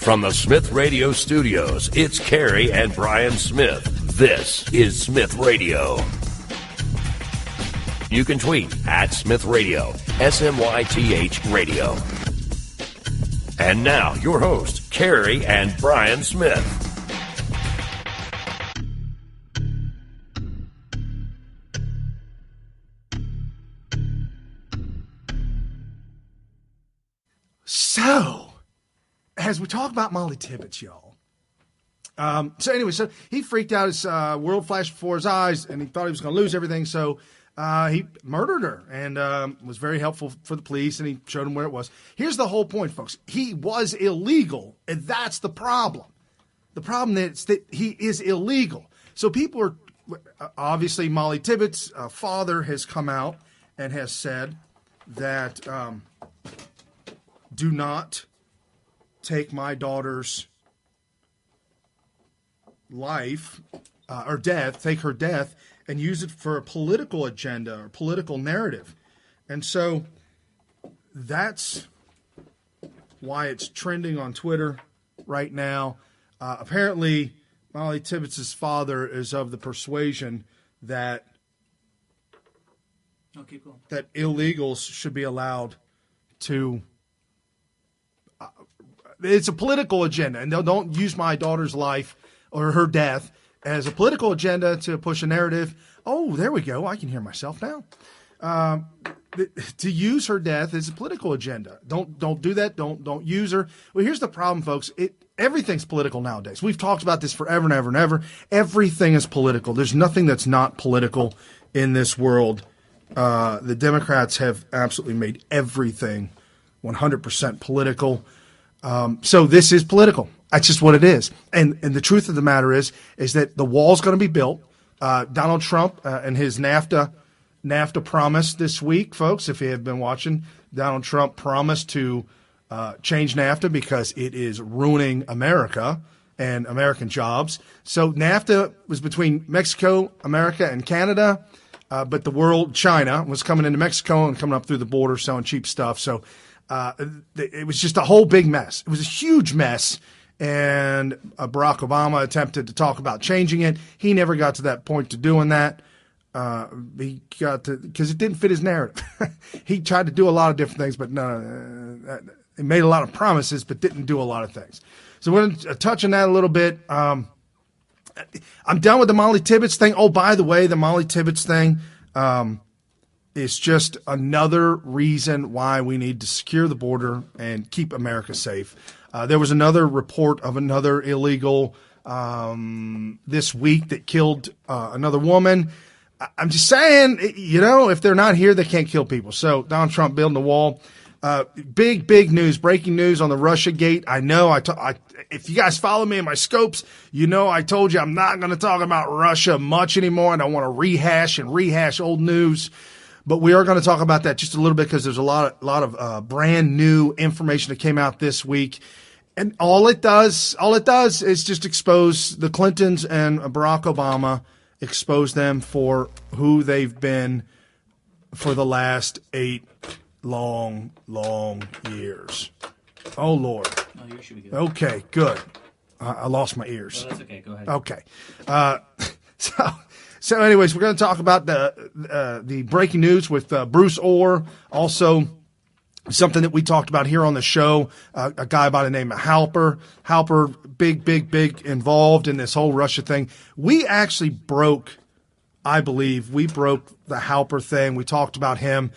From the Smith Radio Studios, it's Carrie and Brian Smith. This is Smith Radio. You can tweet at Smith Radio, SMYTH Radio. And now, your host, Carrie and Brian Smith. So, as we talk about Molly Tibbetts, y'all. So he freaked out. His world flashed before his eyes, and he thought he was going to lose everything. So he murdered her and was very helpful for the police, and he showed them where it was. Here's the whole point, folks. He was illegal, and that's the problem. The problem is that he is illegal. So people are, obviously, Molly Tibbetts' father has come out and has said that do not take my daughter's life or death, take her death, and use it for a political agenda or political narrative. And so that's why it's trending on Twitter right now. Apparently, Molly Tibbetts' father is of the persuasion that that illegals should be allowed to it's a political agenda, and don't use my daughter's life or her death as a political agenda to push a narrative. Oh, there we go. I can hear myself now. To use her death as a political agenda. Don't do that. Don't use her. Well, here's the problem, folks. Everything's political nowadays. We've talked about this forever and ever and ever. Everything is political. There's nothing that's not political in this world. The Democrats have absolutely made everything 100% political. So this is political. That's just what it is. And the truth of the matter is that the wall's going to be built. Donald Trump and his NAFTA promise this week, folks, if you have been watching, Donald Trump promised to change NAFTA because it is ruining America and American jobs. So NAFTA was between Mexico, America, and Canada, but the world, China, was coming into Mexico and coming up through the border selling cheap stuff. So it was just a whole big mess. It was a huge mess, and Barack Obama attempted to talk about changing it. He never got to that point to doing that. He got to because it didn't fit his narrative. He tried to do a lot of different things, but he made a lot of promises, but didn't do a lot of things. So we're going to touch on that a little bit. I'm done with the Molly Tibbetts thing. Oh, by the way, the Molly Tibbetts thing. It's just another reason why we need to secure the border and keep America safe. There was another report of another illegal this week that killed another woman. I'm just saying, if they're not here, they can't kill people. So Donald Trump building a wall. Big news, breaking news on the Russia gate. I know if you guys follow me in my scopes, I told you I'm not going to talk about Russia much anymore. I don't want to rehash old news. But we are going to talk about that just a little bit because there's a lot of brand new information that came out this week. And all it does is just expose the Clintons and Barack Obama, expose them for who they've been for the last 8 long years. Oh, Lord. No, you should be good. Okay, good. I lost my ears. No, that's okay. Go ahead. Okay. So anyways, we're going to talk about the breaking news with Bruce Orr. Also, something that we talked about here on the show, a guy by the name of Halper. Halper, big involved in this whole Russia thing. We actually broke the Halper thing. We talked about him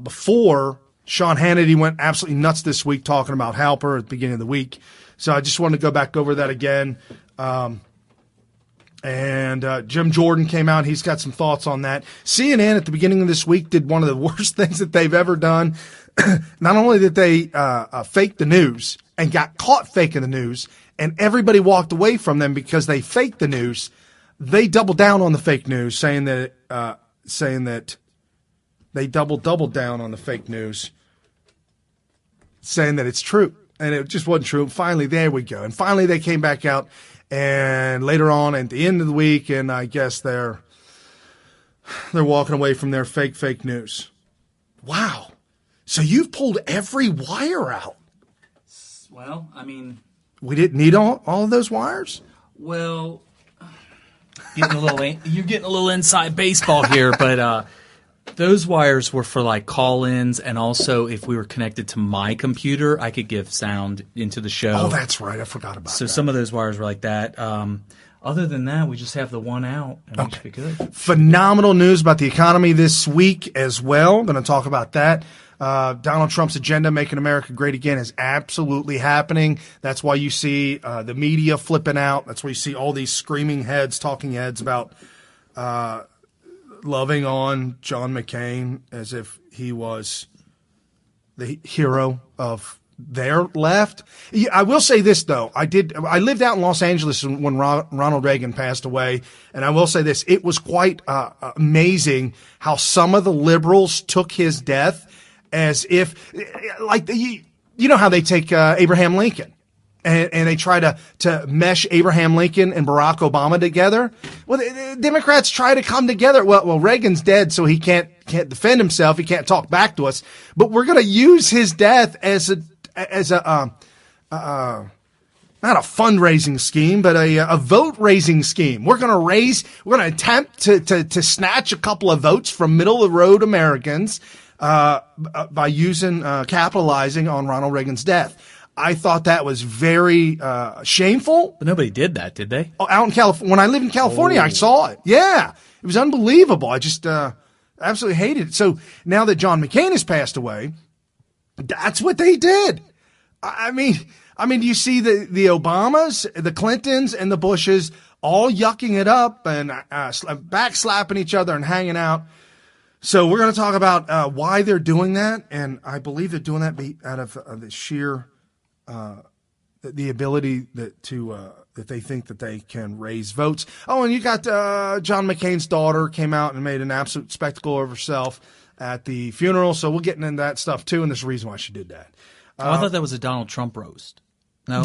before Sean Hannity went absolutely nuts this week talking about Halper at the beginning of the week. So I just wanted to go back over that again. And Jim Jordan came out. He's got some thoughts on that. CNN at the beginning of this week did one of the worst things that they've ever done. Not only did they fake the news and got caught faking the news, and everybody walked away from them because they faked the news, they doubled down on the fake news, saying that they doubled down on the fake news, saying that it's true. And it just wasn't true. Finally, there we go. And finally, they came back out. And later on at the end of the week, and I guess they're walking away from their fake news. Wow. So you've pulled every wire out. Well, I mean, we didn't need all of those wires? Well, you're getting a little inside baseball here, but those wires were for like call-ins, and also if we were connected to my computer, I could give sound into the show. Oh, that's right. I forgot about that. So some of those wires were like that. Other than that, we just have the one out, and we should be good. Phenomenal news about the economy this week as well. Going to talk about that. Donald Trump's agenda, making America great again, is absolutely happening. That's why you see the media flipping out. That's why you see all these screaming heads, talking heads about loving on John McCain as if he was the hero of their left. I will say this, though. I lived out in Los Angeles when Ronald Reagan passed away, and I will say this. It was quite amazing how some of the liberals took his death as if, like, you know how they take Abraham Lincoln and they try to mesh Abraham Lincoln and Barack Obama together. Well, the Democrats try to come together. Well, Reagan's dead, so he can't defend himself. He can't talk back to us. But we're going to use his death as a not a fundraising scheme, but a vote raising scheme. We're going to attempt to snatch a couple of votes from middle of the road Americans by capitalizing on Ronald Reagan's death. I thought that was very shameful. But nobody did that, did they? Oh, out in California, when I lived in California, I saw it. Yeah, it was unbelievable. I just absolutely hated it. So now that John McCain has passed away, that's what they did. I mean, you see the Obamas, the Clintons, and the Bushes all yucking it up and backslapping each other and hanging out. So we're going to talk about why they're doing that, and I believe they're doing that out of the sheer the ability that they think that they can raise votes. Oh, and you got John McCain's daughter came out and made an absolute spectacle of herself at the funeral. So we'll get into that stuff too, and there's a reason why she did that. I thought that was a Donald Trump roast. No?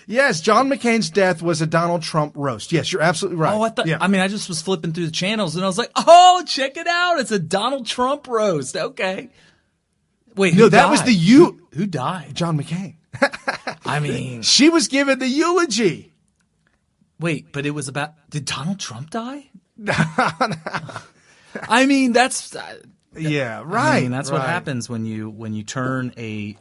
Yes. John McCain's death was a Donald Trump roast. Yes, you're absolutely right. Oh, I just was flipping through the channels and I was like, oh, check it out. It's a Donald Trump roast. Okay. Wait, who died? Was who died? John McCain. I mean, she was given the eulogy. Wait, but it was about, did Donald Trump die? I mean, that's yeah, right. I mean, that's what happens when you turn a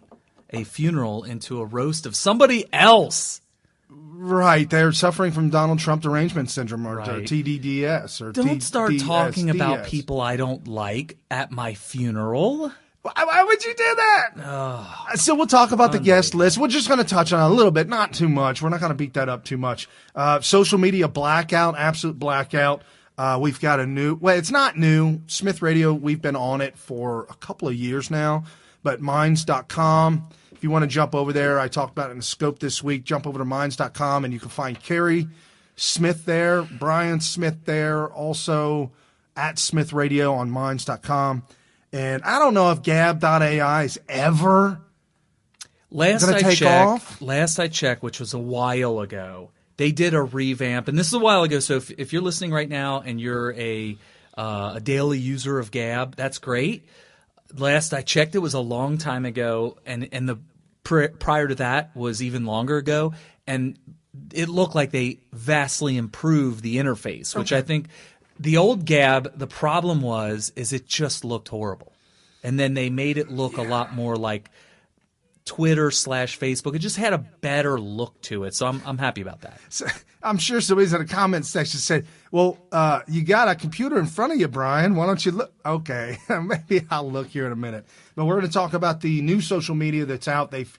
funeral into a roast of somebody else. Right. They're suffering from Donald Trump derangement syndrome or TDDS or Don't start talking about people I don't like at my funeral. Why would you do that? So we'll talk about the guest list. We're just going to touch on it a little bit, not too much. We're not going to beat that up too much. Social media blackout, absolute blackout. We've got it's not new. Smith Radio, we've been on it for a couple of years now, but minds.com. If you want to jump over there, I talked about it in the scope this week. Jump over to minds.com and you can find Carrie Smith there, Brian Smith there, also at Smith Radio on minds.com. And I don't know if Gab.ai is ever going to take off. Last I checked, which was a while ago, they did a revamp. And this is a while ago, so if you're listening right now and you're a daily user of Gab, that's great. Last I checked, it was a long time ago, and the prior to that was even longer ago, and it looked like they vastly improved the interface, which I think the old Gab, the problem is it just looked horrible. And then they made it look a lot more like Twitter/Facebook. It just had a better look to it. So I'm happy about that. So, I'm sure somebody's in the comments section said, well, you got a computer in front of you, Brian. Why don't you look? Okay, maybe I'll look here in a minute. But we're going to talk about the new social media that's out. They've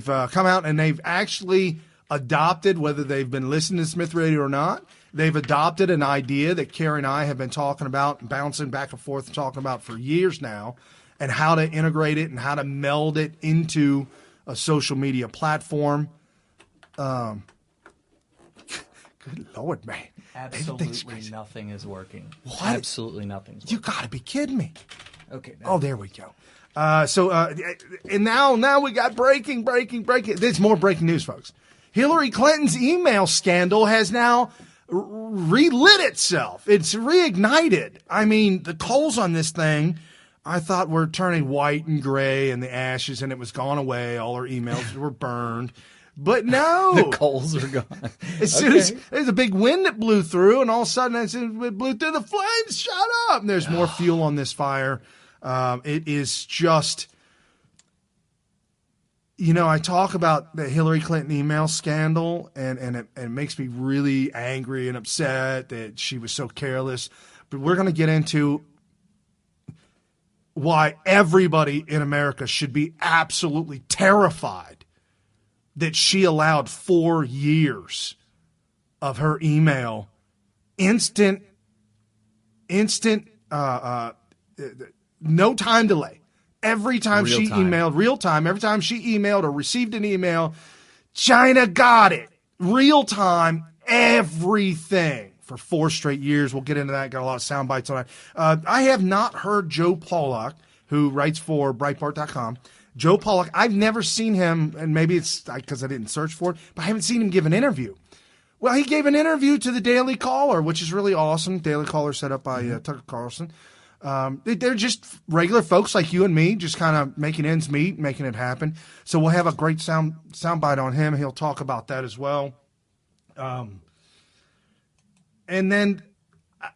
come out and they've actually adopted, whether they've been listening to Smith Radio or not, they've adopted an idea that Carrie and I have been talking about, bouncing back and forth, talking about for years now, and how to integrate it and how to meld it into a social media platform. Good Lord, man. Absolutely nothing is working. What? Absolutely nothing. You got to be kidding me. Okay. Oh, there we go. And now we got breaking. There's more breaking news, folks. Hillary Clinton's email scandal has now relit itself. It's reignited. I mean, the coals on this thing, I thought were turning white and gray and the ashes, and it was gone away. All her emails were burned. But no. The coals are gone. As soon as there's a big wind that blew through, and all of a sudden it blew through the flames. Shut up! And there's more fuel on this fire. It is just, I talk about the Hillary Clinton email scandal, and it makes me really angry and upset that she was so careless. But we're going to get into why everybody in America should be absolutely terrified that she allowed 4 years of her email, instant, no time delay. Every time she emailed, real time, every time she emailed or received an email, China got it. Real time, everything. For 4 straight years. We'll get into that. Got a lot of sound bites on that. I have not heard Joe Pollack, who writes for Breitbart.com. Joe Pollack, I've never seen him, and maybe it's because I didn't search for it, but I haven't seen him give an interview. Well, he gave an interview to the Daily Caller, which is really awesome. Daily Caller set up by Tucker Carlson. They're just regular folks like you and me, just kind of making ends meet, making it happen. So we'll have a great sound bite on him. He'll talk about that as well. And then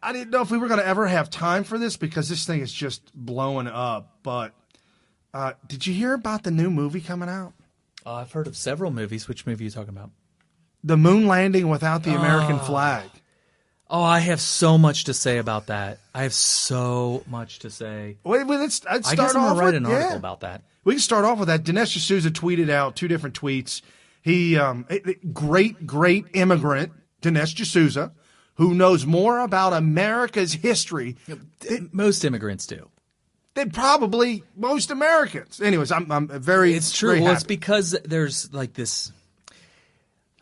I didn't know if we were going to ever have time for this because this thing is just blowing up. But did you hear about the new movie coming out? I've heard of several movies. Which movie are you talking about? The moon landing without the American flag. Oh, I have so much to say about that. I have so much to say. Wait, let's start off. I guess I'm going to write an article about that. We can start off with that. Dinesh D'Souza tweeted out 2 different tweets. He, great immigrant, Dinesh D'Souza, who knows more about America's history. Most immigrants do. Than probably most Americans. Anyways, I'm very. It's true. Very well, happy. It's because there's like this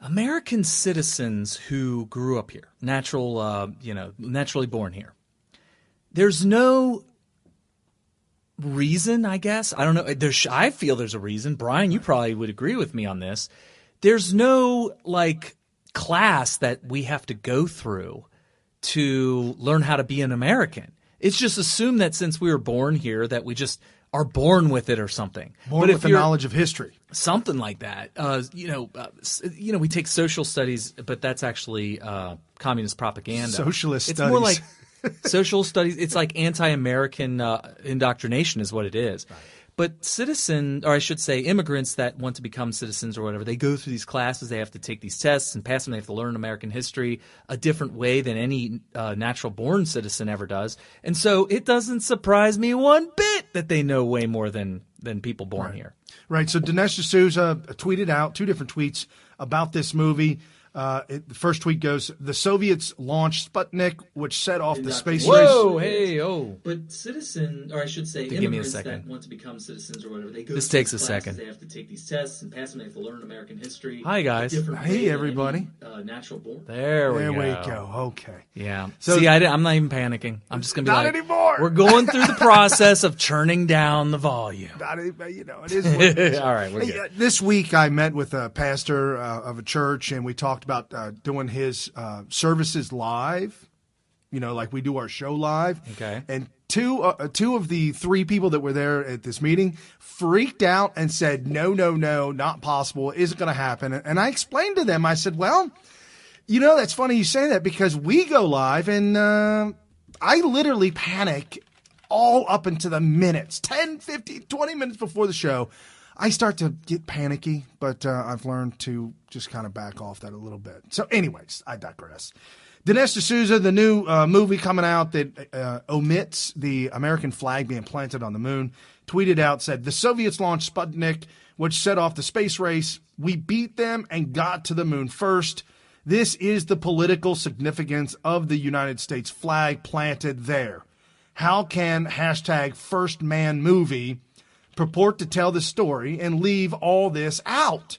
American citizens who grew up here, naturally born here. There's no reason, I guess. I don't know. I feel there's a reason. Brian, you probably would agree with me on this. There's no class that we have to go through to learn how to be an American. It's just assumed that since we were born here that we just are born with it or something. Born with the knowledge of history. Something like that. We take social studies, but that's actually communist propaganda. Socialist it's studies. More like social studies. It's like anti-American indoctrination is what it is. Right. But immigrants that want to become citizens or whatever, they go through these classes. They have to take these tests and pass them. They have to learn American history a different way than any natural-born citizen ever does. And so it doesn't surprise me one bit that they know way more than people born here. Right. So Dinesh D'Souza tweeted out 2 different tweets about this movie. The first tweet goes, the Soviets launched Sputnik, which set off the space race. Whoa, hey, oh. But immigrants that want to become citizens or whatever, they go this through takes these a classes, second. They have to take these tests and pass them. They have to learn American history. Hi, guys. Hey, everybody. Natural born. There we go. Okay. Yeah. So, see, I'm not even panicking. I'm just going to be not anymore. We're going through the process of turning down the volume. It is what it is. All right, we're good. This week I met with a pastor of a church, and we talked about doing his services live, like we do our show live. Okay. And two of the 3 people that were there at this meeting freaked out and said, no, not possible. It isn't going to happen. And I explained to them, I said, well, that's funny you say that because we go live and I literally panic all up into the minutes, 10, 15, 20 minutes before the show. I start to get panicky, but I've learned to just kind of back off that a little bit. So anyways, I digress. Dinesh D'Souza, the new movie coming out that omits the American flag being planted on the moon, tweeted out, said, the Soviets launched Sputnik, which set off the space race. We beat them and got to the moon first. This is the political significance of the United States flag planted there. How can #FirstManMovie purport to tell the story and leave all this out?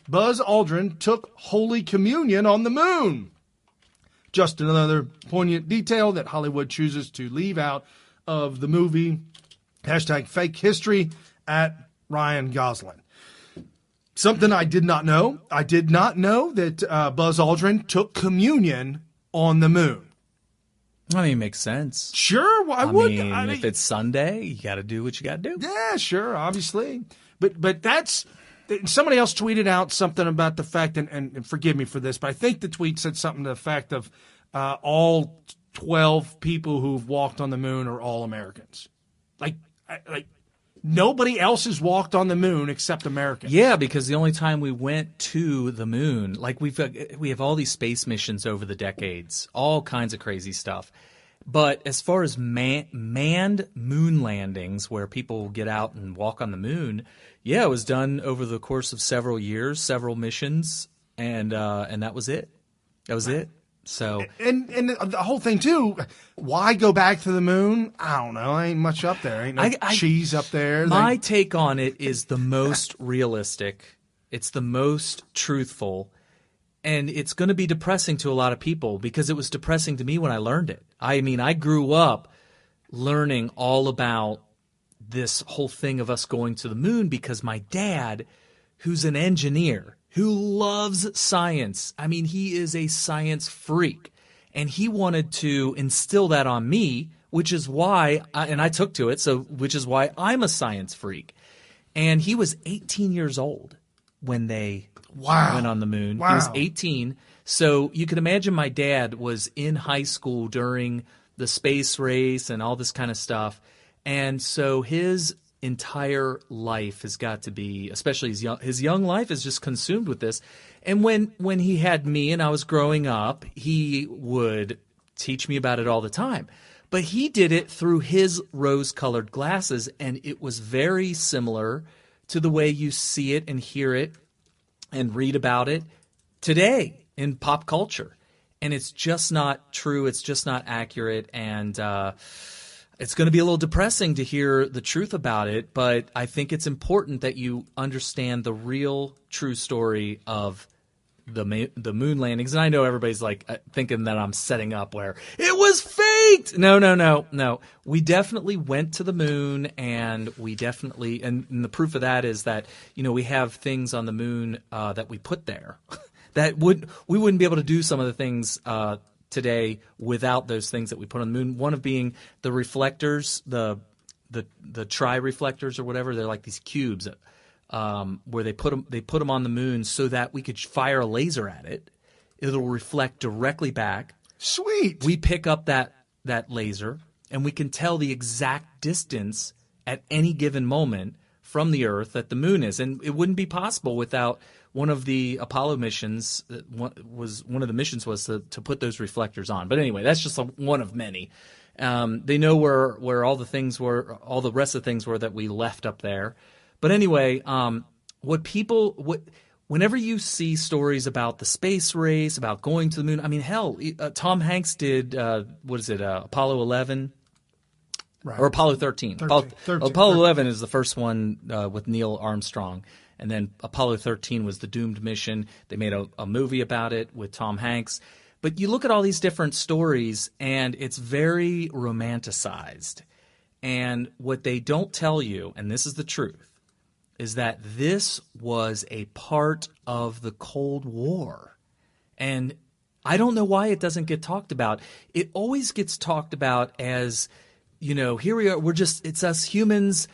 Buzz Aldrin took Holy Communion on the moon. Just another poignant detail that Hollywood chooses to leave out of the movie. #fake history at Ryan Gosling. Something I did not know. I did not know that Buzz Aldrin took communion on the moon. I mean, it makes sense. Sure, why wouldn't I? If it's Sunday, you got to do what you got to do. Yeah, sure, obviously. But that's somebody else tweeted out something about the fact, and forgive me for this, but I think the tweet said something to the fact of all 12 people who've walked on the moon are all Americans. Like nobody else has walked on the moon except Americans. Yeah, because the only time we went to the moon, like we have all these space missions over the decades, all kinds of crazy stuff. But as far as manned moon landings where people get out and walk on the moon, yeah, it was done over the course of several years, several missions, and that was it. That was it. So and the whole thing too, why go back to the moon? I don't know. Ain't much up there. Ain't no cheese up there. My take on it is the most realistic. It's the most truthful. And it's going to be depressing to a lot of people because it was depressing to me when I learned it. I mean, I grew up learning all about this whole thing of us going to the moon because my dad, who's an engineer, who loves science, I mean, he is a science freak. And he wanted to instill that on me, which is why, and I took to it, which is why I'm a science freak. And he was 18 years old when they went on the moon. Wow. He was 18. So you can imagine my dad was in high school during the space race and all this kind of stuff. And so his entire life has got to be, especially his young life is just consumed with this. And when he had me and I was growing up, he would teach me about it all the time. But he did it through his rose-colored glasses, and it was very similar to the way you see it and hear it and read about it today in pop culture. And it's just not true. It's just not accurate. And it's going to be a little depressing to hear the truth about it. But I think it's important that you understand the real true story of the moon landings. And I know everybody's like thinking that I'm setting up where it was faked. No. We definitely went to the moon, and we definitely, and the proof of that is that, we have things on the moon that we put there that we wouldn't be able to do some of the things today without those things that we put on the moon. One of being the reflectors, the tri-reflectors or whatever. They're like these cubes where they put them on the moon so that we could fire a laser at it. It'll reflect directly back. Sweet. We pick up that laser, and we can tell the exact distance at any given moment from the Earth that the moon is. And it wouldn't be possible without one of the Apollo missions. One of the missions was to put those reflectors on. But anyway, that's just one of many. They know where all the things were, all the rest of the things were that we left up there. But anyway, whenever you see stories about the space race, about going to the moon, I mean, hell, Tom Hanks did, Apollo 11? Right. Or Apollo 13. Apollo 11 is the first one with Neil Armstrong. And then Apollo 13 was the doomed mission. They made a movie about it with Tom Hanks. But you look at all these different stories, and it's very romanticized. And what they don't tell you, and this is the truth, is that this was a part of the Cold War. And I don't know why it doesn't get talked about. It always gets talked about as, here we are, it's us humans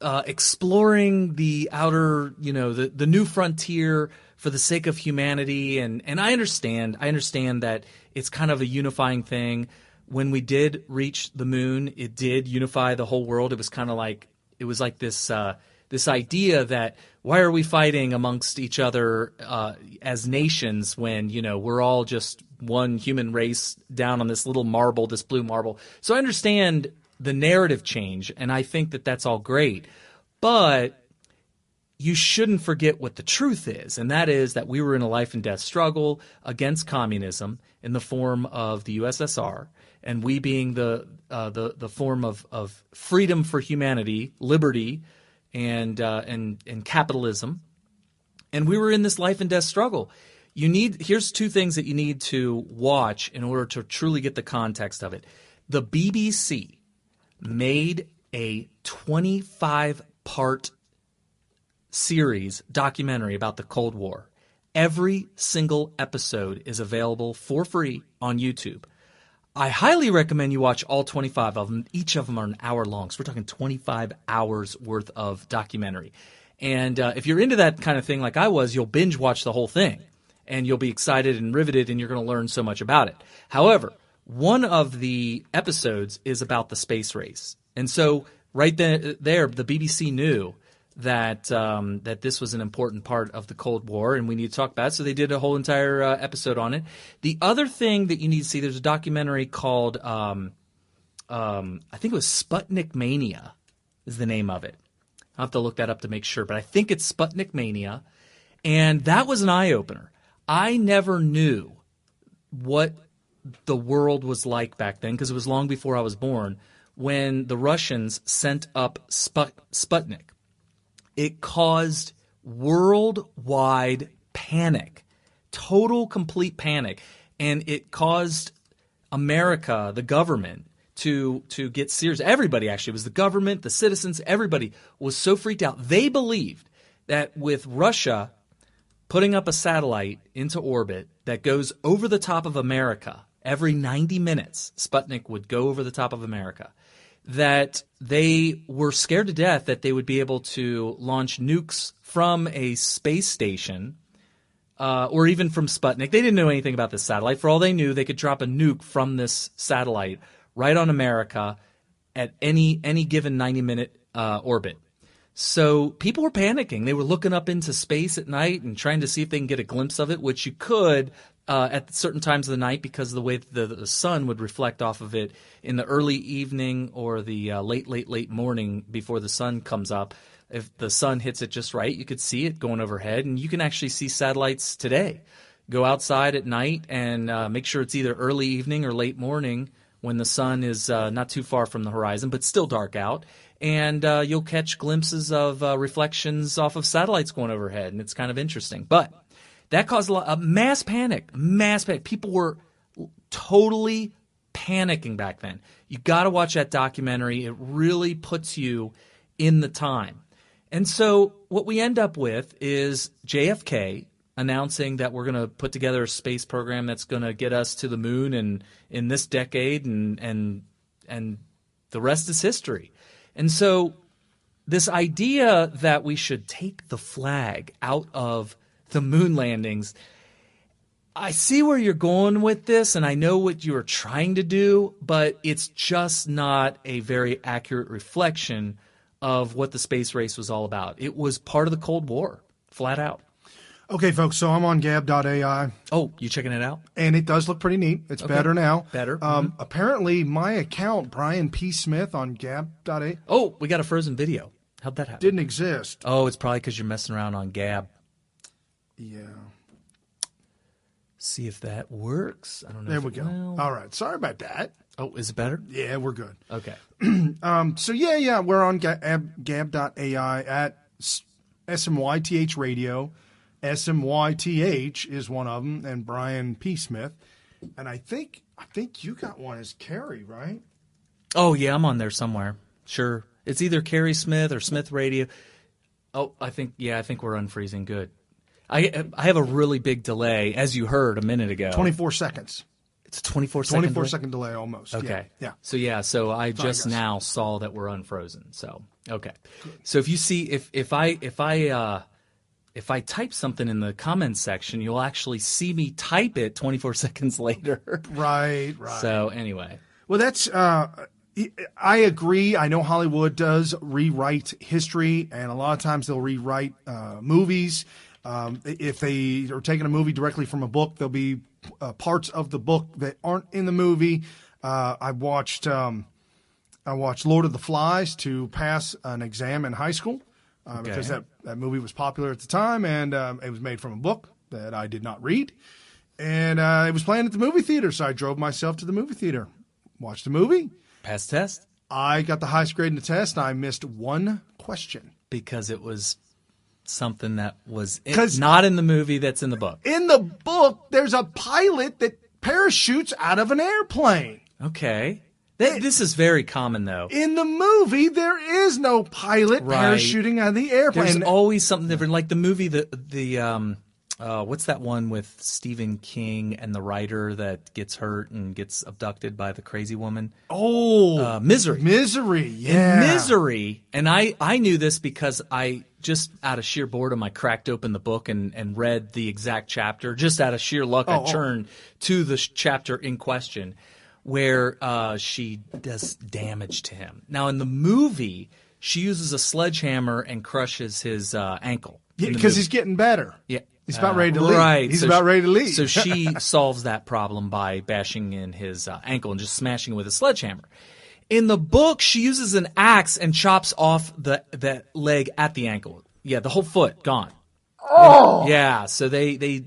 exploring the outer, the new frontier for the sake of humanity. And I understand that it's kind of a unifying thing. When we did reach the moon, it did unify the whole world. It was kind of like, this idea that why are we fighting amongst each other as nations when, we're all just one human race down on this little marble, this blue marble. So I understand the narrative change, and I think that that's all great. But you shouldn't forget what the truth is, and that is that we were in a life and death struggle against communism in the form of the USSR, and we being the form of freedom for humanity, liberty, and capitalism, and we were in this life and death struggle. Here's two things that you need to watch in order to truly get the context of it. The BBC made a 25-part series documentary about the Cold War. Every single episode is available for free on YouTube. I highly recommend you watch all 25 of them. Each of them are an hour long. So we're talking 25 hours worth of documentary. And if you're into that kind of thing like I was, you'll binge watch the whole thing. And you'll be excited and riveted, and you're going to learn so much about it. However, one of the episodes is about the space race. And so right there, the BBC knew that that this was an important part of the Cold War, and we need to talk about it. So they did a whole entire episode on it. The other thing that you need to see, there's a documentary called, I think it was Sputnik Mania is the name of it. I'll have to look that up to make sure, but I think it's Sputnik Mania. And that was an eye-opener. I never knew what the world was like back then, because it was long before I was born, when the Russians sent up Sputnik. It caused worldwide panic, total, complete panic. And it caused America, the government, to get serious. Everybody, actually. It was the government, the citizens, everybody was so freaked out. They believed that with Russia putting up a satellite into orbit that goes over the top of America every 90 minutes, Sputnik would go over the top of America, that they were scared to death that they would be able to launch nukes from a space station or even from Sputnik. They didn't know anything about this satellite. For all they knew, they could drop a nuke from this satellite right on America at any given 90-minute orbit. So people were panicking. They were looking up into space at night and trying to see if they can get a glimpse of it, which you could at certain times of the night because of the way the sun would reflect off of it in the early evening or the late morning before the sun comes up. If the sun hits it just right, you could see it going overhead, and you can actually see satellites today. Go outside at night and make sure it's either early evening or late morning when the sun is not too far from the horizon, but still dark out. And you'll catch glimpses of reflections off of satellites going overhead, and it's kind of interesting. But that caused a lot of mass panic. People were totally panicking back then. You got to watch that documentary. It really puts you in the time. And so what we end up with is JFK announcing that we're going to put together a space program that's going to get us to the moon in this decade, and the rest is history. And so this idea that we should take the flag out of the moon landings, I see where you're going with this, and I know what you are trying to do, but it's just not a very accurate reflection of what the space race was all about. It was part of the Cold War, flat out. Okay, folks, so I'm on Gab.ai. Oh, you checking it out? And it does look pretty neat. It's better now. Better. Apparently, my account, Brian P. Smith on Gab.ai. Oh, we got a frozen video. How'd that happen? Didn't exist. Oh, it's probably because you're messing around on Gab. Yeah. See if that works. I don't know. There we go. All right. Sorry about that. Oh, is it better? Yeah, we're good. Okay. So, we're on Gab.ai at SMYTH Radio. SMYTH is one of them, and Brian P. Smith. And I think you got one as Carrie, right? Oh, yeah, I'm on there somewhere. Sure. It's either Carrie Smith or Smith Radio. Oh, I think we're unfreezing. Good. I have a really big delay, as you heard a minute ago. 24 seconds. It's a 24-second delay almost. Okay. Yeah. So I just now saw that we're unfrozen. So, okay. Good. So if you see, if I type something in the comments section, you'll actually see me type it 24 seconds later. Right. So anyway. Well, that's I agree. I know Hollywood does rewrite history, and a lot of times they'll rewrite movies. If they are taking a movie directly from a book, there'll be parts of the book that aren't in the movie. I watched Lord of the Flies to pass an exam in high school. Because that movie was popular at the time, and it was made from a book that I did not read. And it was playing at the movie theater, so I drove myself to the movie theater, watched the movie. Passed test? I got the highest grade in the test, and I missed one question. Because it was something that was not in the movie that's in the book. In the book, there's a pilot that parachutes out of an airplane. Okay. This is very common, though. In the movie, there is no pilot parachuting out of the airplane. There's always something different. Like the movie, What's that one with Stephen King and the writer that gets hurt and gets abducted by the crazy woman? Oh, Misery. Misery, yeah. In Misery, and I knew this because I just out of sheer boredom, I cracked open the book and read the exact chapter. Just out of sheer luck, I turned to the chapter in question where she does damage to him. Now, in the movie, she uses a sledgehammer and crushes his ankle. Yeah, because he's getting better. Yeah. He's about ready to leave. Right. He's about ready to leave. So she solves that problem by bashing in his ankle and just smashing it with a sledgehammer. In the book, she uses an axe and chops off that leg at the ankle. Yeah, the whole foot gone. Oh. Yeah. So they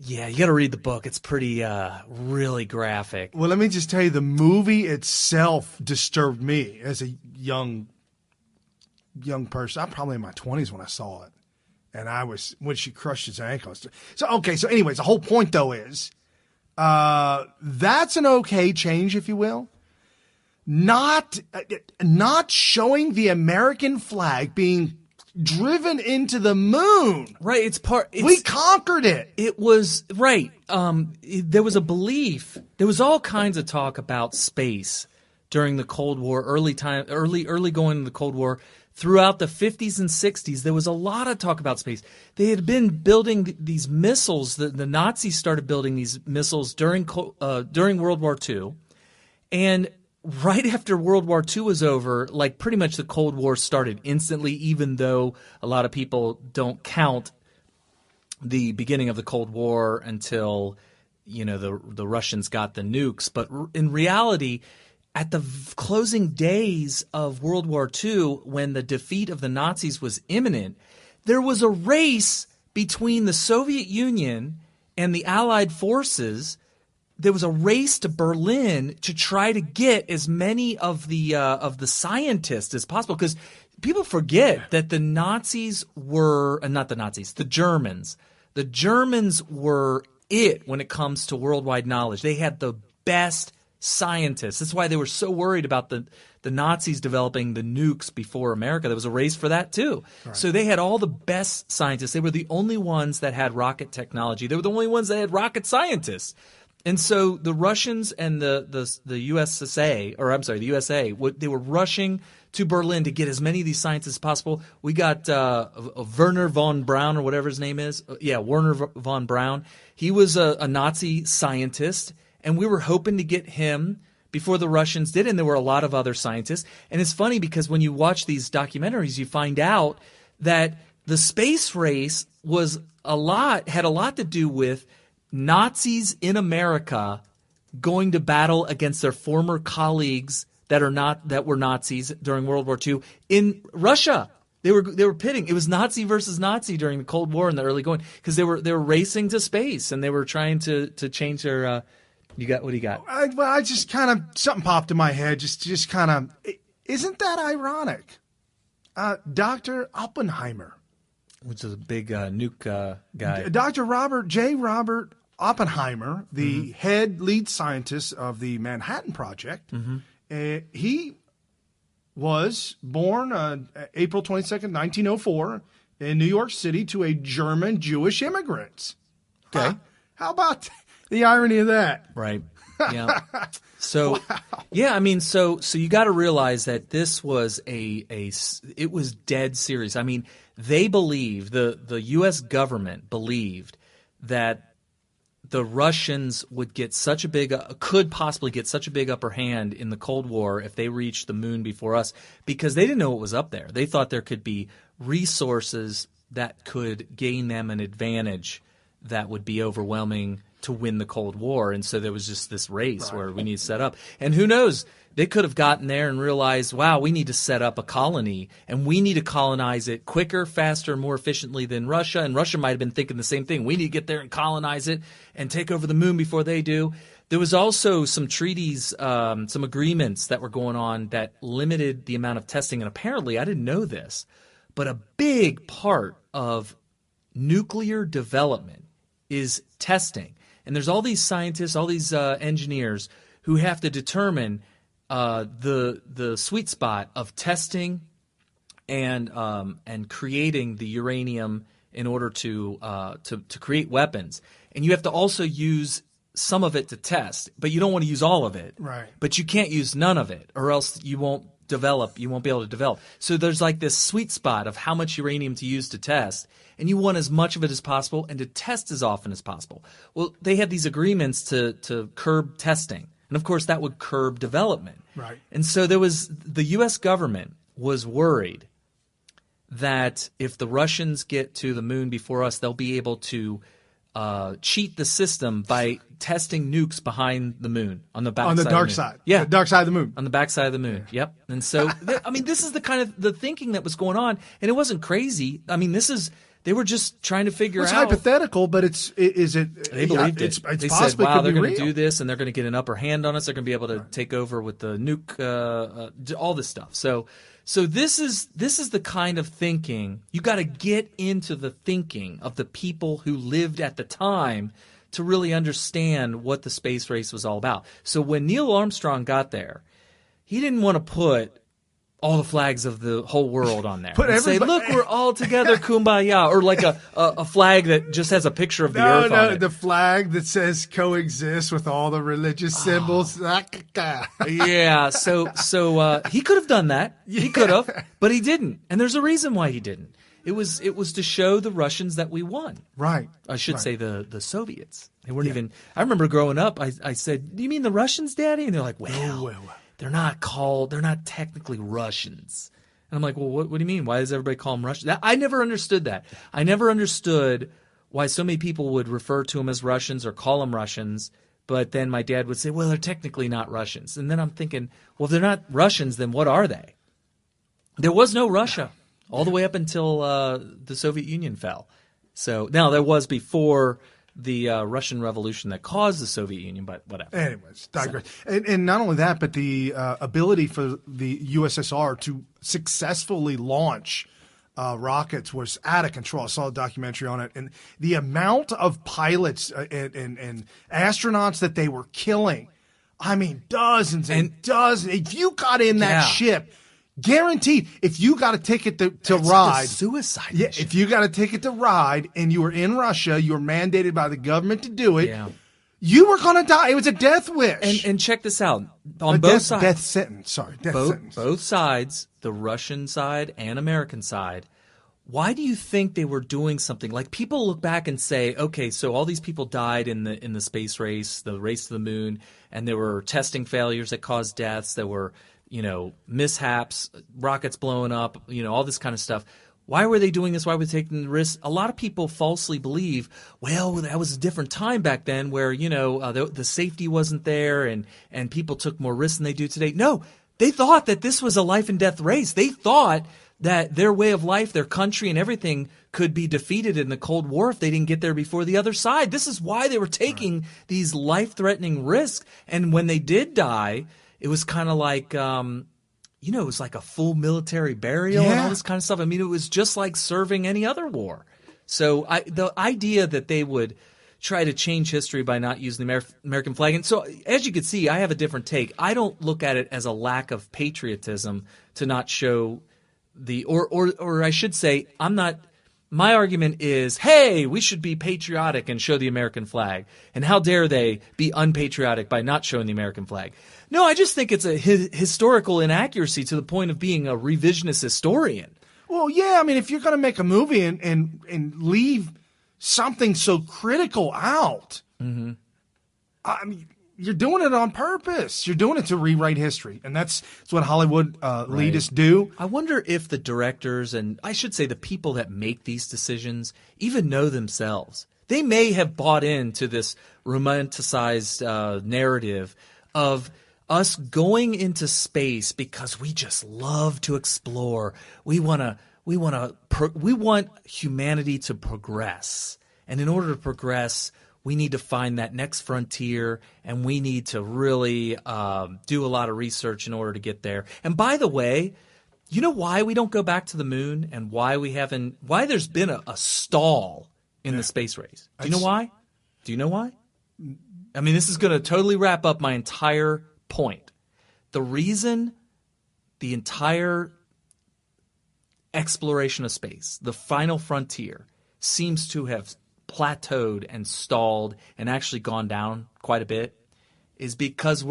yeah, you got to read the book. It's pretty really graphic. Well, let me just tell you, the movie itself disturbed me as a young person. I'm probably in my 20s when I saw it. And when she crushed his ankles. So anyways, the whole point, though, is that's an okay change, if you will. Not showing the American flag being driven into the moon. Right. We conquered it. It was, right. There was a belief. There was all kinds of talk about space during the Cold War, early going into the Cold War. Throughout the 50s and 60s, there was a lot of talk about space. They had been building these missiles. The Nazis started building these missiles during World War II. And right after World War II was over, like pretty much the Cold War started instantly, even though a lot of people don't count the beginning of the Cold War until, the Russians got the nukes. But in reality, at the closing days of World War II, when the defeat of the Nazis was imminent, there was a race between the Soviet Union and the Allied forces. There was a race to Berlin to try to get as many of the scientists as possible, because people forget that the Nazis were not the Nazis, the Germans. The Germans were it when it comes to worldwide knowledge. They had the best scientists. That's why they were so worried about the Nazis developing the nukes before America. There was a race for that too. Right. So they had all the best scientists. They were the only ones that had rocket technology. They were the only ones that had rocket scientists. And so the Russians and the USA, the USA, they were rushing to Berlin to get as many of these scientists as possible. We got Werner von Braun, or whatever his name is. Werner von Braun. He was a Nazi scientist. And we were hoping to get him before the Russians did, and there were a lot of other scientists. And it's funny because when you watch these documentaries, you find out that the space race had a lot to do with Nazis in America going to battle against their former colleagues that were Nazis during World War II in Russia. They were pitting. It was Nazi versus Nazi during the Cold War in the early going, because they were racing to space and they were trying to change their. What do you got? I just kind of, something popped in my head. Just kind of, isn't that ironic? Dr. Oppenheimer, which is a big nuke guy. Dr. Robert Oppenheimer, the head lead scientist of the Manhattan Project, he was born April 22nd, 1904 in New York City to a German Jewish immigrant. Okay. How about the irony of that? Right. Yeah. So, wow. Yeah, I mean, so you got to realize that this was it was dead serious. I mean, they believed, the U.S. government believed that the Russians would get could possibly get such a big upper hand in the Cold War if they reached the moon before us, because they didn't know what was up there. They thought there could be resources that could gain them an advantage that would be overwhelming to win the Cold War. And so there was just this race where we need to set up. And who knows, they could have gotten there and realized, wow, we need to set up a colony and we need to colonize it quicker, faster, more efficiently than Russia. And Russia might have been thinking the same thing. We need to get there and colonize it and take over the moon before they do. There was also some treaties, some agreements that were going on that limited the amount of testing. And apparently, I didn't know this, but a big part of nuclear development is testing. And there's all these scientists, all these engineers who have to determine the sweet spot of testing and creating the uranium in order to create weapons, and you have to also use some of it to test, but you don't want to use all of it. Right. But you can't use none of it, or else you won't develop. You won't be able to develop. So there's like this sweet spot of how much uranium to use to test, and you want as much of it as possible and to test as often as possible. Well, they had these agreements to curb testing, and of course that would curb development. Right. And so the U.S. government was worried that if the Russians get to the moon before us, they'll be able to cheat the system by testing nukes behind the moon on the back on the side dark of the moon. side. Yeah, the dark side of the moon. On the back side of the moon. Yep. And so, I mean, this is the kind of the thinking that was going on, and it wasn't crazy. I mean, they were just trying to figure out. It's hypothetical, but is it? They believed it. It's they possibly said, "Wow, they're going to do this, and they're going to get an upper hand on us. They're going to be able to take over with the nuke, all this stuff." So this is the kind of thinking you got to get into the thinking of the people who lived at the time to really understand what the space race was all about. So when Neil Armstrong got there, he didn't want to put all the flags of the whole world on there. And say, look, we're all together, kumbaya, or like a flag that just has a picture of the earth on it. The flag that says coexist with all the religious symbols. Yeah, so he could have done that. Yeah. He could have, but he didn't. And there's a reason why he didn't. It was to show the Russians that we won. Right. I should say the Soviets. They weren't even. I remember growing up, I said, "Do you mean the Russians, Daddy?" And they're like, "Well, they're not technically Russians." And I'm like, "Well, what do you mean? Why does everybody call them Russians?" I never understood that. I never understood why so many people would refer to them as Russians or call them Russians. But then my dad would say, "Well, they're technically not Russians." And then I'm thinking, well, if they're not Russians, then what are they? There was no Russia. All the way up until the Soviet Union fell. So now there was before the Russian Revolution that caused the Soviet Union, but whatever. Anyways, digress. And not only that, but the ability for the USSR to successfully launch rockets was out of control. I saw a documentary on it, and the amount of pilots and astronauts that they were killing. I mean, dozens and dozens. If you got in that ship. Guaranteed, if you got a ticket to ride, like a suicide mission. Mission. If you got a ticket to ride and you were in Russia, you were mandated by the government to do it. Yeah. You were going to die. It was a death wish. And check this out on both sides. Death sentence. Sorry, death sentence. Both sides, the Russian side and American side. Why do you think they were doing something? Like people look back and say, okay, so all these people died in the space race, the race to the moon, and there were testing failures that caused deaths. There were mishaps, rockets blowing up, all this kind of stuff. Why were they doing this? Why were they taking the risks? A lot of people falsely believe, well, that was a different time back then where, the safety wasn't there and people took more risks than they do today. No, they thought that this was a life and death race. They thought that their way of life, their country and everything could be defeated in the Cold War if they didn't get there before the other side. This is why they were taking these life-threatening risks. And when they did die, it was kind of like, it was like a full military burial and all this kind of stuff. I mean, it was just like serving any other war. So the idea that they would try to change history by not using the American flag. And so as you can see, I have a different take. I don't look at it as a lack of patriotism to not show or I should say, I'm not. My argument is, hey, we should be patriotic and show the American flag. And how dare they be unpatriotic by not showing the American flag? No, I just think it's a historical inaccuracy to the point of being a revisionist historian. Well, yeah, I mean, if you're going to make a movie and leave something so critical out, I mean, you're doing it on purpose. You're doing it to rewrite history, and that's what Hollywood elitists do. I wonder if the directors, and I should say the people that make these decisions, even know themselves. They may have bought into this romanticized narrative of us going into space because we just love to explore. We want humanity to progress, and in order to progress, we need to find that next frontier, and we need to really do a lot of research in order to get there. And by the way, you know why we don't go back to the moon, and why there's been a stall in the space race? Do you know why? Do you know why? I mean, this is going to totally wrap up my entire point. The reason the entire exploration of space, the final frontier, seems to have plateaued and stalled and actually gone down quite a bit is because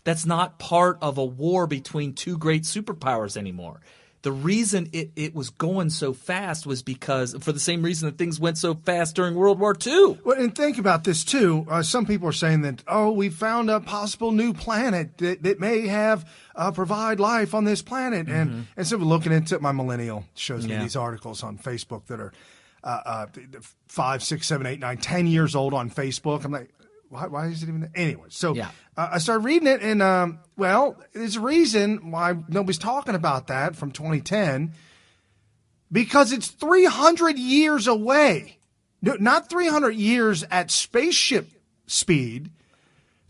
that's not part of a war between two great superpowers anymore. The reason it was going so fast was because, for the same reason that things went so fast during World War II. Well, and think about this, too. Some people are saying that, we found a possible new planet that may have provide life on this planet. And so we're looking into it. My millennial shows me these articles on Facebook that are 5, 6, 7, 8, 9, 10 years old on Facebook. I'm like, why is it even there? Anyway, so I started reading it, and, there's a reason why nobody's talking about that from 2010, because it's 300 years away. No, not 300 years at spaceship speed,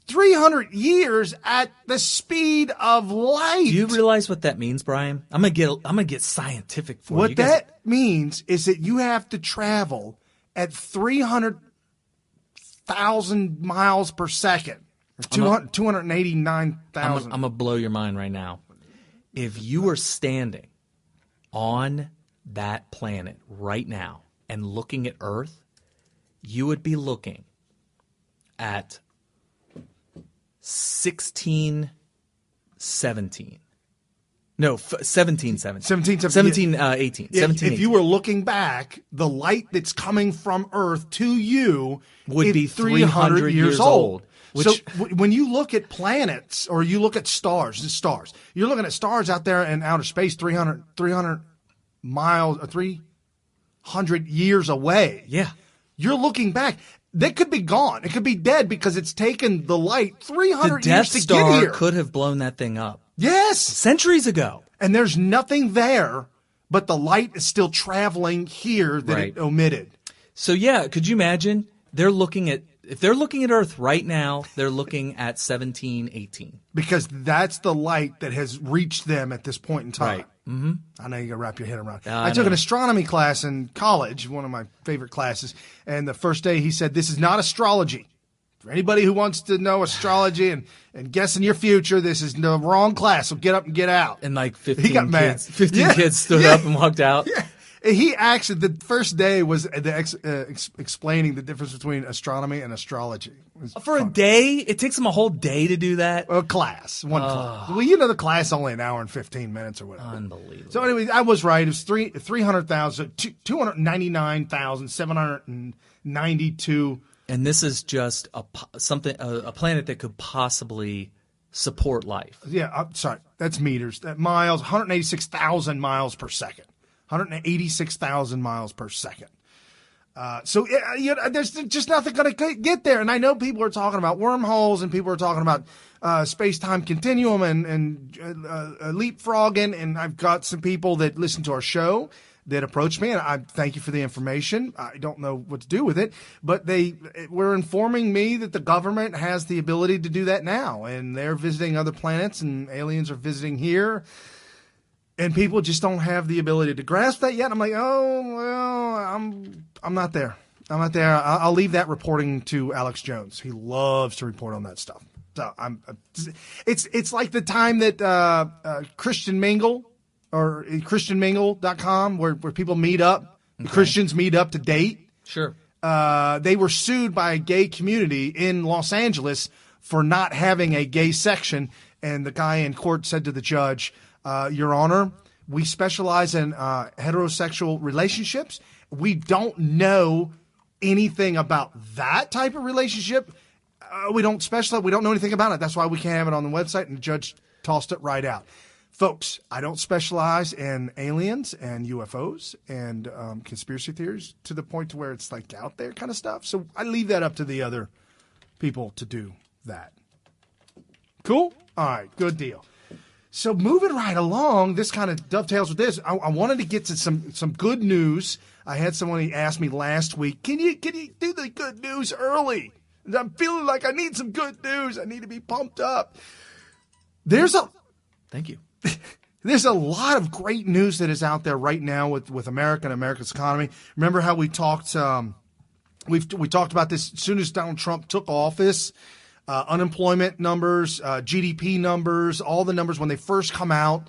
300 years at the speed of light. Do you realize what that means, Brian? I'm gonna get scientific for you. What that means is that you have to travel at 300,000 miles per second. 289,000. I'm going to blow your mind right now. If you were standing on that planet right now and looking at Earth, you would be looking at 1717. No, 1717. 1718. If you were looking back, the light that's coming from Earth to you would be 300 years old. So when you look at planets or you look at stars, you're looking at stars out there in outer space 300 miles or 300 years away. Yeah. You're looking back. They could be gone. It could be dead because it's taken the light 300 years to get here. The Death Star could have blown that thing up. Yes. Centuries ago. And there's nothing there, but the light is still traveling here that it omitted. So, yeah, could you imagine? If they're looking at Earth right now, they're looking at 1718. Because that's the light that has reached them at this point in time. Right. Mm-hmm. I know you got to wrap your head around it. I took an astronomy class in college, one of my favorite classes, and the first day he said, this is not astrology. For anybody who wants to know astrology and guess in your future, this is the wrong class, so get up and get out. And like 15 kids stood up and walked out. Yeah. He actually, the first day was explaining the difference between astronomy and astrology. For a day? It takes them a whole day to do that? A class. One class. Well, you know the class only an hour and 15 minutes or whatever. Unbelievable. So anyway, I was right. It was 299,792. And this is just a planet that could possibly support life. Yeah, I'm sorry. That's meters. That miles, 186,000 miles per second. 186,000 miles per second. So there's just nothing going to get there. And I know people are talking about wormholes and people are talking about space-time continuum and leapfrogging. And I've got some people that listen to our show that approached me, and I thank you for the information. I don't know what to do with it, but they were informing me that the government has the ability to do that now, and they're visiting other planets, and aliens are visiting here. And people just don't have the ability to grasp that yet. I'm like, I'm not there. I'm not there. I'll leave that reporting to Alex Jones. He loves to report on that stuff. So it's like the time that Christian Mingle or ChristianMingle.com where people meet up, Christians meet up to date. Sure. They were sued by a gay community in Los Angeles for not having a gay section, and the guy in court said to the judge, Your Honor, we specialize in heterosexual relationships. We don't know anything about that type of relationship. We don't specialize. We don't know anything about it. That's why we can't have it on the website. And the judge tossed it right out. Folks, I don't specialize in aliens and UFOs and conspiracy theories to the point to where it's like out there kind of stuff. So I leave that up to the other people to do that. Cool? All right. Good deal. So moving right along, this kind of dovetails with this. I wanted to get to some good news. I had someone ask me last week, can you do the good news early? And I'm feeling like I need some good news. I need to be pumped up. Thank you. There's a lot of great news that is out there right now with America and America's economy. Remember how we talked we talked about this as soon as Donald Trump took office. Unemployment numbers, GDP numbers, all the numbers when they first come out,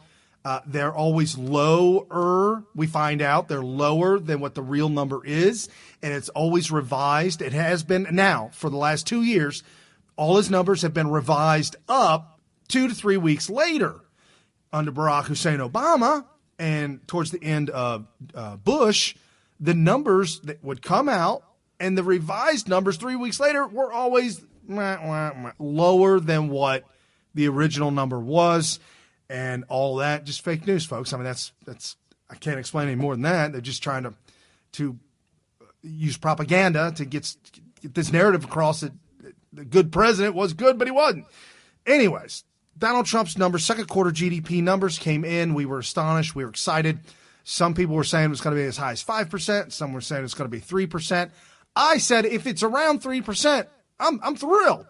They're always lower. We find out they're lower than what the real number is, and it's always revised. It has been now for the last 2 years. All his numbers have been revised up 2 to 3 weeks later under Barack Hussein Obama, and towards the end of Bush, the numbers that would come out and the revised numbers 3 weeks later were always lower than what the original number was. And all that, just fake news, folks. I mean, that's I can't explain any more than that. They're just trying to use propaganda to get this narrative across that the good president was good, but he wasn't. Anyways, Donald Trump's numbers, second quarter GDP numbers came in. We were astonished. We were excited. Some people were saying it was going to be as high as 5%. Some were saying it's going to be 3%. I said if it's around 3%, I'm thrilled.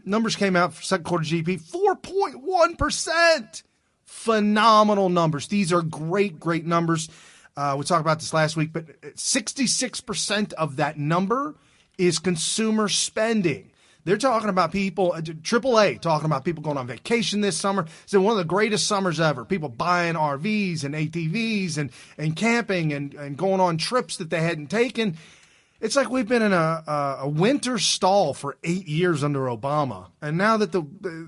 Numbers came out for second quarter GDP, 4.1%. Phenomenal numbers. These are great numbers. We talked about this last week, but 66% of that number is consumer spending. They're talking about people, AAA, talking about people going on vacation this summer. It's been one of the greatest summers ever. People buying RVs and ATVs and camping and going on trips that they hadn't taken. It's like we've been in a winter stall for 8 years under Obama. And now that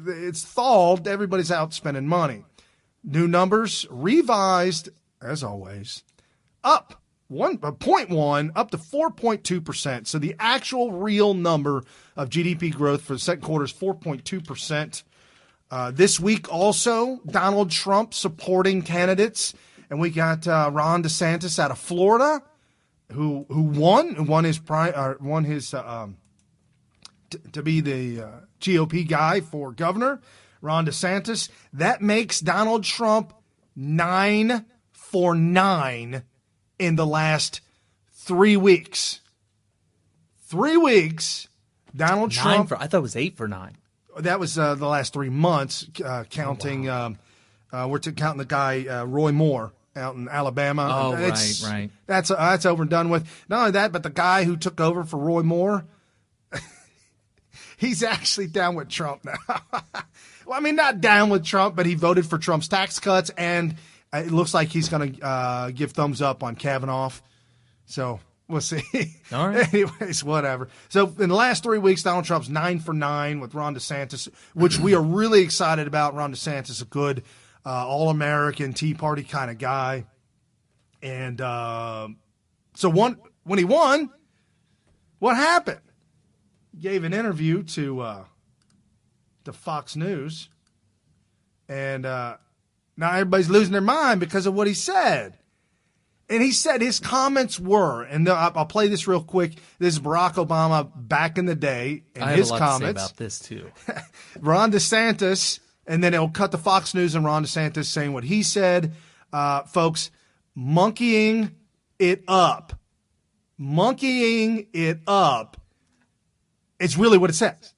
it's thawed, everybody's out spending money. New numbers, revised, as always, up 0.1 up to 4.2%. So the actual real number of GDP growth for the second quarter is 4.2%. This week also, Donald Trump supporting candidates. And we got Ron DeSantis out of Florida, who won his to be the GOP guy for governor, Ron DeSantis. That makes Donald Trump 9 for 9 in the last 3 weeks. 3 weeks, Donald Trump. I thought it was 8 for 9. That was the last 3 months, counting. Oh, wow. We're counting the guy Roy Moore out in Alabama. Oh, right. That's over and done with. Not only that, but the guy who took over for Roy Moore, he's actually down with Trump now. Well, I mean, not down with Trump, but he voted for Trump's tax cuts, and it looks like he's going to give thumbs up on Kavanaugh. So we'll see. All right. Anyways, whatever. So in the last 3 weeks, Donald Trump's 9 for 9 with Ron DeSantis, which we are really excited about. Ron DeSantis, a good all-American Tea Party kind of guy. And so when he won, what happened? He gave an interview to Fox News, and now everybody's losing their mind because of what he said. And he said his comments were, and I'll play this real quick. This is Barack Obama back in the day, and his comments. I have a lot to say about this too. Ron DeSantis, and then it'll cut to Fox News and Ron DeSantis saying what he said. Folks, monkeying it up. Monkeying it up. It's really what it says.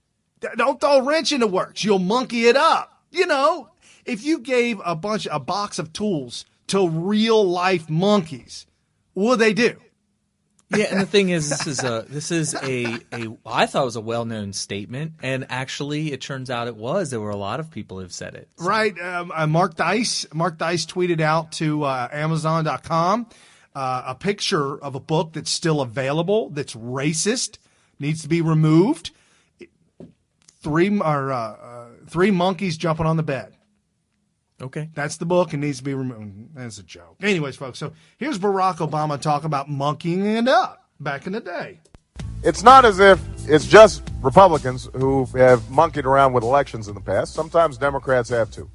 Don't throw a wrench in the works. You'll monkey it up. You know, if you gave a box of tools to real life monkeys, what would they do? Yeah, and the thing is, this is a I thought it was a well-known statement, and actually, it turns out it was. There were a lot of people who've said it. So. Right. Mark Dice tweeted out to Amazon.com a picture of a book that's still available that's racist, needs to be removed. 3 monkeys jumping on the bed. Okay. That's the book and needs to be removed. That's a joke. Anyways, folks, so here's Barack Obama talking about monkeying it up back in the day. It's not as if it's just Republicans who have monkeyed around with elections in the past. Sometimes Democrats have too.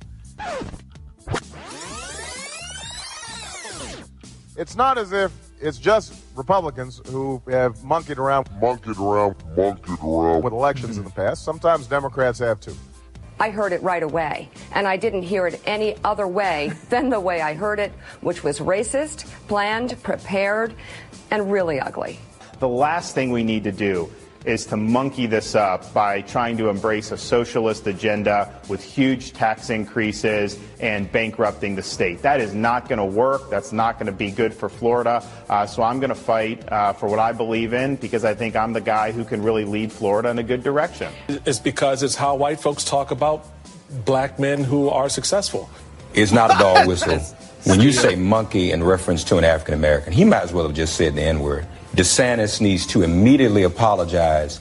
It's not as if it's just Republicans who have monkeyed around with elections in the past. Sometimes Democrats have too. I heard it right away, and I didn't hear it any other way than the way I heard it, which was racist, planned, prepared, and really ugly. The last thing we need to do is to monkey this up by trying to embrace a socialist agenda with huge tax increases and bankrupting the state. That is not going to work. That's not going to be good for Florida. So I'm going to fight for what I believe in, because I think I'm the guy who can really lead Florida in a good direction. It's because it's how white folks talk about black men who are successful. is not a dog whistle. When you say monkey in reference to an African American, he might as well have just said the N-word. DeSantis needs to immediately apologize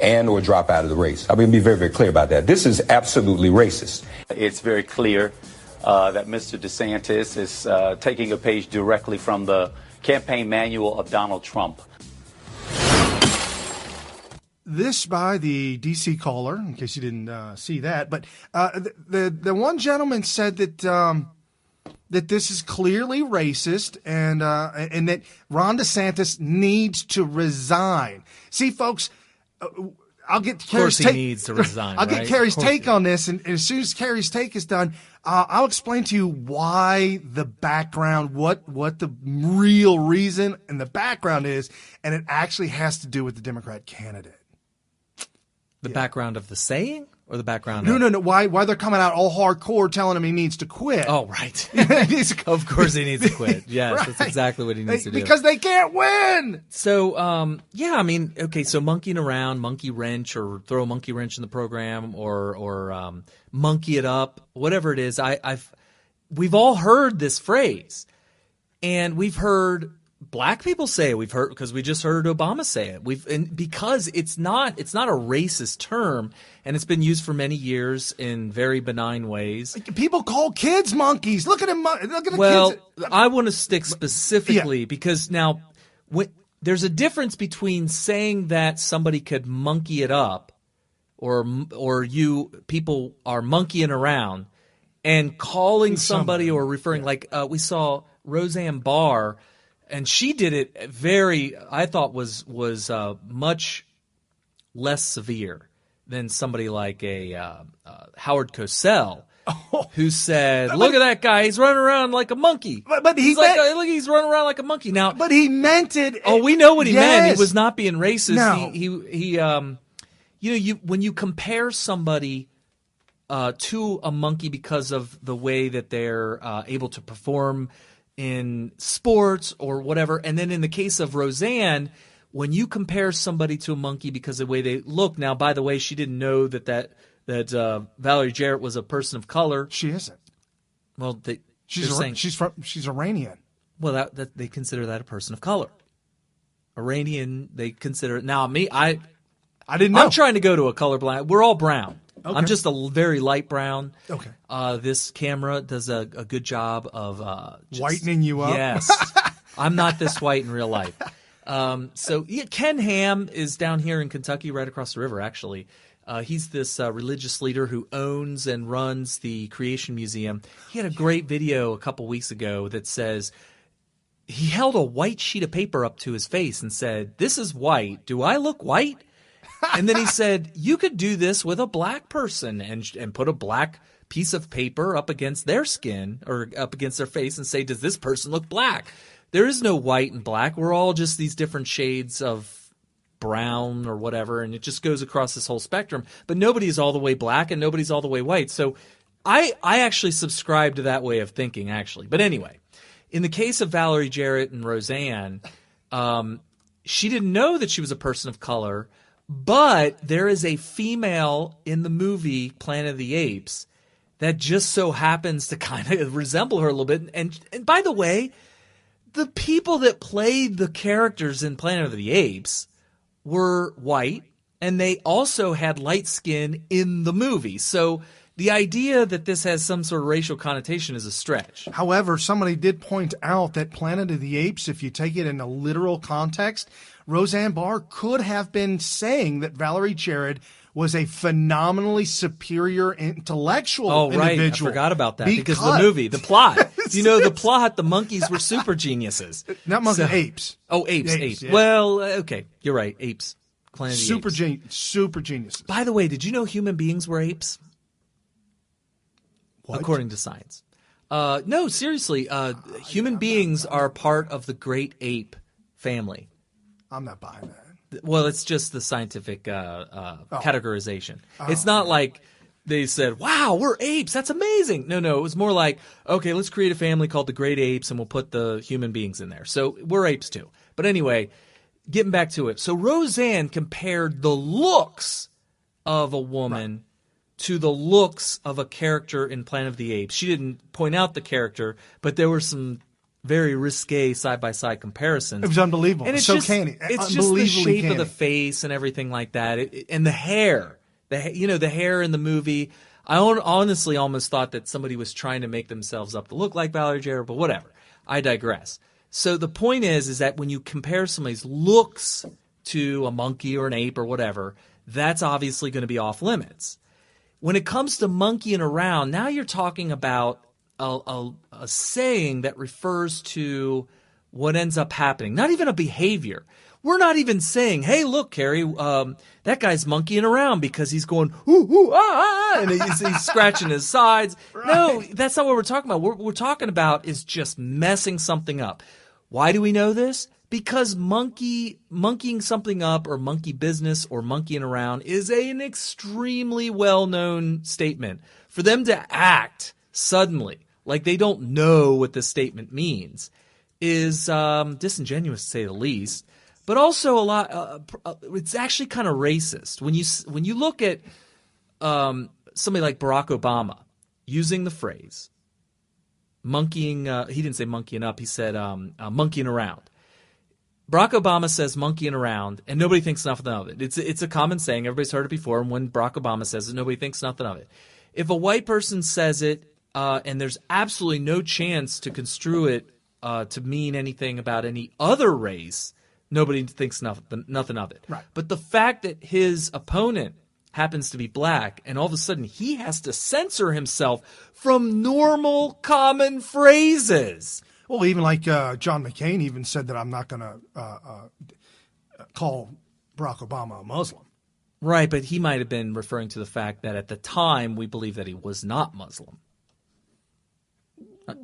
and or drop out of the race. I'm going to be very, very clear about that. This is absolutely racist. It's very clear that Mr. DeSantis is taking a page directly from the campaign manual of Donald Trump. This by the D.C. caller, in case you didn't see that, but the one gentleman said that that this is clearly racist and that Ron DeSantis needs to resign. See, folks, I'll get Carrie's take. Of course he needs to resign. I'll get Carrie's take on this, and as soon as Carrie's take is done, I'll explain to you why the background, what the real reason and the background is, and it actually has to do with the Democrat candidate. The background of the saying? Or the background? No. Why they're coming out all hardcore telling him he needs to quit? Oh, right. Of course he needs to quit. Yes, right. That's exactly what he needs to do. Because they can't win. So, yeah, I mean, okay, so monkeying around, monkey wrench, or throw a monkey wrench in the program, or monkey it up, whatever it is. We've all heard this phrase, and we've heard black people say it. We've heard because we just heard Obama say it. Because it's not a racist term, and it's been used for many years in very benign ways. People call kids monkeys. Look at him. Look at the kids. Well, I want to stick specifically because now there's a difference between saying that somebody could monkey it up, or you people are monkeying around, and calling somebody or referring like we saw Roseanne Barr. And she did it I thought was much less severe than somebody like a Howard Cosell, who said, "Look at that guy; he's running around like a monkey." But he's running around like a monkey now. But he meant it. Oh, we know what he meant. He was not being racist. No. When you compare somebody to a monkey because of the way that they're able to perform in sports or whatever. And then in the case of Roseanne, when you compare somebody to a monkey because of the way they look. Now, by the way, she didn't know that Valerie Jarrett was a person of color. She isn't. Well, she's Iranian. Well, that they consider that a person of color. Iranian, they consider it. Now, I didn't know. I'm trying to go to a colorblind. We're all brown. Okay. I'm just a very light brown. Okay. This camera does a good job of whitening you up. Yes. I'm not this white in real life. Ken Ham is down here in Kentucky, right across the river, actually. He's this religious leader who owns and runs the Creation Museum. He had a great video a couple weeks ago that says he held a white sheet of paper up to his face and said, "This is white. Do I look white?" And then he said, you could do this with a black person and put a black piece of paper up against their skin or up against their face and say, does this person look black? There is no white and black. We're all just these different shades of brown or whatever, and it just goes across this whole spectrum. But nobody's all the way black and nobody's all the way white. So I actually subscribe to that way of thinking, actually. But anyway, in the case of Valerie Jarrett and Roseanne, she didn't know that she was a person of color. But there is a female in the movie Planet of the Apes that just so happens to kind of resemble her a little bit. And by the way, the people that played the characters in Planet of the Apes were white, and they also had light skin in the movie. So the idea that this has some sort of racial connotation is a stretch. However, somebody did point out that Planet of the Apes, if you take it in a literal context, Roseanne Barr could have been saying that Valerie Jarrett was a phenomenally superior intellectual individual. I forgot about that because the movie, the plot. The plot, the monkeys were super geniuses. Not monkeys, apes. Oh, apes. Yeah. Well, okay, you're right, apes. Planet of the Apes. Super geniuses. By the way, did you know human beings were apes? What? According to science. No, seriously, human beings are part of the great ape family. I'm not buying that. Well, it's just the scientific categorization. It's not like they said, wow, we're apes. That's amazing. No, it was more like, okay, let's create a family called the Great Apes and we'll put the human beings in there. So we're apes too. But anyway, getting back to it. So Roseanne compared the looks of a woman to the looks of a character in Planet of the Apes. She didn't point out the character, but there were some very risque side-by-side comparisons. It was unbelievable. And it's so just, canny. It's just the shape of the face and everything like that. And the hair. The hair in the movie. I honestly almost thought that somebody was trying to make themselves up to look like Valerie Jarrett, but whatever. I digress. So the point is that when you compare somebody's looks to a monkey or an ape or whatever, that's obviously going to be off limits. When it comes to monkeying around, now you're talking about a saying that refers to what ends up happening, not even a behavior. We're not even saying, hey, look, Carrie, that guy's monkeying around because he's going, ooh, ooh, ah, and he's scratching his sides. Right. No, that's not what we're talking about. What we're talking about is just messing something up. Why do we know this? Because monkeying something up or monkey business or monkeying around is an extremely well-known statement. For them to act suddenly like they don't know what this statement means is disingenuous, to say the least. But also a lot. It's actually kind of racist when you look at somebody like Barack Obama using the phrase monkeying. He didn't say monkeying up. He said monkeying around. Barack Obama says monkeying around, and nobody thinks nothing of it. It's a common saying. Everybody's heard it before. And when Barack Obama says it, nobody thinks nothing of it. If a white person says it, and there's absolutely no chance to construe it to mean anything about any other race, nobody thinks nothing of it. Right. But the fact that his opponent happens to be black, and all of a sudden he has to censor himself from normal, common phrases. Well, even like John McCain even said that I'm not going to call Barack Obama a Muslim. Right, but he might have been referring to the fact that at the time we believed that he was not Muslim.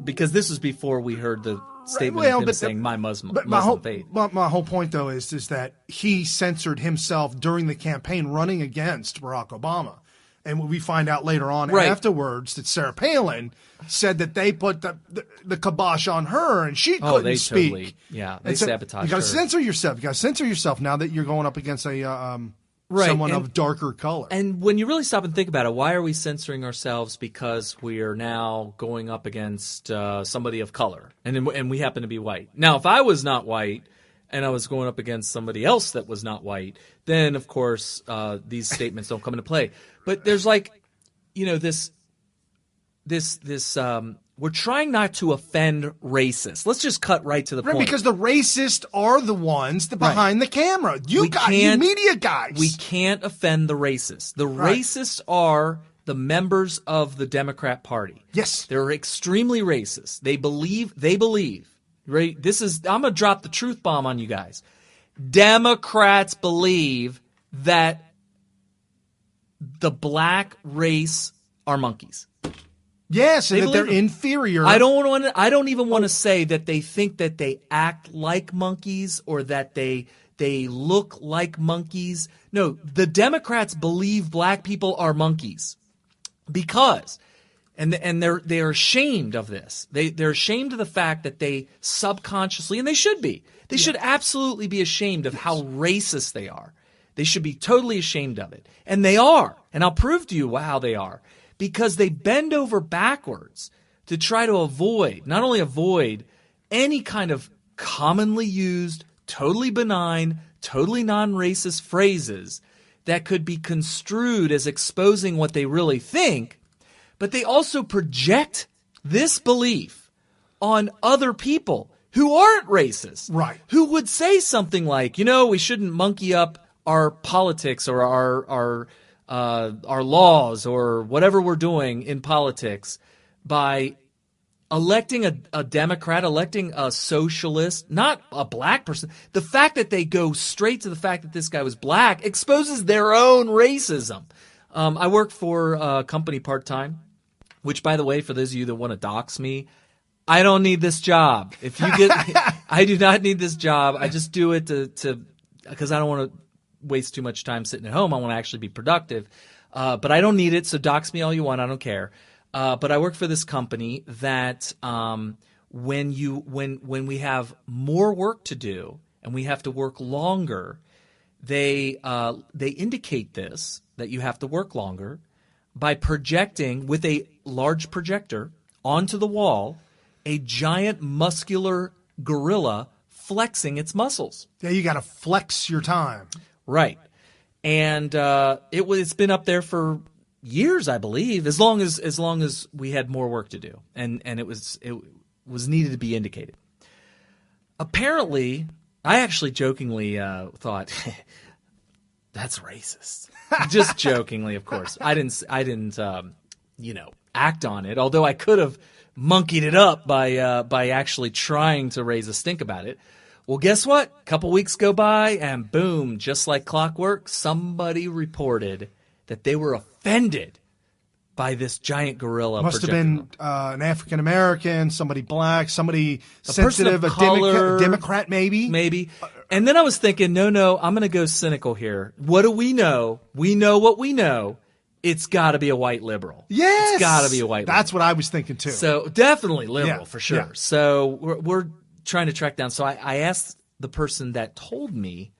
Because this was before we heard the statement of him saying my Muslim faith. But my whole point, though, is that he censored himself during the campaign running against Barack Obama. And we find out later on afterwards that Sarah Palin said that they put the kibosh on her and she couldn't speak. Totally, they sabotaged her. You got to censor yourself. You got to censor yourself now that you're going up against someone of darker color. And when you really stop and think about it, why are we censoring ourselves? Because we are now going up against somebody of color, and we happen to be white. Now, if I was not white and I was going up against somebody else that was not white, then of course these statements don't come into play. But there's this we're trying not to offend racists. Let's just cut right to the point. Because the racists are the ones behind the camera. You media guys. We can't offend the racists. The racists are the members of the Democrat Party. Yes. They're extremely racist. They believe, right? I'm going to drop the truth bomb on you guys. Democrats believe that the black race are monkeys. Yes, and that they're inferior. I don't even want to say that they think that they act like monkeys or that they look like monkeys. No, the Democrats believe black people are monkeys because, and they're ashamed of this. They're ashamed of the fact that they subconsciously, and they should be. They should absolutely be ashamed of how racist they are. They should be totally ashamed of it, and they are. And I'll prove to you how they are. Because they bend over backwards to try to not only avoid any kind of commonly used, totally benign, totally non-racist phrases that could be construed as exposing what they really think, but they also project this belief on other people who aren't racist. Right. Who would say something like, we shouldn't monkey up our politics or our laws or whatever we're doing in politics by electing a Democrat, electing a socialist, not a black person. The fact that they go straight to the fact that this guy was black exposes their own racism. I work for a company part-time, which, by the way, for those of you that want to dox me, I don't need this job. I do not need this job. I just do it because I don't want to waste too much time sitting at home. I want to actually be productive. But I don't need it, so dox me all you want. I don't care. But I work for this company that when we have more work to do and we have to work longer, they indicate this, that you have to work longer by projecting with a large projector onto the wall a giant muscular gorilla flexing its muscles. Yeah, you got to flex your time. Right. And it's been up there for years, I believe, as long as we had more work to do, and it was needed to be indicated. Apparently, I actually jokingly thought that's racist. Just jokingly, of course. I didn't act on it. Although I could have monkeyed it up by actually trying to raise a stink about it. Well, guess what? A couple weeks go by, and boom, just like clockwork, somebody reported that they were offended by this giant gorilla. Must have been an African American, somebody black, somebody sensitive, a Democrat maybe. Maybe. And then I was thinking, no, I'm going to go cynical here. What do we know? We know what we know. It's got to be a white liberal. Yes. It's got to be a white liberal. That's what I was thinking too. So definitely liberal for sure. Yeah. So we're trying to track down. So I asked the person that told me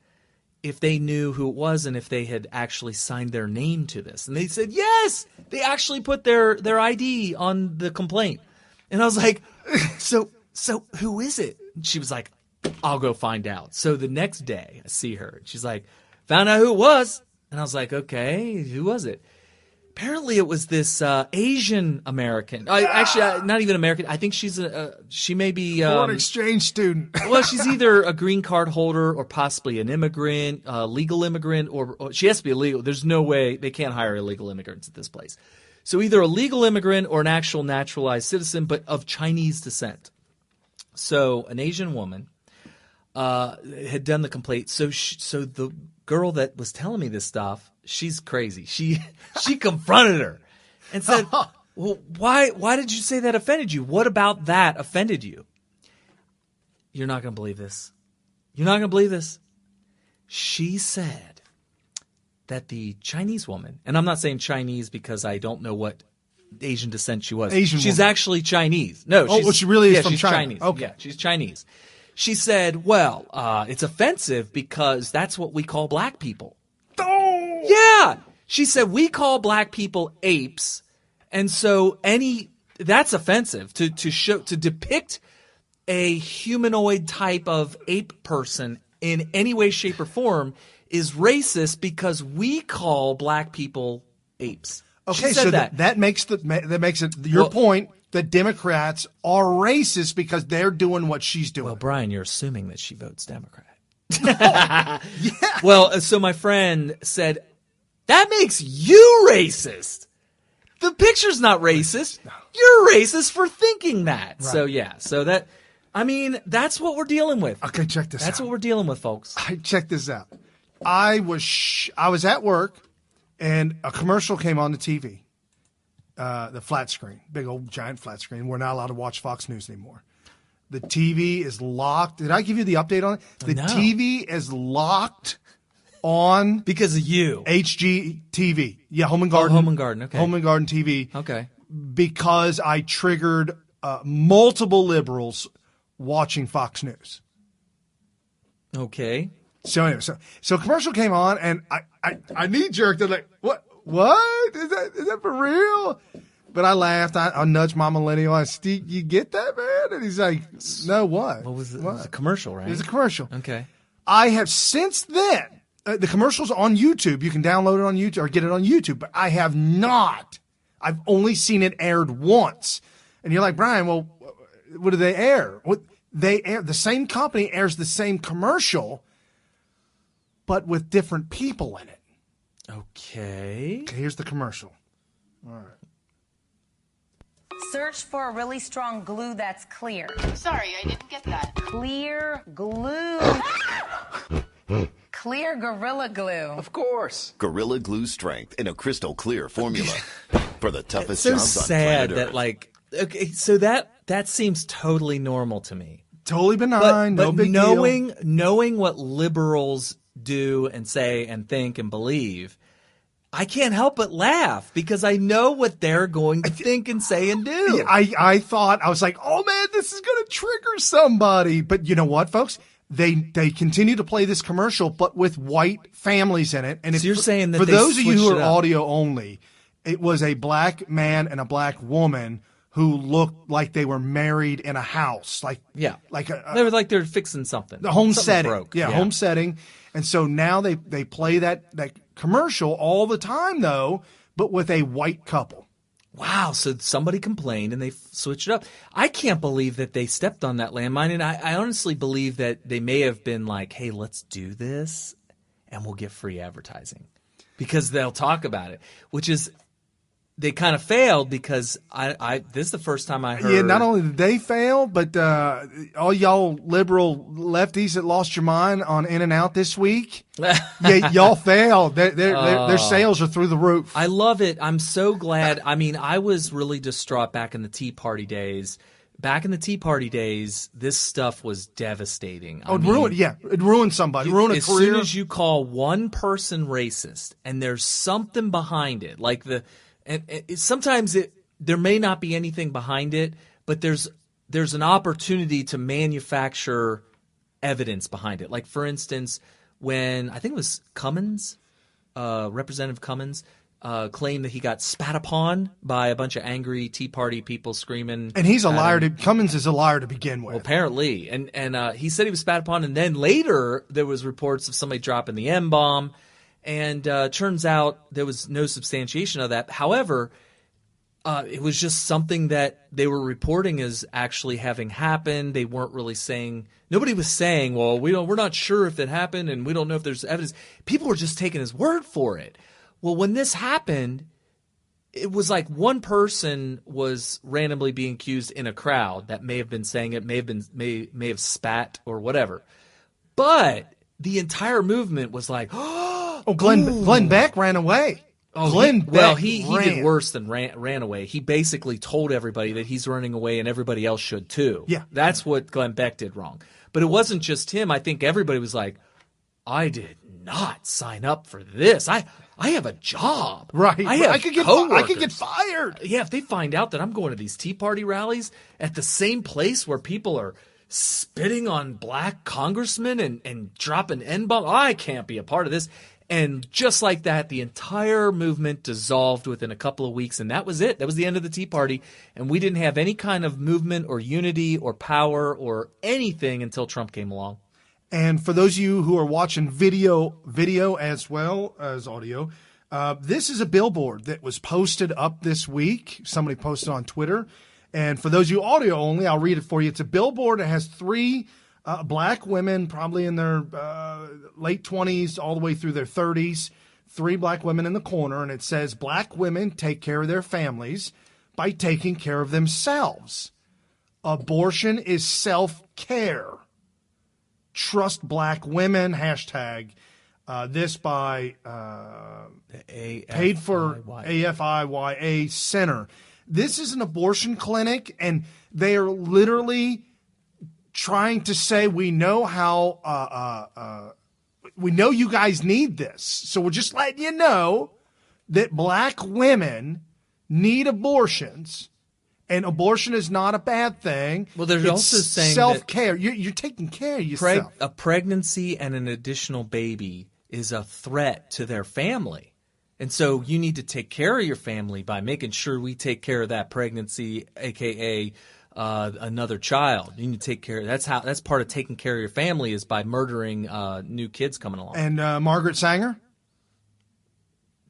if they knew who it was and if they had actually signed their name to this. And they said, yes, they actually put their ID on the complaint. And I was like, so who is it? And she was like, I'll go find out. So the next day I see her and she's like, found out who it was. And I was like, okay, who was it? Apparently it was this Asian American. Actually, not even American. I think she may be foreign exchange student. Well, she's either a green card holder or possibly an immigrant, legal immigrant, or she has to be illegal. There's no way they can't hire illegal immigrants at this place. So either a legal immigrant or an actual naturalized citizen, but of Chinese descent. So an Asian woman had done the complaint. So the girl that was telling me this stuff, she's crazy. She confronted her and said, well, why did you say that offended you? What about that offended you? You're not going to believe this. You're not going to believe this. She said that the Chinese woman, and I'm not saying Chinese because I don't know what Asian descent she was. She's actually Chinese. No, she really is from she's China. Chinese. Okay. Yeah, she's Chinese. She said, well, it's offensive because that's what we call black people. Oh! Yeah. She said, we call black people apes. And so that's offensive to depict a humanoid type of ape person in any way, shape, or form is racist because we call black people apes. Okay, she said so that. that makes it your point that Democrats are racist because they're doing what she's doing. Well, Brian, you're assuming that she votes Democrat. Yeah. Well, so my friend said, that makes you racist. The picture's not racist. No. You're racist for thinking that. Right. So, yeah. So that's what we're dealing with. Okay, check this out. That's what we're dealing with, folks. Check this out. I was at work, and a commercial came on the TV. The flat screen, big old giant flat screen. We're not allowed to watch Fox News anymore. The TV is locked. Did I give you the update on it? The TV is locked on because of you. HGTV. Yeah, Home and Garden. Home and Garden. Okay. Home and Garden TV. Okay. Because I triggered multiple liberals watching Fox News. Okay. So anyway, so commercial came on, and I knee-jerked. I'm like, what? What? Is that for real? But I laughed. I nudged my millennial. I said, you get that, man? And he's like, no, what? What was it? What? It was a commercial, right? It was a commercial. Okay. I have since then, the commercial's on YouTube. You can download it on YouTube or get it on YouTube. But I have not. I've only seen it aired once. And you're like, Brian, well, what do they air? They air, the same company airs the same commercial, but with different people in it. Okay. Here's the commercial. All right. Search for a really strong glue that's clear. Sorry, I didn't get that. Clear glue. Clear Gorilla Glue. Of course. Gorilla Glue strength in a crystal clear formula for the toughest it's so jobs on sad planet that okay, so that seems totally normal to me. Totally benign, but no big deal. But knowing what liberals do and say and think and believe, I can't help but laugh because I know what they're going to think and say and do. I thought, I was like, oh man, this is going to trigger somebody. But you know what, folks? They continue to play this commercial, but with white families in it. And so you're saying that for those of you who are audio only, It was a black man and a black woman who looked like they were married in a house, they were like they're fixing something. The home Something setting, broke. Home setting, and so now they play that commercial all the time though, but with a white couple. Wow, so somebody complained and they switched it up. I can't believe that they stepped on that landmine, and I honestly believe that they may have been like, hey, let's do this and we'll get free advertising because they'll talk about it, which is – they kind of failed because this is the first time I heard. Yeah, not only did they fail, but all y'all liberal lefties that lost your mind on In-N-Out this week, y'all failed. Their sales are through the roof. I love it. I'm so glad. I mean, I was really distraught back in the Tea Party days. Back in the Tea Party days, this stuff was devastating. It ruined somebody, ruined a career. As soon as you call one person racist and there's something behind it, like sometimes there may not be anything behind it, but there's an opportunity to manufacture evidence behind it. Like, for instance, when I think it was Cummins, Representative Cummins, claimed that he got spat upon by a bunch of angry Tea Party people screaming. And he's a liar. Cummins is a liar to begin with. Well, apparently. And he said he was spat upon, and then later there was reports of somebody dropping the M-bomb. And turns out there was no substantiation of that. However, it was just something that they were reporting as actually having happened. They weren't really saying – nobody was saying, well, we're not sure if it happened and we don't know if there's evidence. People were just taking his word for it. Well, when this happened, it was like one person was randomly being accused in a crowd that may have been saying it, may have spat or whatever. But the entire movement was like – Glenn Beck ran away. He did worse than ran away. He basically told everybody that he's running away and everybody else should too. Yeah. That's what Glenn Beck did wrong. But it wasn't just him. I think everybody was like, I did not sign up for this. I have a job. Right. I could get fired. Yeah, if they find out that I'm going to these Tea Party rallies at the same place where people are spitting on black congressmen and dropping N-bomb, I can't be a part of this. And just like that, the entire movement dissolved within a couple of weeks, and that was it. That was the end of the Tea Party, and we didn't have any kind of movement or unity or power or anything until Trump came along. And for those of you who are watching video as well as audio, this is a billboard that was posted up this week. Somebody posted on Twitter. And for those of you audio only, I'll read it for you. It's a billboard that has three black women, probably in their late 20s all the way through their 30s, three black women in the corner, and it says, black women take care of their families by taking care of themselves. Abortion is self-care. Trust black women, hashtag this by paid for AFIYA Center. This is an abortion clinic, and they are literally trying to say, we know how we know you guys need this, so we're just letting you know that black women need abortions, and abortion is not a bad thing. Well, they're also saying self-care. You're taking care of yourself. A pregnancy and an additional baby is a threat to their family. And so you need to take care of your family by making sure we take care of that pregnancy, a.k.a. Another child. You need to take care. That's part of taking care of your family is by murdering new kids coming along. And Margaret Sanger,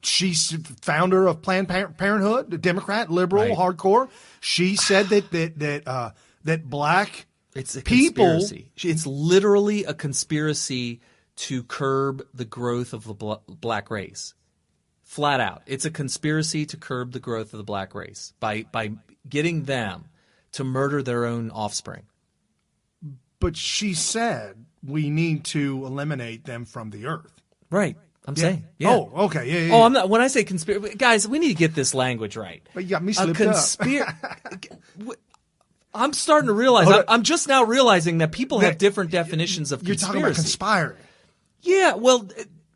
she's founder of Planned Parenthood, a Democrat, liberal, hardcore. She said that black people. Conspiracy. It's literally a conspiracy to curb the growth of the black race. Flat out, it's a conspiracy to curb the growth of the black race by getting them to murder their own offspring. But she said we need to eliminate them from the earth. Right. I'm saying. Yeah. Oh, okay. Yeah. Oh, I'm not. When I say conspiracy, guys, we need to get this language right. But you got me slipped up. I'm starting to realize. I'm just now realizing that people have different definitions of conspiracy. You're talking about conspiring. Yeah. Well,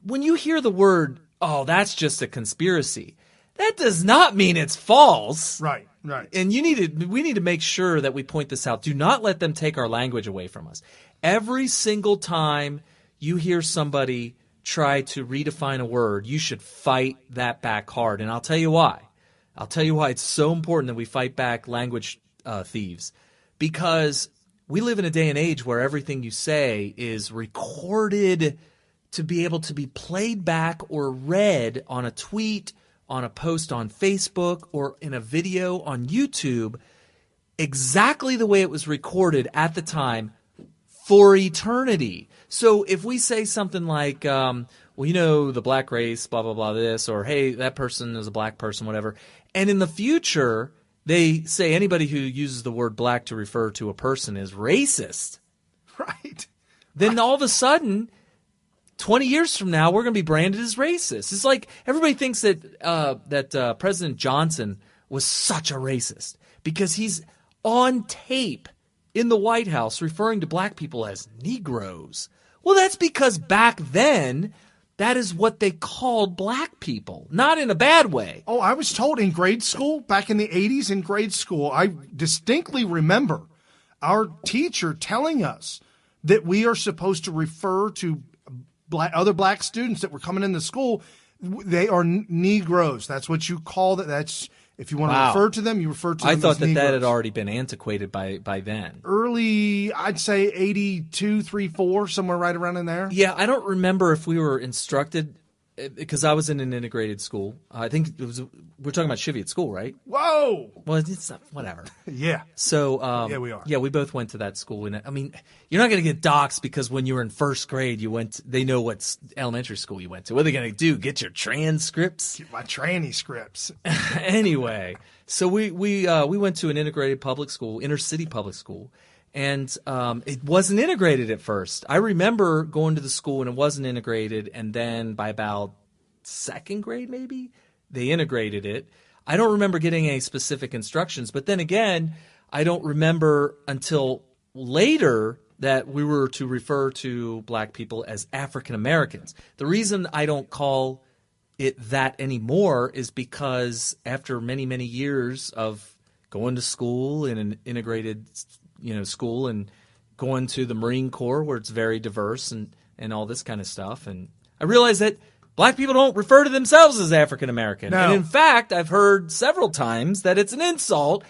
when you hear the word, "Oh, that's just a conspiracy," that does not mean it's false. Right. Right. And we need to make sure that we point this out. Do not let them take our language away from us. Every single time you hear somebody try to redefine a word, you should fight that back hard. And I'll tell you why. I'll tell you why it's so important that we fight back language thieves. Because we live in a day and age where everything you say is recorded to be able to be played back or read on a tweet, on a post on Facebook, or in a video on YouTube exactly the way it was recorded at the time for eternity. So if we say something like, well, you know, the black race, blah, blah, blah, this, or hey, that person is a black person, whatever, and in the future they say anybody who uses the word black to refer to a person is racist. Right. Then all of a sudden, 20 years from now, we're going to be branded as racist. It's like everybody thinks that President Johnson was such a racist because he's on tape in the White House referring to black people as Negroes. Well, that's because back then, that is what they called black people, not in a bad way. Oh, I was told in grade school, back in the 80s in grade school, I distinctly remember our teacher telling us that we are supposed to refer to other black students that were coming into school. They are Negroes. That's what you call that. That's if you want to refer to them, you refer to them I thought as that Negroes. that had already been antiquated by then. Early, I'd say 82, 3, 4, somewhere right around in there. Yeah, I don't remember if we were instructed because I was in an integrated school. I think it was. We're talking about Cheviot School, right? Whoa! Well, it's whatever. Yeah. So yeah, we are. Yeah, we both went to that school, and I mean, you're not going to get doxxed because when you were in first grade, they know what elementary school you went to. What are they going to do? Get your transcripts? Get my tranny scripts. Anyway, so we went to an integrated public school, inner city public school. And it wasn't integrated at first. I remember going to the school and it wasn't integrated, and then by about second grade maybe, they integrated it. I don't remember getting any specific instructions, but then again, I don't remember until later that we were to refer to black people as African Americans. The reason I don't call it that anymore is because after many, many years of going to school in an integrated school and going to the Marine Corps where it's very diverse and all this kind of stuff. And I realized that black people don't refer to themselves as African American. No. And in fact, I've heard several times that it's an insult.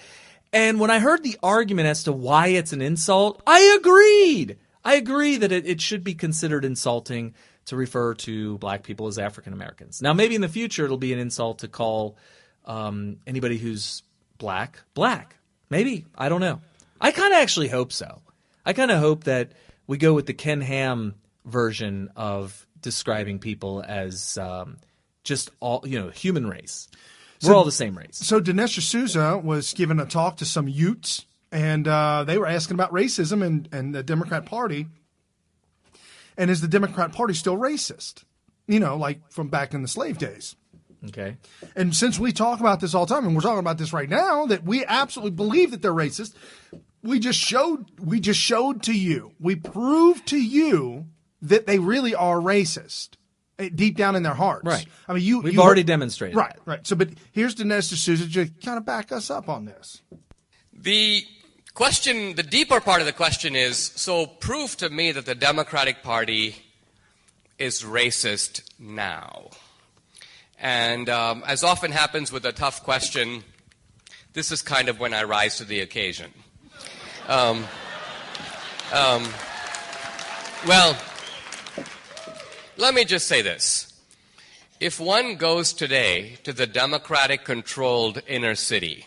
And when I heard the argument as to why it's an insult, I agreed. I agree that it should be considered insulting to refer to black people as African Americans. Now, maybe in the future it'll be an insult to call anybody who's black. Maybe. I don't know. I kind of actually hope so. I kind of hope that we go with the Ken Ham version of describing people as just all, human race. We're all the same race. So Dinesh D'Souza was giving a talk to some Utes, and they were asking about racism and the Democrat Party. And is the Democrat Party still racist? Like from back in the slave days. Okay. And since we talk about this all the time, and we're talking about this right now, that we absolutely believe that they're racist, we just showed to you, we proved to you that they really are racist deep down in their hearts. Right. I mean, we've already demonstrated. Right. Right. So, but here's Dinesh D'Souza to kind of back us up on this. The question, the deeper part of the question is, so prove to me that the Democratic Party is racist now. And as often happens with a tough question, this is kind of when I rise to the occasion. Well, let me just say this. If one goes today to the Democratic-controlled inner city,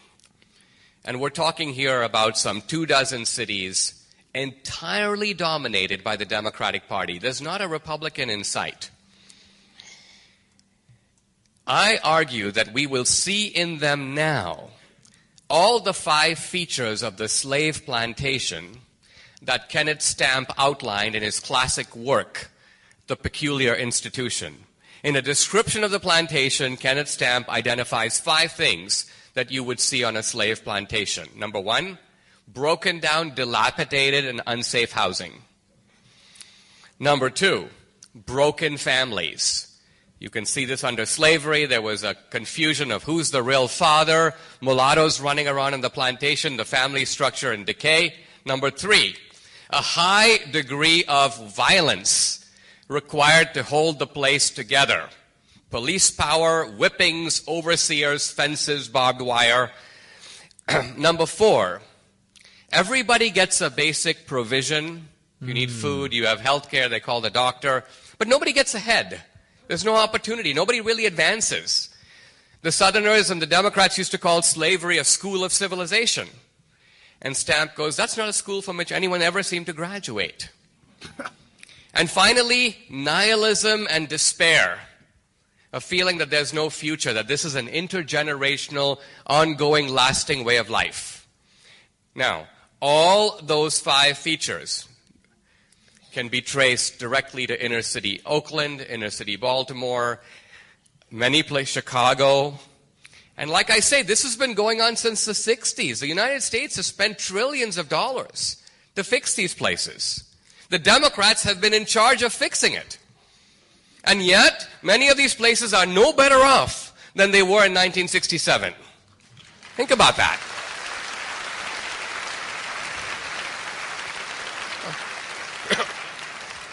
and we're talking here about some 24 cities entirely dominated by the Democratic Party, there's not a Republican in sight. I argue that we will see in them now all the 5 features of the slave plantation that Kenneth Stamp outlined in his classic work, The Peculiar Institution. In a description of the plantation, Kenneth Stamp identifies 5 things that you would see on a slave plantation. Number 1, broken down, dilapidated, and unsafe housing. Number 2, broken families. You can see this under slavery. There was a confusion of who's the real father, mulattoes running around in the plantation, the family structure in decay. Number 3, a high degree of violence required to hold the place together. police power, whippings, overseers, fences, barbed wire. Number 4, everybody gets a basic provision. You need food, you have health care, they call the doctor. But nobody gets ahead. There's no opportunity. Nobody really advances. The Southerners and the Democrats used to call slavery a school of civilization. And Stamp goes, that's not a school from which anyone ever seemed to graduate. And finally, nihilism and despair. A feeling that there's no future, that this is an intergenerational, ongoing, lasting way of life. Now, all those 5 features can be traced directly to inner city Oakland, inner city Baltimore, many places, Chicago. And like I say, this has been going on since the 60s. The United States has spent trillions of dollars to fix these places. The Democrats have been in charge of fixing it. And yet, many of these places are no better off than they were in 1967. Think about that.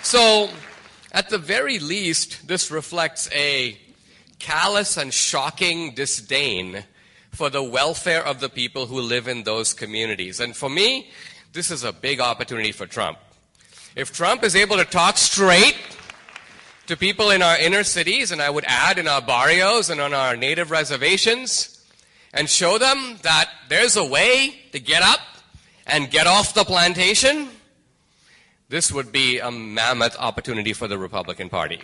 So, at the very least, this reflects a callous and shocking disdain for the welfare of the people who live in those communities. And for me, this is a big opportunity for Trump. If Trump is able to talk straight to people in our inner cities, and I would add in our barrios and on our native reservations, and show them that there's a way to get up and get off the plantation, this would be a mammoth opportunity for the Republican Party.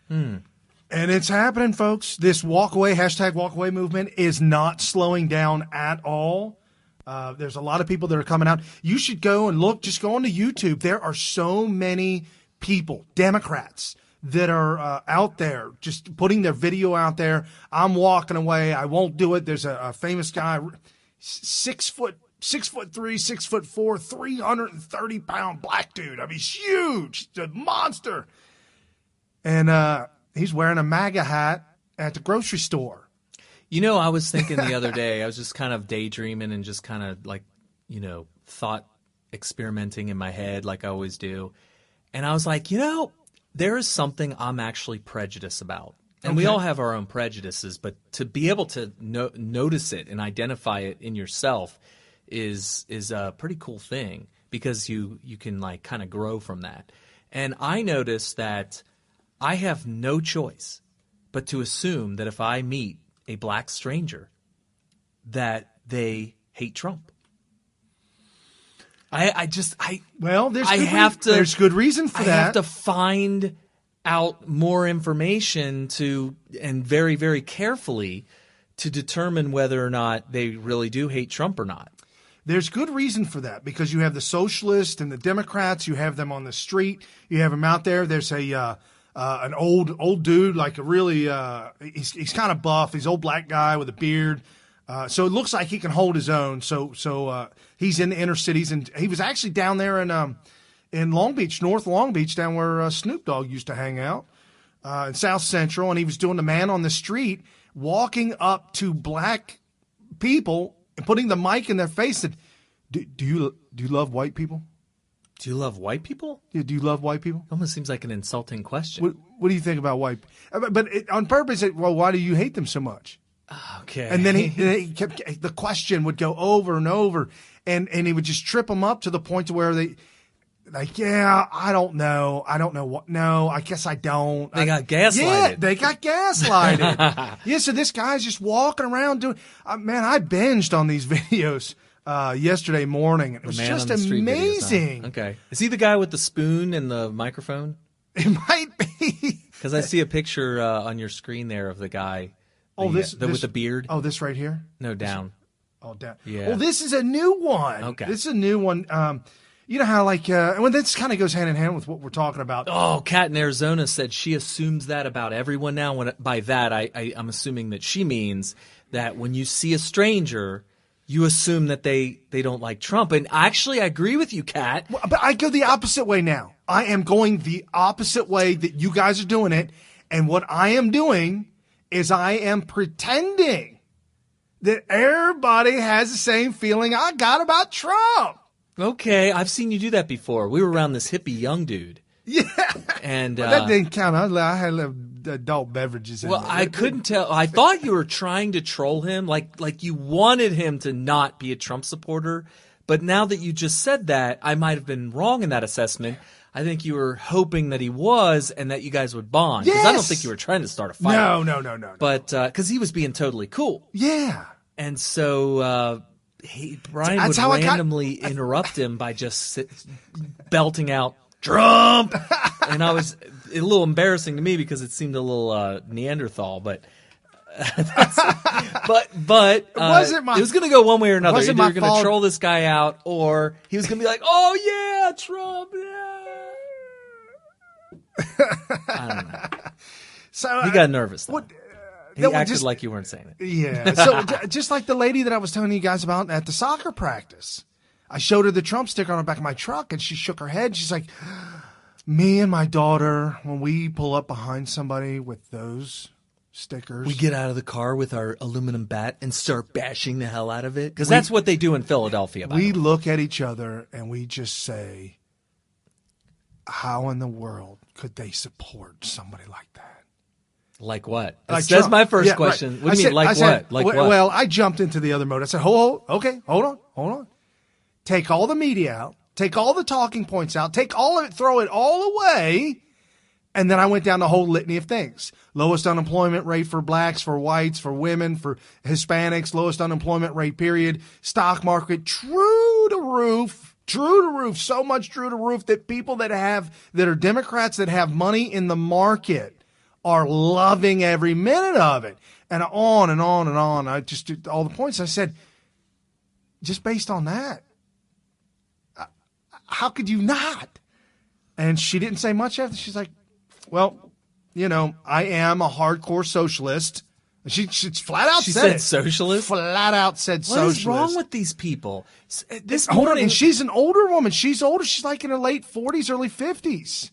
And it's happening, folks. This walkaway, #walkaway movement is not slowing down at all. There's a lot of people that are coming out. You should go and look. Just go onto YouTube. There are so many people, Democrats, that are out there just putting their video out there. I'm walking away. I won't do it. There's a famous guy, 6'3", 6'4", 330-pound black dude. I mean, he's huge. He's a monster. And he's wearing a MAGA hat at the grocery store. You know, I was thinking the other day, I was just kind of daydreaming and just kind of like, you know, thought experimenting in my head like I always do. And I was like, you know, there is something I'm actually prejudiced about. And we all have our own prejudices, but to be able to notice it and identify it in yourself is a pretty cool thing, because you can like kind of grow from that. And I noticed that I have no choice but to assume that if I meet a black stranger, that they hate Trump. There's good reason for that. I have to find out more information and very, very carefully to determine whether or not they really do hate Trump or not. There's good reason for that, because you have the socialists and the Democrats. You have them on the street. You have them out there. There's an old dude, like a really he's kind of buff. He's an old black guy with a beard. So it looks like he can hold his own. So he's in the inner cities, and he was actually down there in Long Beach, North Long Beach, down where Snoop Dogg used to hang out, in South Central, and he was doing the man on the street, walking up to black people and putting the mic in their face. And do you love white people? Do you love white people? Yeah, do you love white people? Almost seems like an insulting question. What do you think about white? But on purpose, well, why do you hate them so much? Okay. And then he kept, the question would go over and over, and he would just trip them up to the point to where they, like, yeah, I don't know what. No, I guess I don't. They got gaslighted. Yeah, they got gaslighted. Yeah, so this guy's just walking around doing. Man, I binged on these videos yesterday morning. It was just amazing. Videos, huh? Okay, is he the guy with the spoon and the microphone? It might be, because I see a picture on your screen there of the guy. With the beard. Oh, this right here? No, down. Down. Yeah. Well, this is a new one. Okay. This is a new one. You know how, like, this kind of goes hand in hand with what we're talking about. Oh, Kat in Arizona said she assumes that about everyone now. By that, I'm assuming that she means that when you see a stranger, you assume that they don't like Trump. And actually, I agree with you, Kat. Well, but I go the opposite way now. I am going the opposite way that you guys are doing it. And what I am doing is I am pretending that everybody has the same feeling I got about Trump. Okay, I've seen you do that before. We were around this hippie young dude. Yeah. And that didn't count. I had adult beverages in Well, there. I couldn't tell. I thought you were trying to troll him, like you wanted him to not be a Trump supporter. But now that you just said that, I might have been wrong in that assessment. I think you were hoping that he was and that you guys would bond. Because I don't think you were trying to start a fight. No. But because he was being totally cool. Yeah. And so Brian would randomly interrupt him by just belting out, Trump! And I was a little embarrassing to me because it seemed a little Neanderthal, but it was going to go one way or another. Either you're going to troll this guy out, or he was going to be like, "Oh yeah, Trump, yeah." I don't know. So he got nervous. Though. He acted like you weren't saying it. Yeah. So just like the lady that I was telling you guys about at the soccer practice, I showed her the Trump sticker on the back of my truck, and she shook her head. She's like, "Me and my daughter, when we pull up behind somebody with those stickers, we get out of the car with our aluminum bat and start bashing the hell out of it." Because that's what they do in Philadelphia. We look at each other and we just say, how in the world could they support somebody like that? Like what? Like that's my first question. Right. What do you mean, like what? Like what? Well, I jumped into the other mode. I said, hold on. Take all the media out. Take all the talking points out. Take all of it, throw it all away. And then I went down the whole litany of things. Lowest unemployment rate for blacks, for whites, for women, for Hispanics, lowest unemployment rate, period. Stock market, true to roof, so much true to roof that people that are Democrats that have money in the market are loving every minute of it. And on and on and on. I just did all the points. I said, just based on that, how could you not? And she didn't say much after. She's like, well, I am a hardcore socialist. She flat out said it. Socialist? Flat out said socialist. What is wrong with these people? Hold on, and she's an older woman. She's older. She's like in her late 40s, early 50s.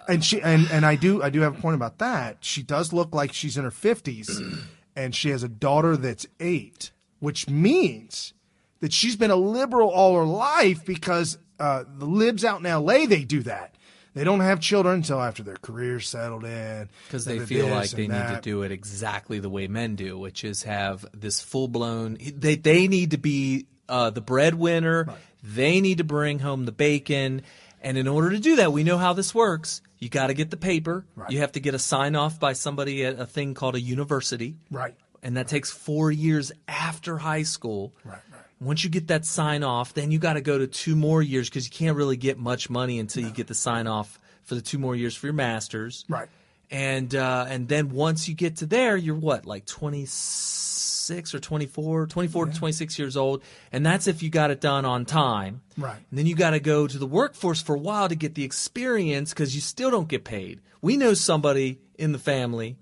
And I do have a point about that. She does look like she's in her 50s, and she has a daughter that's 8, which means that she's been a liberal all her life because the libs out in L.A., they do that. They don't have children until after their career's settled in. Because they feel like they need to do it exactly the way men do, which is have this full-blown – they need to be the breadwinner. Right. They need to bring home the bacon. And in order to do that, we know how this works. You got to get the paper. Right. You have to get a sign-off by somebody at a thing called a university. Right. And that takes 4 years after high school. Right. Once you get that sign-off, then you got to go to 2 more years because you can't really get much money until you get the sign-off for the 2 more years for your master's. Right. And then once you get to there, you're what, like 26 or 24 to 26 years old. And that's if you got it done on time. Right. And then you got to go to the workforce for a while to get the experience because you still don't get paid. We know somebody in the family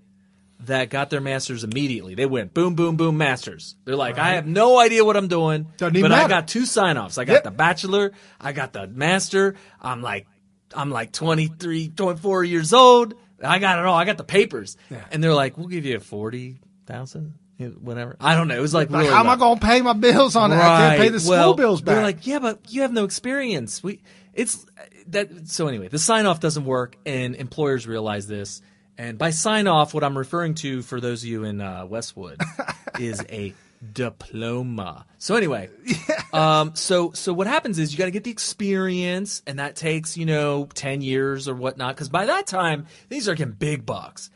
that got their master's immediately. They went boom, boom, boom, master's. They're like, I have no idea what I'm doing, but I got 2 sign-offs. I got the bachelor, I got the master. I'm like 23, 24 years old. I got it all. I got the papers. Yeah. And they're like, we'll give you $40,000, whatever. I don't know. It was like really how am I going to pay my bills on it? I can't pay the school bills back. They're like, yeah, but you have no experience. So anyway, the sign-off doesn't work, and employers realize this. And by sign-off, what I'm referring to for those of you in Westwood is a diploma. So anyway, so what happens is you got to get the experience, and that takes 10 years or whatnot. Because by that time, these are getting big bucks.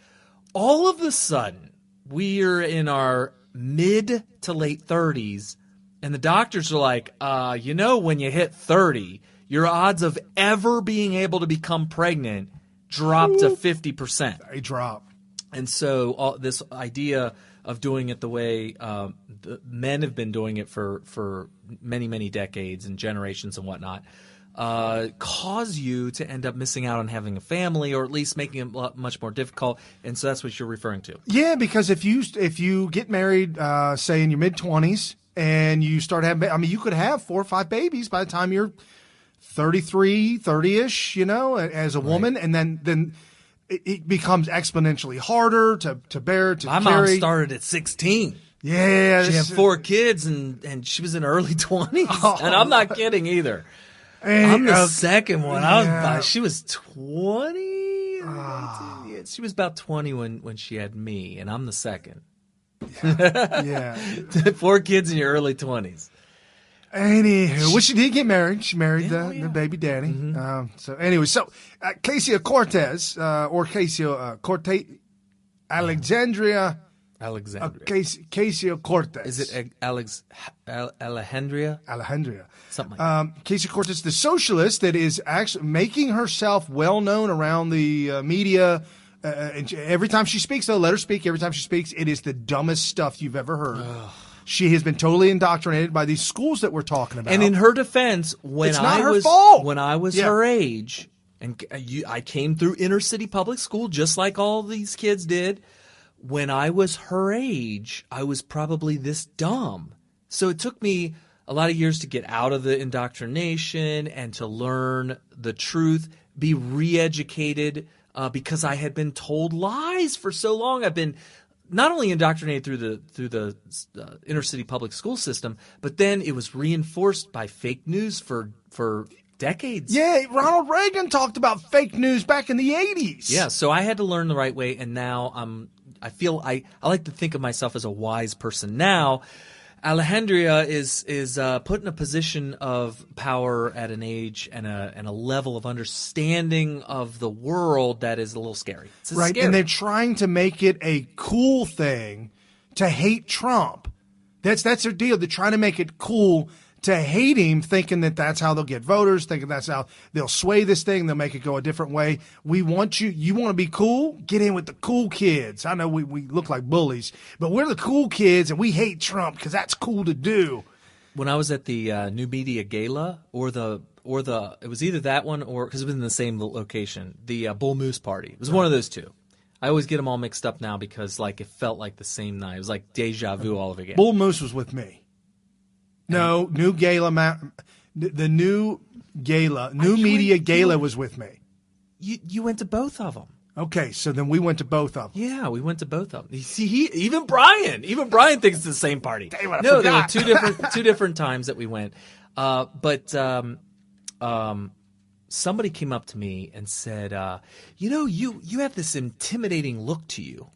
All of a sudden, we're in our mid to late 30s, and the doctors are like, when you hit 30, your odds of ever being able to become pregnant drop to 50%. They drop. And so this idea of doing it the way the men have been doing it for many, many decades and generations and whatnot cause you to end up missing out on having a family, or at least making it much more difficult. And so that's what you're referring to. Yeah, because if you get married, say in your mid-20s, and you start having – you could have 4 or 5 babies by the time you're 33, 30-ish, as a woman, and then it becomes exponentially harder to bear, to carry. My mom started at 16. Yeah. She had 4 kids, and she was in her early 20s. And I'm not kidding either. I'm the second one. She was 20. She was about 20 when she had me, and I'm the second. Yeah. 4 kids in your early 20s. Anywho, well, she did get married. She married the baby daddy. So anyway, Ocasio-Cortez, or Ocasio-Cortez, Alexandria. Ocasio-Cortez. Is it Alejandria? Alejandria. Something like that. Ocasio-Cortez, the socialist that is actually making herself well known around the media. And every time she speaks, though, let her speak. Every time she speaks, it is the dumbest stuff you've ever heard. She has been totally indoctrinated by these schools that we're talking about. And in her defense, when it's not I her was fault. When I was her age, and I came through inner city public school just like all these kids did. When I was her age, I was probably this dumb. So it took me a lot of years to get out of the indoctrination and to learn the truth, be re-educated, because I had been told lies for so long. I've been not only indoctrinated through the inner city public school system, but then it was reinforced by fake news for decades. Yeah, Ronald Reagan talked about fake news back in the 80s. Yeah, so I had to learn the right way, and now I feel I like to think of myself as a wise person now. Alejandria is put in a position of power at an age and a level of understanding of the world that is a little scary. It's right, scary. And they're trying to make it a cool thing to hate Trump. That's their deal. They're trying to make it cool to hate him, thinking that that's how they'll get voters, thinking that's how they'll sway this thing, they'll make it go a different way. We want you want to be cool? Get in with the cool kids. I know we look like bullies, but we're the cool kids, and we hate Trump because that's cool to do. When I was at the New Media Gala, or it was either that one or, because it was in the same location, the Bull Moose Party. It was one of those two. I always get them all mixed up now because it felt like the same night. It was like deja vu all over again. Bull Moose was with me. No, New Gala, the New Gala, New Media Gala was with me. You went to both of them. Okay, so then we went to both of them. Yeah, we went to both of them. You see, even Brian thinks it's the same party. Damn it, there were two different times that we went. But somebody came up to me and said, you have this intimidating look to you.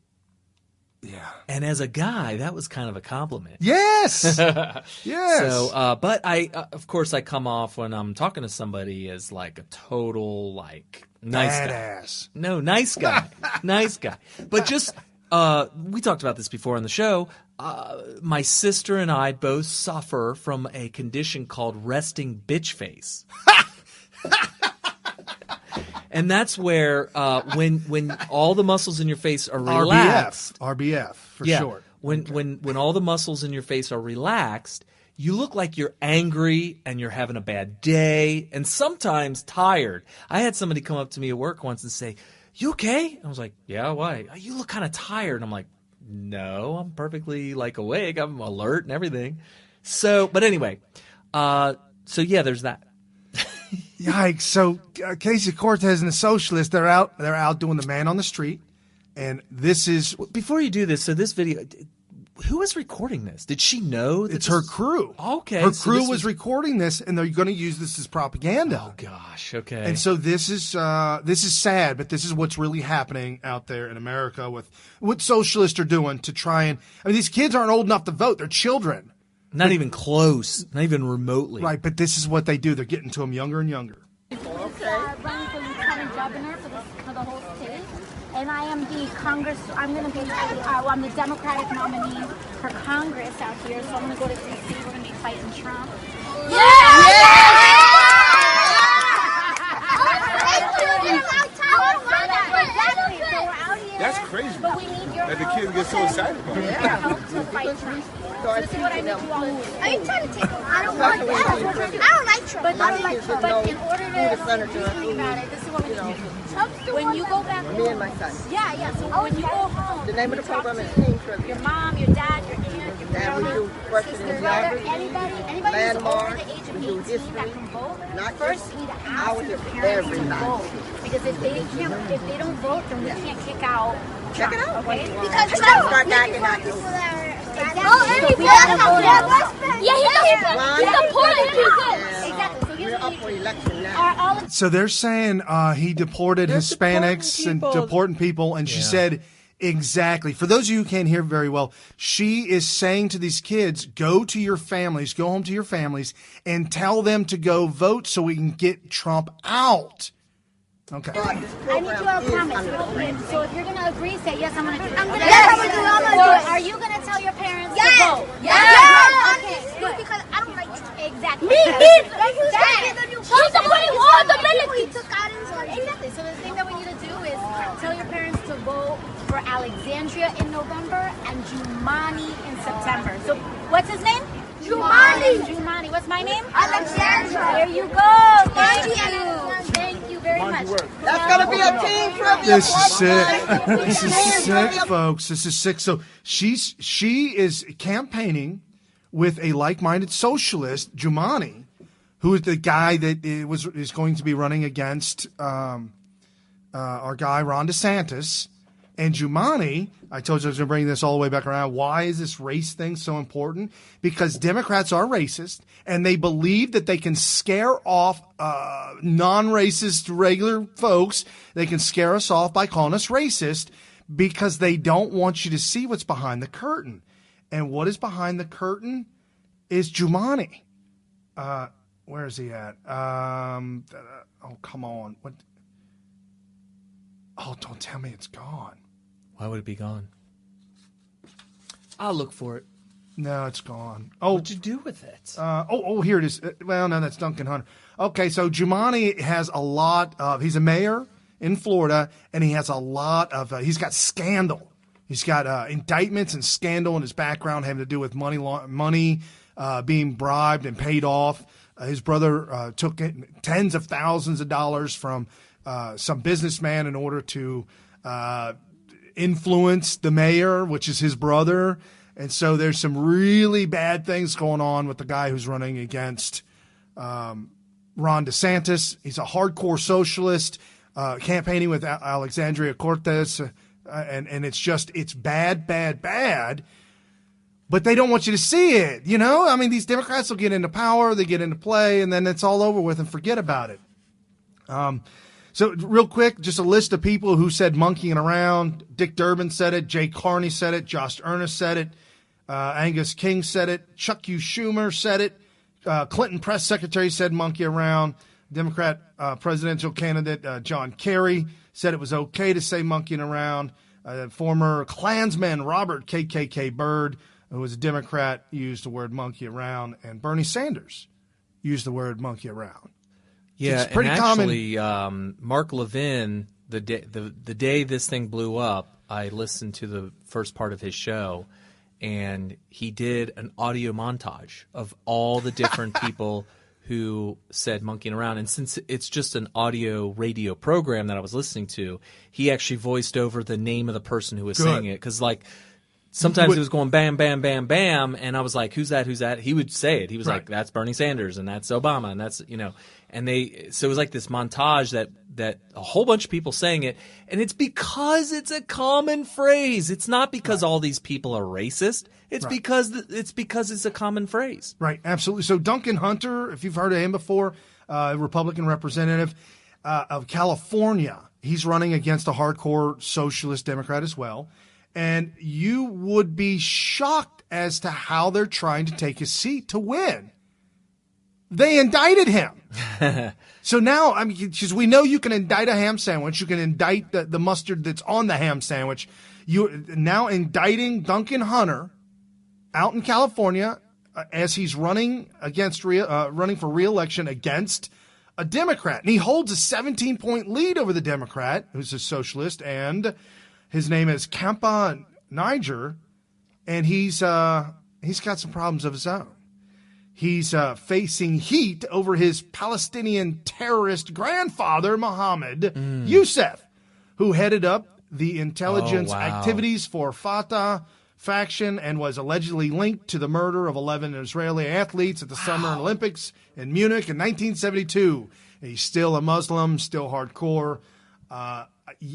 Yeah. And as a guy, that was kind of a compliment. Yes. Yes. So, but of course, I come off when I'm talking to somebody as like a total, nice badass. Guy. No, nice guy. Nice guy. But just, we talked about this before on the show. My sister and I both suffer from a condition called resting bitch face. And that's where when all the muscles in your face are relaxed. RBF for short. When all the muscles in your face are relaxed, you look like you're angry and you're having a bad day and sometimes tired. I had somebody come up to me at work once and say, "You okay?" I was like, "Yeah, why?" "You look kind of tired." And I'm like, "No, I'm perfectly awake. I'm alert and everything." So, but anyway, there's that. Yikes! So Ocasio-Cortez and the socialists, they're out doing the man on the street, and this is before you do this. So this video, who was recording this? Did she know? It's her crew. Okay, her crew was recording this, and they're going to use this as propaganda. Oh gosh, okay. And so this is sad, but this is what's really happening out there in America with what socialists are doing to try and. I mean, these kids aren't old enough to vote; they're children. Not even close. Not even remotely. Right, but this is what they do. They're getting to them younger and younger. Okay. Running for lieutenant governor for the whole state, and I am the Congress. I'm going to be. I'm the Democratic nominee for Congress out here. So I'm going to go to D.C. We're going to be fighting Trump. That's crazy. But we need your that the kids get so excited about it. Help to fight Trump. So this is what I need you all to do. Are you trying to take him? I don't like that. I don't like Trump. But in order to think about it, this is what we need to do. When you go back home. Me and my son. Yeah. So when you go home. The name of the program is Team Trivia. Your mom, your dad, your aunt, your grandma, sister, brother, anybody who's over the age of 18 that can vote, first you need to ask your parents to vote. Because if they don't vote, then we can't kick out. Check it out. Okay? Because Trump start acting out. Exactly. He's a politician. Exactly. So here's we're up for election now. Are all of So they're saying he deported Hispanics and deporting people, and she said exactly. For those of you who can't hear very well, she is saying to these kids, go home to your families, and tell them to go vote so we can get Trump out. Okay. I need you all promise. So if you're going to agree, say, yes, I'm going to do it. I'm going to do it. Are you going to tell your parents to vote? Yes. Okay, good. Because I don't like you. Exactly. Me neither. You're supporting all the military. Exactly. So the thing that we need to do is tell your parents to vote for Alexandria in November and Giuliani in September. So what's his name? Giuliani. What's my name? Alexandra. There you go. Thank you. Thank you very much. That's going to be a team trivia. This is sick. This is sick, folks. This is sick. So she is campaigning with a like-minded socialist, Giuliani, who is the guy that is going to be running against our guy Ron DeSantis. And Giuliani, I told you I was going to bring this all the way back around. Why is this race thing so important? Because Democrats are racist, and they believe that they can scare off non-racist regular folks. They can scare us off by calling us racist because they don't want you to see what's behind the curtain. And what is behind the curtain is Giuliani. Where is he at? Oh, come on. What? Oh, don't tell me it's gone. Why would it be gone? I'll look for it. No, it's gone. Oh, what'd you do with it? Here it is. Well, no, that's Duncan Hunter. Okay, so Giuliani has a lot of. He's a mayor in Florida, and he has a lot of. He's got scandal. He's got indictments and scandal in his background having to do with money being bribed and paid off. His brother took tens of thousands of dollars from some businessman in order to influence the mayor, which is his brother. And so there's some really bad things going on with the guy who's running against Ron DeSantis. He's a hardcore socialist, campaigning with Alexandria Cortez. And it's bad, bad, bad. But they don't want you to see it, you know? I mean, these Democrats will get into power, they get into play, and then it's all over with and forget about it. So real quick, just a list of people who said monkeying around. Dick Durbin said it. Jay Carney said it. Josh Earnest said it. Angus King said it. Chuck U. Schumer said it. Clinton press secretary said monkey around. Democrat presidential candidate John Kerry said it was okay to say monkeying around. Former Klansman Robert KKK Byrd, who was a Democrat, used the word monkey around. And Bernie Sanders used the word monkey around. Yeah, it's pretty and actually, common. Mark Levin, the day this thing blew up, I listened to the first part of his show, and he did an audio montage of all the different people who said monkeying around. And since it's just an audio radio program that I was listening to, he actually voiced over the name of the person who was saying it. Because, like, sometimes it was going bam, bam, bam, bam, and I was like, who's that, who's that? He would say it. He was like, that's Bernie Sanders, and that's Obama, and that's, you know. And so it was like this montage that a whole bunch of people saying it, and it's because it's a common phrase. It's not because all these people are racist. It's because it's a common phrase. Right, absolutely. So Duncan Hunter, if you've heard of him before, Republican representative of California, he's running against a hardcore socialist Democrat as well. And you would be shocked as to how they're trying to take his seat to win. They indicted him. So now, I mean, because we know you can indict a ham sandwich. You can indict the mustard that's on the ham sandwich. You're now indicting Duncan Hunter out in California as he's running running for re-election against a Democrat. And he holds a 17-point lead over the Democrat, who's a socialist, and his name is Kampa Niger, and he's got some problems of his own. He's facing heat over his Palestinian terrorist grandfather, Mohammed Youssef, who headed up the intelligence activities for Fatah faction and was allegedly linked to the murder of 11 Israeli athletes at the Summer Olympics in Munich in 1972. He's still a Muslim, still hardcore.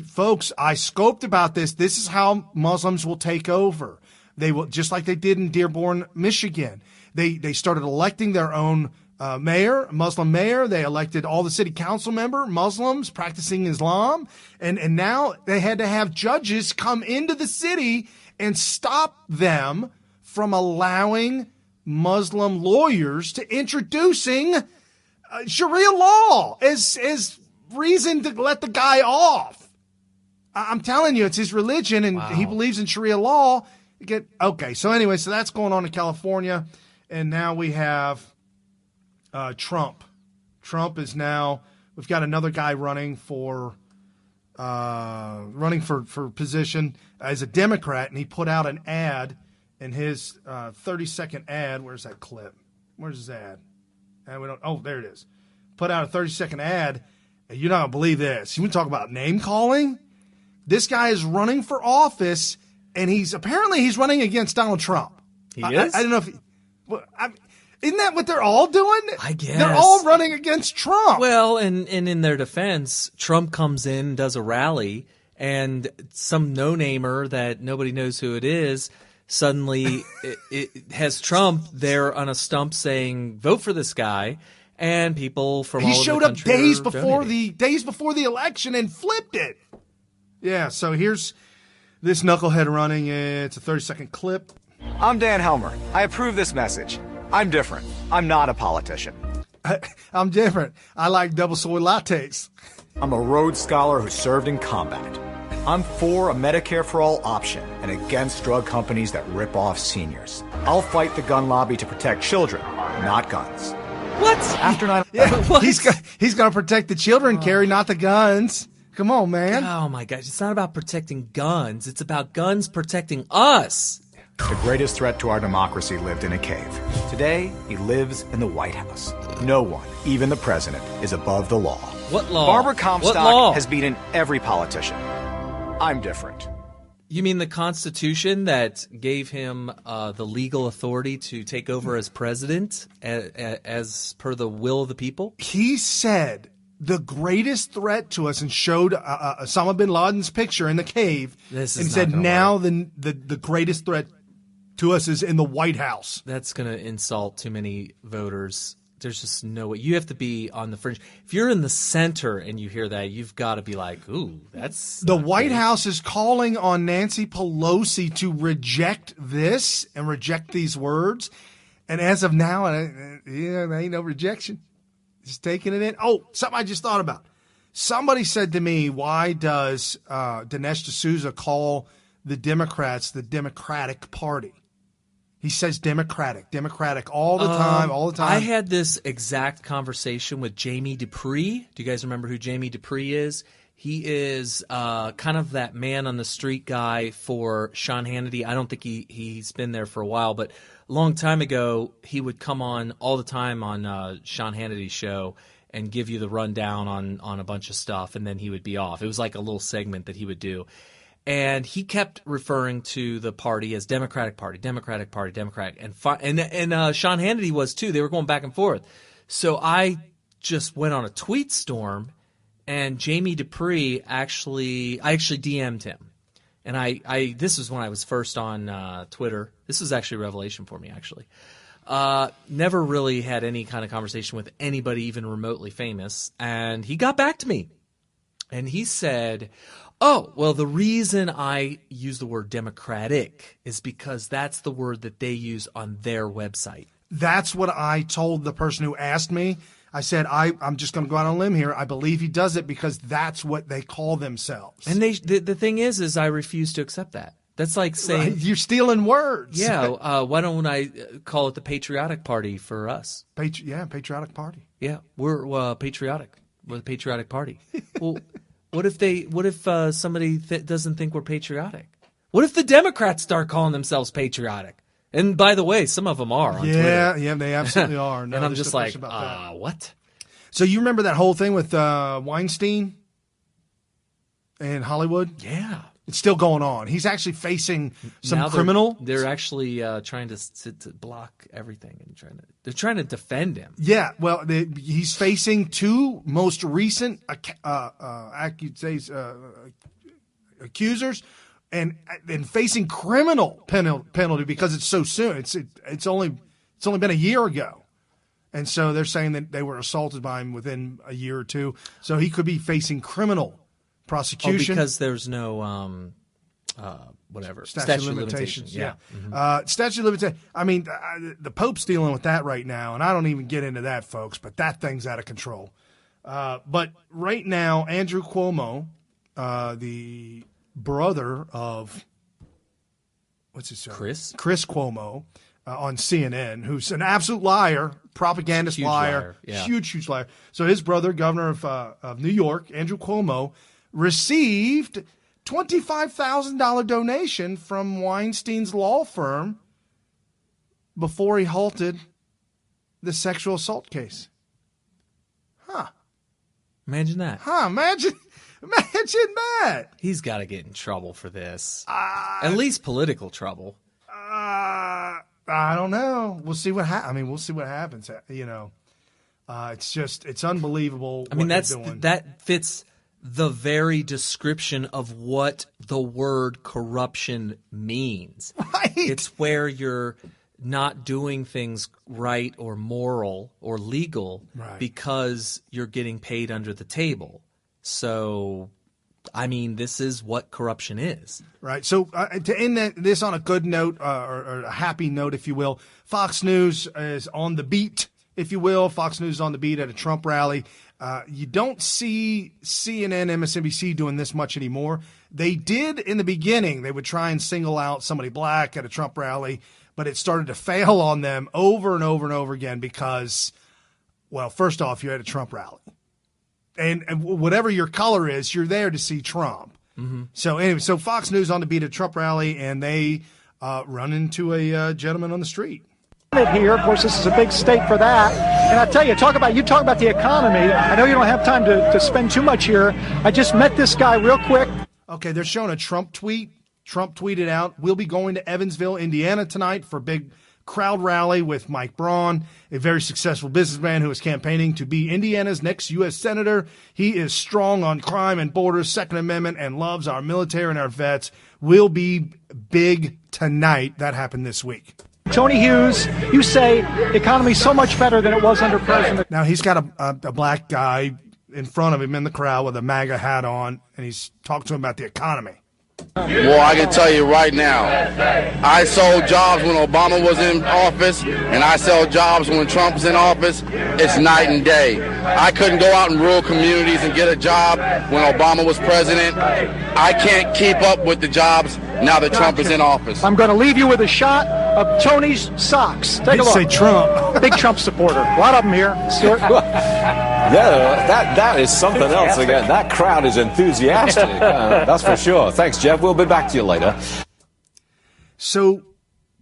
Folks, I scoped about this. This is how Muslims will take over. They will, just like they did in Dearborn, Michigan. They started electing their own Muslim mayor. They elected all the city council Muslims practicing Islam. And now they had to have judges come into the city and stop them from allowing Muslim lawyers to introducing Sharia law as reason to let the guy off. I'm telling you, it's his religion, and he believes in Sharia law. Okay, so anyway, so that's going on in California, and now we have Trump. Trump is now, we've got another guy running for position as a Democrat, and he put out an ad in his 30-second ad. Where's that clip? Where's his ad? And there it is. Put out a 30-second ad. And you're not going to believe this. You want to talk about name calling? This guy is running for office, and he's running against Donald Trump. He is? I don't know if isn't that what they're all doing? I guess. They're all running against Trump. Well, and in their defense, Trump comes in, does a rally, and some no-namer that nobody knows who it is suddenly it has Trump there on a stump saying, vote for this guy, and people from all over the country He showed up days before the election and flipped it. Yeah, so here's this knucklehead running. It's a 30-second clip. I'm Dan Helmer. I approve this message. I'm different. I'm not a politician. I'm different. I like double soy lattes. I'm a Rhodes Scholar who served in combat. I'm for a Medicare for all option and against drug companies that rip off seniors. I'll fight the gun lobby to protect children, not guns. What? After 9/11. Yeah, he's going to protect the children, Kerry, not the guns. Come on, man. Oh, my gosh. It's not about protecting guns. It's about guns protecting us. The greatest threat to our democracy lived in a cave. Today, he lives in the White House. No one, even the president, is above the law. What law? Barbara Comstock has beaten every politician. I'm different. You mean the Constitution that gave him the legal authority to take over as president as per the will of the people? He said the greatest threat to us and showed Osama bin Laden's picture in the cave and said now the greatest threat to us is in the White House. That's going to insult too many voters. There's just no way. You have to be on the fringe. If you're in the center and you hear that, you've got to be like, ooh, that's the White House is calling on Nancy Pelosi to reject this and reject these words. And as of now, there ain't no rejection. Just taking it in. Oh, something I just thought about. Somebody said to me, why does Dinesh D'Souza call the Democrats the Democratic Party? He says Democratic all the time. I had this exact conversation with Jamie Dupree. Do you guys remember who Jamie Dupree is? He is kind of that man on the street guy for Sean Hannity. I don't think he's been there for a while, but a long time ago, he would come on all the time on Sean Hannity's show and give you the rundown on a bunch of stuff, and then he would be off. It was like a little segment that he would do. And he kept referring to the party as Democratic Party, Democratic Party, Democratic. And Sean Hannity was too. They were going back and forth. So I just went on a tweet storm, and Jamie Dupree I actually DM'd him. And this was when I was first on Twitter. This was actually a revelation for me, actually. Never really had any kind of conversation with anybody even remotely famous. And he got back to me. And he said, oh, well, the reason I use the word democratic is because that's the word that they use on their website. That's what I told the person who asked me. I said, I'm just going to go out on a limb here. I believe he does it because that's what they call themselves. And the thing is I refuse to accept that. That's like saying... You're stealing words. Yeah, why don't I call it the Patriotic Party for us? Patriotic Party. Yeah, we're patriotic. We're the Patriotic Party. Well... What if somebody doesn't think we're patriotic? What if the Democrats start calling themselves patriotic? And by the way, some of them are on Twitter. Yeah, they absolutely are. No, and I'm just like, what? So you remember that whole thing with Weinstein in Hollywood? Yeah. It's still going on. He's actually facing some criminal. They're actually trying to block everything and they're trying to defend him. Yeah, well, he's facing two most recent accusers, and facing criminal penalty because it's so soon. It's only been a year ago, And so they're saying that they were assaulted by him within a year or two. So he could be facing criminal prosecution. Because there's no statute of limitations. Yeah. Statute of limitations. I mean, the Pope's dealing with that right now, and I don't even get into that, folks, but that thing's out of control. But right now, Andrew Cuomo, the brother of what's his name? Chris Cuomo on CNN, who's an absolute liar, propagandist liar, huge liar. So his brother, governor of New York, Andrew Cuomo, received $25,000 donation from Weinstein's law firm before he halted the sexual assault case. Imagine that. Imagine that. He's got to get in trouble for this. At least political trouble. I don't know. We'll see what we'll see what happens. It's unbelievable. I mean, what they're doing. that fits the very description of what the word corruption means. Right. It's where you're not doing things right or moral or legal because you're getting paid under the table. So, I mean, this is what corruption is. Right. So to end this on a good note, or a happy note, if you will, Fox News is on the beat, if you will. Fox News is on the beat at a Trump rally. You don't see CNN, MSNBC doing this much anymore. They did in the beginning. They would try and single out somebody black at a Trump rally, but it started to fail on them over and over and over again because, well, first off, you're at a Trump rally. And whatever your color is, you're there to see Trump. Mm-hmm. So anyway, so Fox News on the beat at a Trump rally, and they run into a gentleman on the street. Here, of course, this is a big state for that. And I tell you, talk about the economy. I know you don't have time to spend too much here. I just met this guy real quick. Okay, they're showing a Trump tweet. Trump tweeted out, "We'll be going to Evansville, Indiana tonight for a big crowd rally with Mike Braun, a very successful businessman who is campaigning to be Indiana's next U.S. Senator. He is strong on crime and borders, Second Amendment, and loves our military and our vets. We'll be big tonight." That happened this week. Tony Hughes, you say the economy's so much better than it was under President. Now, he's got a black guy in front of him in the crowd with a MAGA hat on, and he's talking to him about the economy. Well, I can tell you right now, I sold jobs when Obama was in office, and I sell jobs when Trump is in office. It's night and day. I couldn't go out in rural communities and get a job when Obama was president. I can't keep up with the jobs now that Trump is in office. I'm going to leave you with a shot of Tony's socks. Take a look. Say Trump. Big Trump supporter. A lot of them here. Stuart. Yeah, that is something else again. That crowd is enthusiastic. That's for sure. Thanks, Jeff. We'll be back to you later. So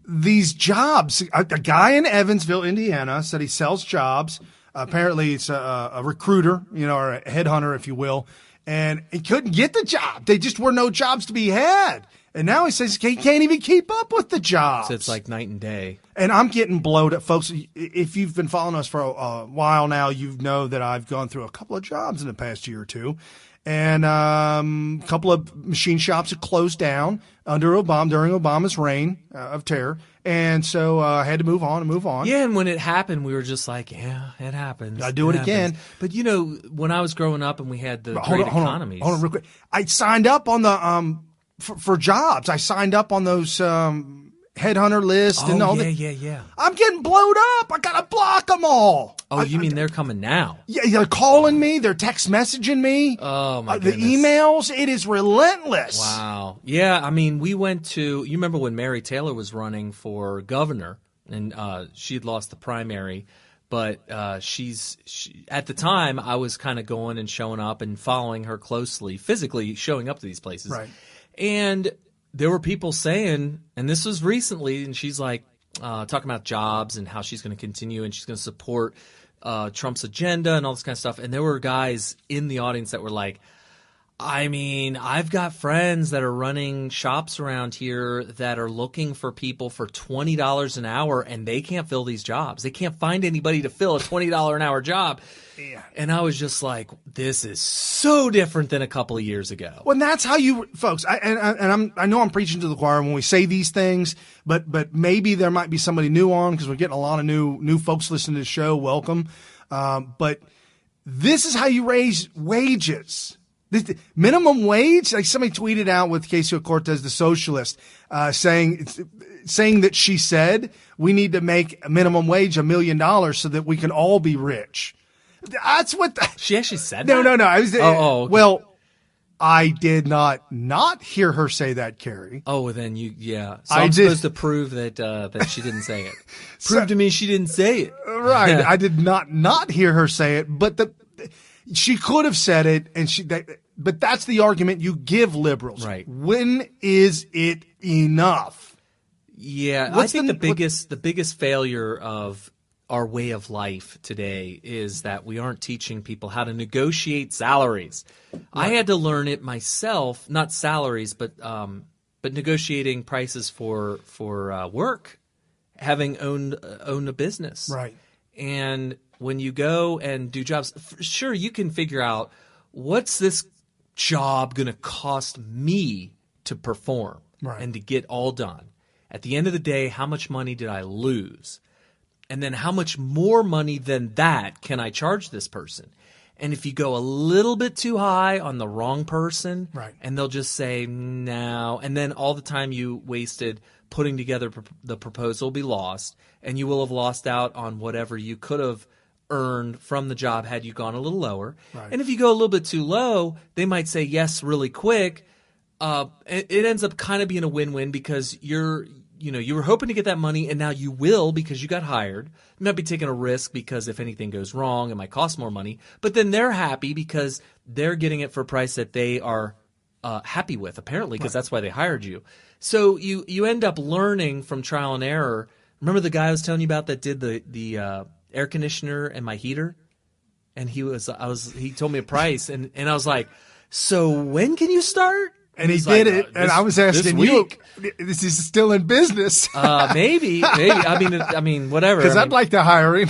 these jobs, a guy in Evansville, Indiana, said he sells jobs. Apparently it's a recruiter, or a headhunter, if you will. And he couldn't get the job. They just were no jobs to be had. And now he says he can't even keep up with the jobs. So it's like night and day. And I'm getting blowed up. Folks, if you've been following us for a while now, you know that I've gone through a couple of jobs in the past year or two. And a couple of machine shops have closed down during Obama's reign of terror. And so I had to move on. Yeah, and when it happened, we were just like, yeah, it happens. I do it again. But, when I was growing up and we had the great economies. Hold on real quick. I signed up on the for jobs. I signed up on those headhunter list and all that. Yeah. I'm getting blowed up. I got to block them all. Oh, you mean they're coming now? Yeah, they're calling me. They're text messaging me. Oh, my goodness. The emails, it is relentless. Wow. Yeah, I mean, we went to – you remember when Mary Taylor was running for governor and she had lost the primary, but at the time I was kind of going and showing up and following her closely, physically showing up to these places. Right. And there were people saying – and this was recently, and she's like talking about jobs and how she's going to continue and she's going to support Trump's agenda and all this kind of stuff. And there were guys in the audience that were like, I mean, I've got friends that are running shops around here that are looking for people for $20 an hour, and they can't fill these jobs. They can't find anybody to fill a $20 an hour job. Yeah. And I was just like, this is so different than a couple of years ago. Well, and that's how you, folks, I know I'm preaching to the choir when we say these things, but maybe there might be somebody new on because we're getting a lot of new folks listening to the show. Welcome. But this is how you raise wages. The minimum wage, like somebody tweeted out with Ocasio-Cortez, the socialist, saying that she said we need to make a minimum wage $1 million so that we can all be rich. That's what she actually said. No. that? I was, okay. Well, I did not hear her say that, Carrie. Oh, well, then So I'm supposed to prove that she didn't say it. Prove to me she didn't say it. Right. I did not hear her say it, but she could have said it, but that's the argument you give liberals. Right. When is it enough? Yeah, I think the biggest failure of our way of life today is that we aren't teaching people how to negotiate salaries. Right. I had to learn it myself, not salaries, but negotiating prices for work, having owned a business. Right. And when you go and do jobs, sure, you can figure out what's this job going to cost me to perform and to get all done. At the end of the day, how much money did I lose? And then how much more money than that can I charge this person? And if you go a little bit too high on the wrong person, and they'll just say no, and then all the time you wasted putting together the proposal will be lost, and you will have lost out on whatever you could have earned from the job had you gone a little lower. Right. And if you go a little bit too low, they might say yes really quick. It ends up kind of being a win-win because you were hoping to get that money, and now you will because you got hired. You might be taking a risk because if anything goes wrong, it might cost more money. But then they're happy because they're getting it for a price that they are happy with, apparently, because that's why they hired you. So you end up learning from trial and error. Remember the guy I was telling you about that did the air conditioner and my heater? And he told me a price, and I was like, so when can you start? And he did it, and I was asking you, this is still in business. Maybe. I mean, whatever. Because I'd like to hire him.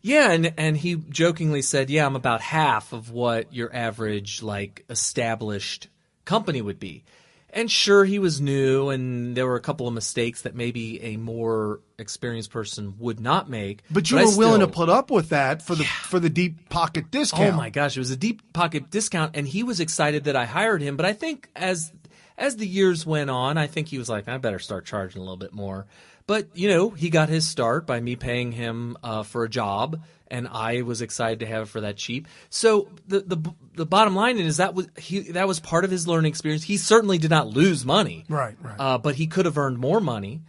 Yeah, and he jokingly said, yeah, I'm about half of what your average, established company would be. And sure, he was new, and there were a couple of mistakes that maybe a more experienced person would not make. But you were willing to put up with that for the deep pocket discount. Oh my gosh, it was a deep pocket discount, and he was excited that I hired him. But I think as the years went on, I think he was like, I better start charging a little bit more. But he got his start by me paying him for a job, and I was excited to have it for that cheap. So the bottom line is that was part of his learning experience. He certainly did not lose money, right. But he could have earned more money.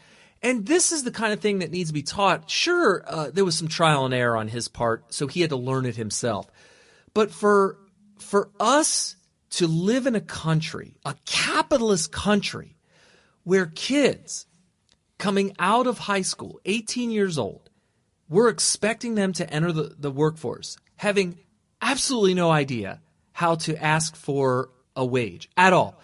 And this is the kind of thing that needs to be taught. Sure, there was some trial and error on his part, so he had to learn it himself. But for us to live in a country, a capitalist country, where kids coming out of high school, 18 years old, we're expecting them to enter the workforce, having absolutely no idea how to ask for a wage at all.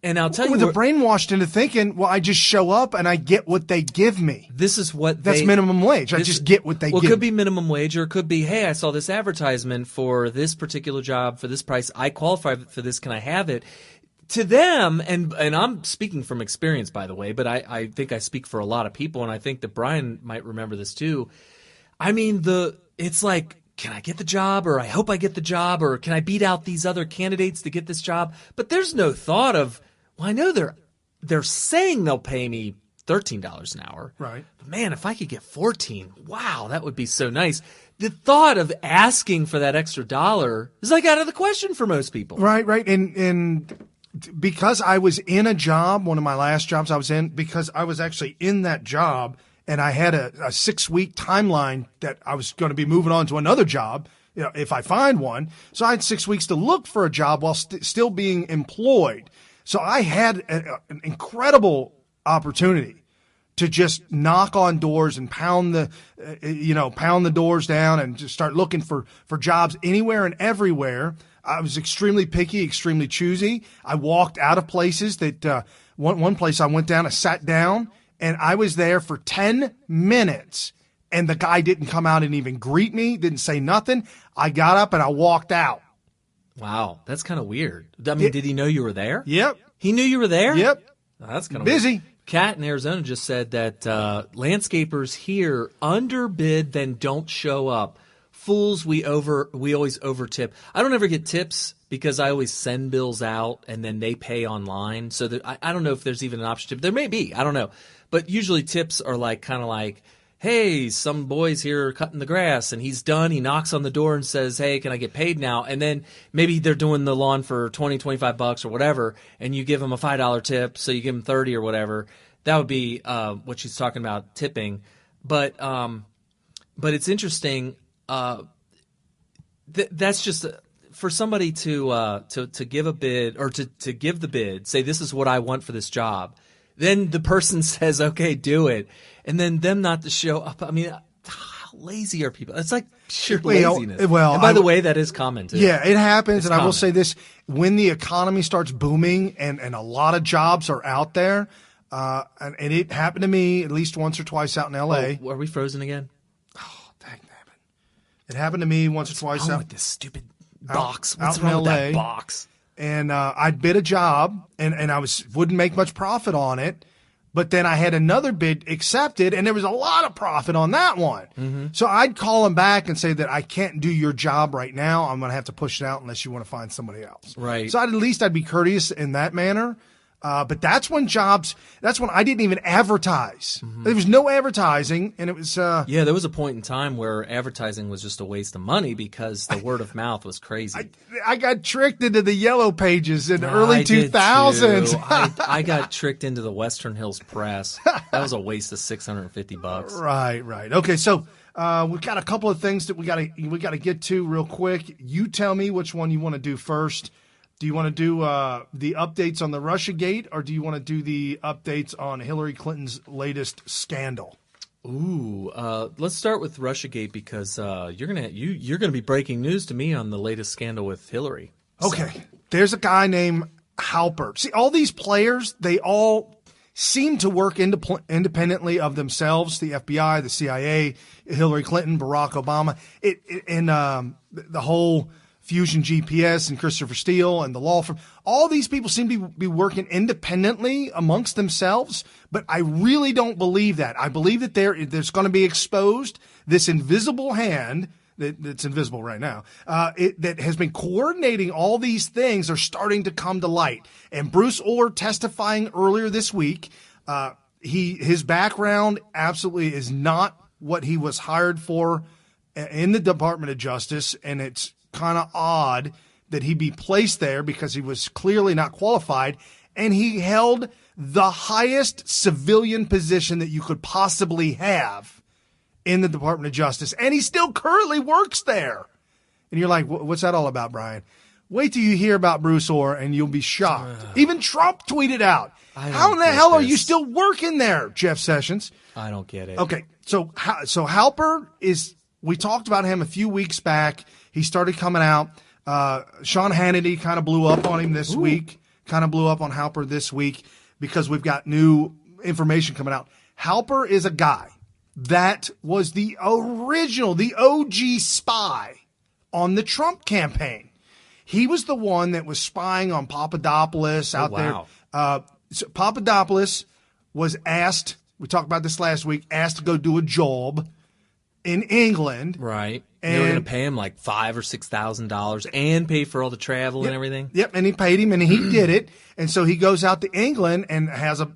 And I'll tell you, they're brainwashed into thinking, well, I just show up and I get what they give me. This is what that's minimum wage. I just get what they give me. Well, it could be minimum wage, or it could be, hey, I saw this advertisement for this particular job for this price. I qualify for this. Can I have it? To them, and I'm speaking from experience, by the way, but I think I speak for a lot of people, and I think that Brian might remember this too. I mean, it's like, can I get the job, or I hope I get the job, or can I beat out these other candidates to get this job? But there's no thought of, well, I know they're saying they'll pay me $13 an hour. Right. But man, if I could get $14, wow, that would be so nice. The thought of asking for that extra dollar is like out of the question for most people. Right. And because I was in a job, one of my last jobs I was in, because I was actually in that job and I had a 6-week timeline that I was going to be moving on to another job, if I find one. So I had 6 weeks to look for a job while still being employed. So I had an incredible opportunity to just knock on doors and pound the doors down and just start looking for jobs anywhere and everywhere. I was extremely picky, extremely choosy. I walked out of places that one place I went down, I sat down, and I was there for 10 minutes, and the guy didn't come out and even greet me, didn't say nothing. I got up and I walked out. Wow, that's kind of weird. I mean, did he know you were there? Yep. He knew you were there? Yep. Oh, that's kind of busy. Weird. Kat in Arizona just said that landscapers here underbid, then don't show up. Fools, we always overtip. I don't ever get tips because I always send bills out and then they pay online. So that, I don't know if there's even an option to tip. There may be. I don't know. But usually tips are kind of like, hey, some boy's here cutting the grass, and he's done. He knocks on the door and says, hey, can I get paid now? And then maybe they're doing the lawn for $20, $25 or whatever, and you give them a $5 tip, so you give them 30 or whatever. That would be what she's talking about, tipping. But it's interesting. That's just for somebody to give a bid or to give the bid, say this is what I want for this job. Then the person says, okay, do it. And then them not to show up. I mean, how lazy are people? It's like sheer laziness. Well, and by the way, that is common too. Yeah, it happens. It's and common. I will say this, when the economy starts booming and a lot of jobs are out there, and it happened to me at least once or twice out in L.A. Oh, are we frozen again? Oh, dang it. It happened to me once or twice out with this stupid box. What's out in wrong with LA? that Box? And I'd bid a job, and I wouldn't make much profit on it. But then I had another bid accepted, and there was a lot of profit on that one. Mm-hmm. So I'd call them back and say that I can't do your job right now. I'm going to have to push it out unless you want to find somebody else. Right. So at least I'd be courteous in that manner. But that's when I didn't even advertise. Mm-hmm. There was no advertising, and it was yeah, there was a point in time where advertising was just a waste of money because the word of mouth was crazy. I got tricked into the yellow pages in the early 2000s. I got tricked into the Western Hills Press. That was a waste of $650. Right. Okay, so we've got a couple of things that we got to get to real quick. You tell me which one you want to do first. Do you want to do the updates on the Russiagate, or do you want to do the updates on Hillary Clinton's latest scandal? Ooh, let's start with Russiagate because you're gonna be breaking news to me on the latest scandal with Hillary. Okay, there's a guy named Halper. See, all these players, they all seem to work independently of themselves. The FBI, the CIA, Hillary Clinton, Barack Obama, the whole FusionGPS and Christopher Steele and the law firm. All these people seem to be working independently amongst themselves, but I really don't believe that. I believe that there's going to be exposed this invisible hand that's invisible right now, that has been coordinating all these things are starting to come to light. And Bruce Ohr testifying earlier this week, his background absolutely is not what he was hired for in the Department of Justice, and it's kind of odd that he be placed there because he was clearly not qualified, and he held the highest civilian position that you could possibly have in the Department of Justice, and he still currently works there. And you're like, what's that all about, Brian? Wait till you hear about Bruce Ohr, and you'll be shocked. Even Trump tweeted out, how in the hell are you still working there, Jeff Sessions? I don't get it. Okay, so Halper we talked about him a few weeks back. He started coming out. Sean Hannity kind of blew up on him this week, kind of blew up on Halper this week because we've got new information coming out. Halper is a guy that was the original, the OG spy on the Trump campaign. He was the one that was spying on Papadopoulos out there. So Papadopoulos was asked, we talked about this last week, asked to go do a job in England. Right. They were going to pay him like $5,000 or $6,000 and pay for all the travel and everything. Yep, and he paid him, and he did it. And so he goes out to England and has a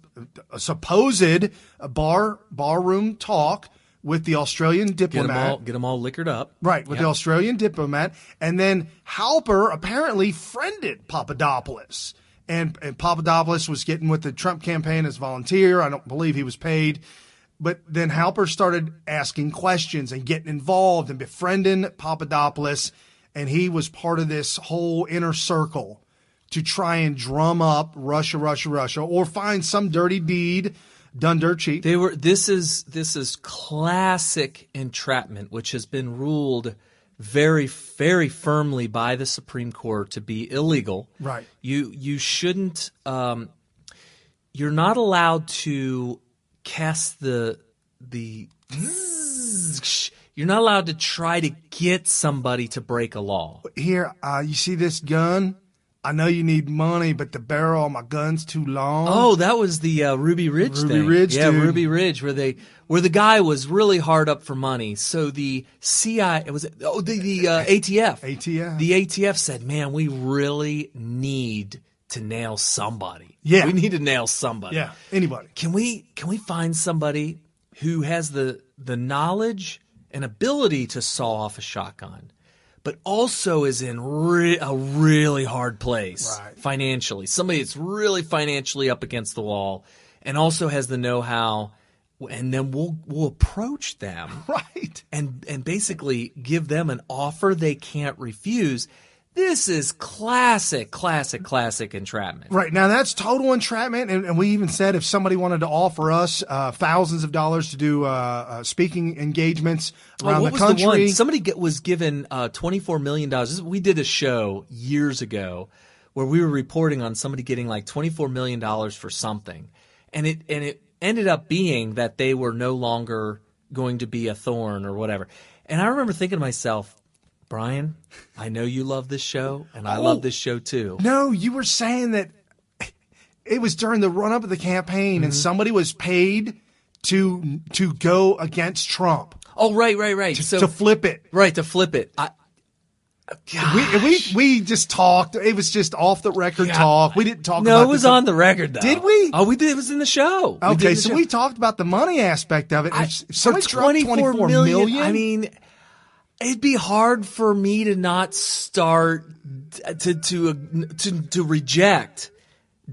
supposed barroom talk with the Australian diplomat. Get them all liquored up. Right, with the Australian diplomat. And then Halper apparently friended Papadopoulos. And Papadopoulos was getting with the Trump campaign as volunteer. I don't believe he was paid. But then Halper started asking questions and getting involved and befriending Papadopoulos, and he was part of this whole inner circle to try and drum up Russia, or find some dirty deed done dirt cheap. This is classic entrapment, which has been ruled very, very firmly by the Supreme Court to be illegal. Right. You shouldn't. You're not allowed to cast the. You're not allowed to try to get somebody to break a law. Here, you see this gun? I know you need money, but the barrel on my gun's too long. Oh, that was the Ruby Ridge thing. Ridge, yeah, dude. Ruby Ridge, where the guy was really hard up for money. So the CIA, the ATF. ATF. The ATF said, "Man, we really need to nail somebody. Yeah, we need to nail somebody. Yeah, anybody. Can we find somebody who has the knowledge and ability to saw off a shotgun, but also is in a really hard place financially. Somebody that's really financially up against the wall and also has the know-how, and then we'll approach them and basically give them an offer they can't refuse. This is classic entrapment. Right. Now, that's total entrapment, and we even said if somebody wanted to offer us thousands of dollars to do speaking engagements around the country. The one? Somebody was given $24 million. We did a show years ago where we were reporting on somebody getting like $24 million for something, and it ended up being that they were no longer going to be a thorn or whatever. And I remember thinking to myself, Brian, I know you love this show, and I love this show too. No, you were saying that it was during the run-up of the campaign, and somebody was paid to go against Trump. Oh, right. To flip it. Right, to flip it. We just talked. It was just off the record talk. We didn't talk about No, it was on the record, though. Did we? Oh, we did. It was in the show. Okay, so we talked about the money aspect of it. So $24 million? I mean, it'd be hard for me to not start to reject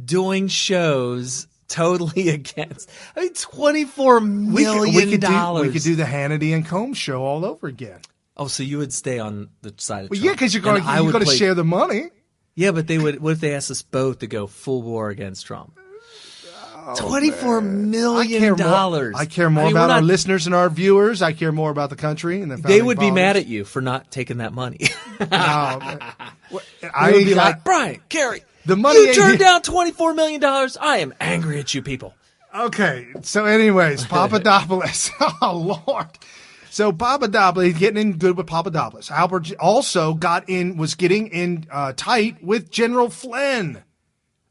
doing shows totally against. I mean, $24 million. We could do the Hannity and Combs show all over again. Oh, so you would stay on the side of Trump? Well, yeah, because you're going to share the money. Yeah, but they would. What if they asked us both to go full war against Trump? $24 million. I care more about our listeners and our viewers. I care more about the country and the They would be mad at you for not taking that money. I would be like, Brian, Kerry, the money you turned down $24 million. I am angry at you people. Okay, so anyways, Papadopoulos. Oh, Lord. So Papadopoulos, he's getting in good with Papadopoulos. Halper also was getting in tight with General Flynn,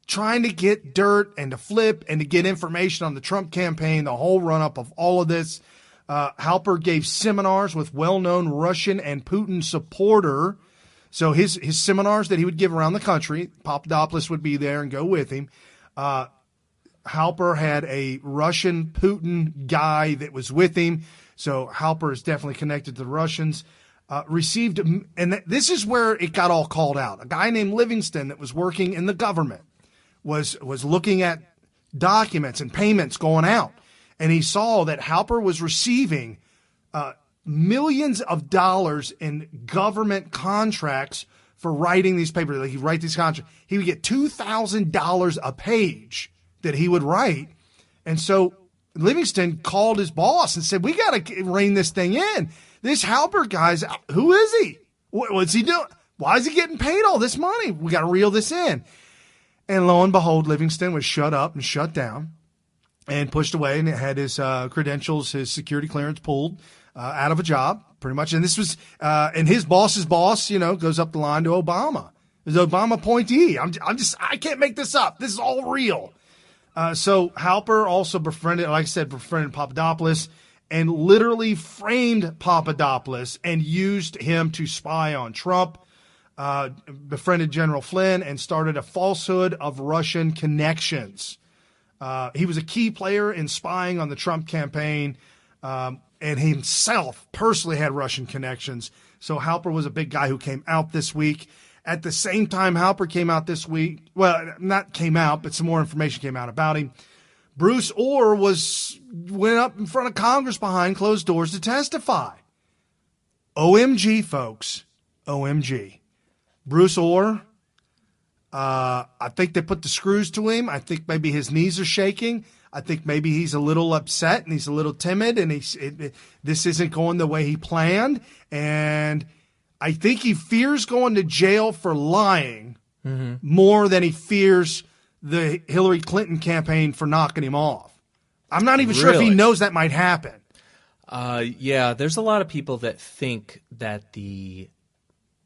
trying to get dirt and to flip and to get information on the Trump campaign, the whole run-up of all of this. Halper gave seminars with well-known Russian and Putin supporter. So his seminars that he would give around the country, Papadopoulos would be there and go with him. Halper had a Russian Putin guy that was with him. So Halper is definitely connected to the Russians. Received, and this is where it got all called out. A guy named Livingston that was working in the government was looking at documents and payments going out, and he saw that Halper was receiving millions of dollars in government contracts for writing these papers. Like, he'd write these contracts. He would get $2,000 a page that he would write, and so Livingston called his boss and said, "We got to rein this thing in. This Halper guy's, who is he? What's he doing? Why is he getting paid all this money? We got to reel this in." And lo and behold, Livingston was shut up and shut down and pushed away, and had his credentials, his security clearance pulled out of a job, pretty much. And this was, and his boss's boss, goes up the line to Obama. His Obama appointee. I can't make this up. This is all real. So Halper also befriended Papadopoulos and literally framed Papadopoulos and used him to spy on Trump, befriended General Flynn, and started a falsehood of Russian connections. He was a key player in spying on the Trump campaign, and himself personally had Russian connections. So Halper was a big guy who came out this week. At the same time Halper came out this week, well, not came out, but some more information came out about him. Bruce Orr went up in front of Congress behind closed doors to testify. OMG, folks. OMG. Bruce Orr, I think they put the screws to him. I think maybe his knees are shaking. I think maybe he's a little upset and he's a little timid, and this isn't going the way he planned. And I think he fears going to jail for lying more than he fears the Hillary Clinton campaign for knocking him off. I'm not even sure if he knows that might happen. Yeah, there's a lot of people that think that the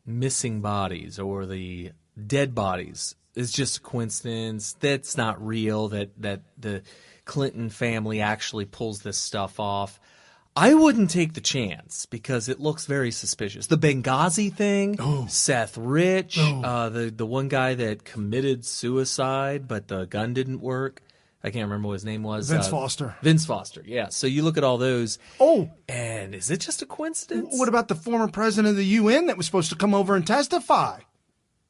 missing bodies or the dead bodies is just a coincidence. That's not real, that the Clinton family actually pulls this stuff off. I wouldn't take the chance because it looks very suspicious. The Benghazi thing, Seth Rich, the one guy that committed suicide but the gun didn't work. I can't remember what his name was. Vince Foster. Vince Foster, yeah. So you look at all those. Oh. And is it just a coincidence? What about the former president of the UN that was supposed to come over and testify?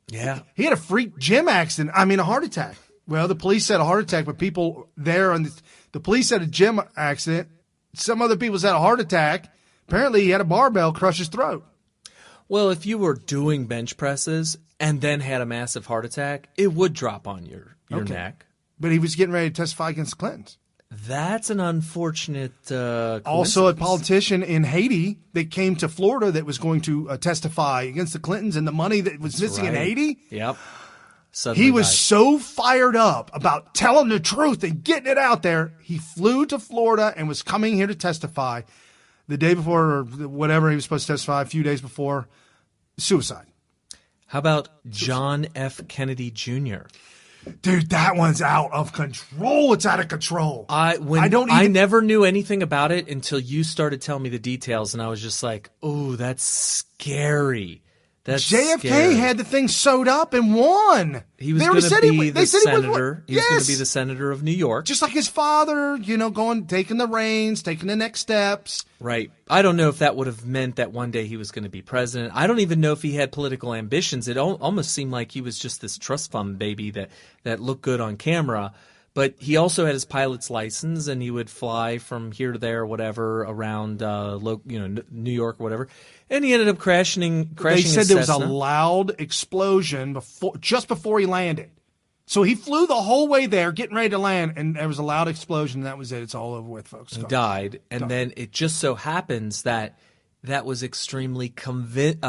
Yeah. He had a freak gym accident. I mean, a heart attack. Well, the police said a heart attack, but people there, and the police said a gym accident. Some other people said a heart attack. Apparently, he had a barbell crush his throat. Well, if you were doing bench presses and then had a massive heart attack, it would drop on your neck. But he was getting ready to testify against the Clintons. That's an unfortunate coincidence. Also, a politician in Haiti that came to Florida that was going to testify against the Clintons and the money that was missing in Haiti. Yep. He was so fired up about telling the truth and getting it out there. He flew to Florida and was coming here to testify the day before or whatever he was supposed to testify, a few days before. Suicide. How about John F. Kennedy Jr.? Dude, that one's out of control. It's out of control. I never knew anything about it until you started telling me the details, and I was just like, oh, that's scary. JFK had the thing sewed up and won. He was going to be the senator. He was going to be the senator of New York. Just like his father, taking the reins, taking the next steps. Right. I don't know if that would have meant that one day he was going to be president. I don't even know if he had political ambitions. It almost seemed like he was just this trust fund baby that looked good on camera. But he also had his pilot's license, and he would fly from here to there, whatever, around New York or whatever. And he ended up crashing. They said there was a loud explosion just before he landed. So he flew the whole way there, getting ready to land, and there was a loud explosion, and that was it. It's all over with, folks. He died, and then it just so happens that was extremely convenient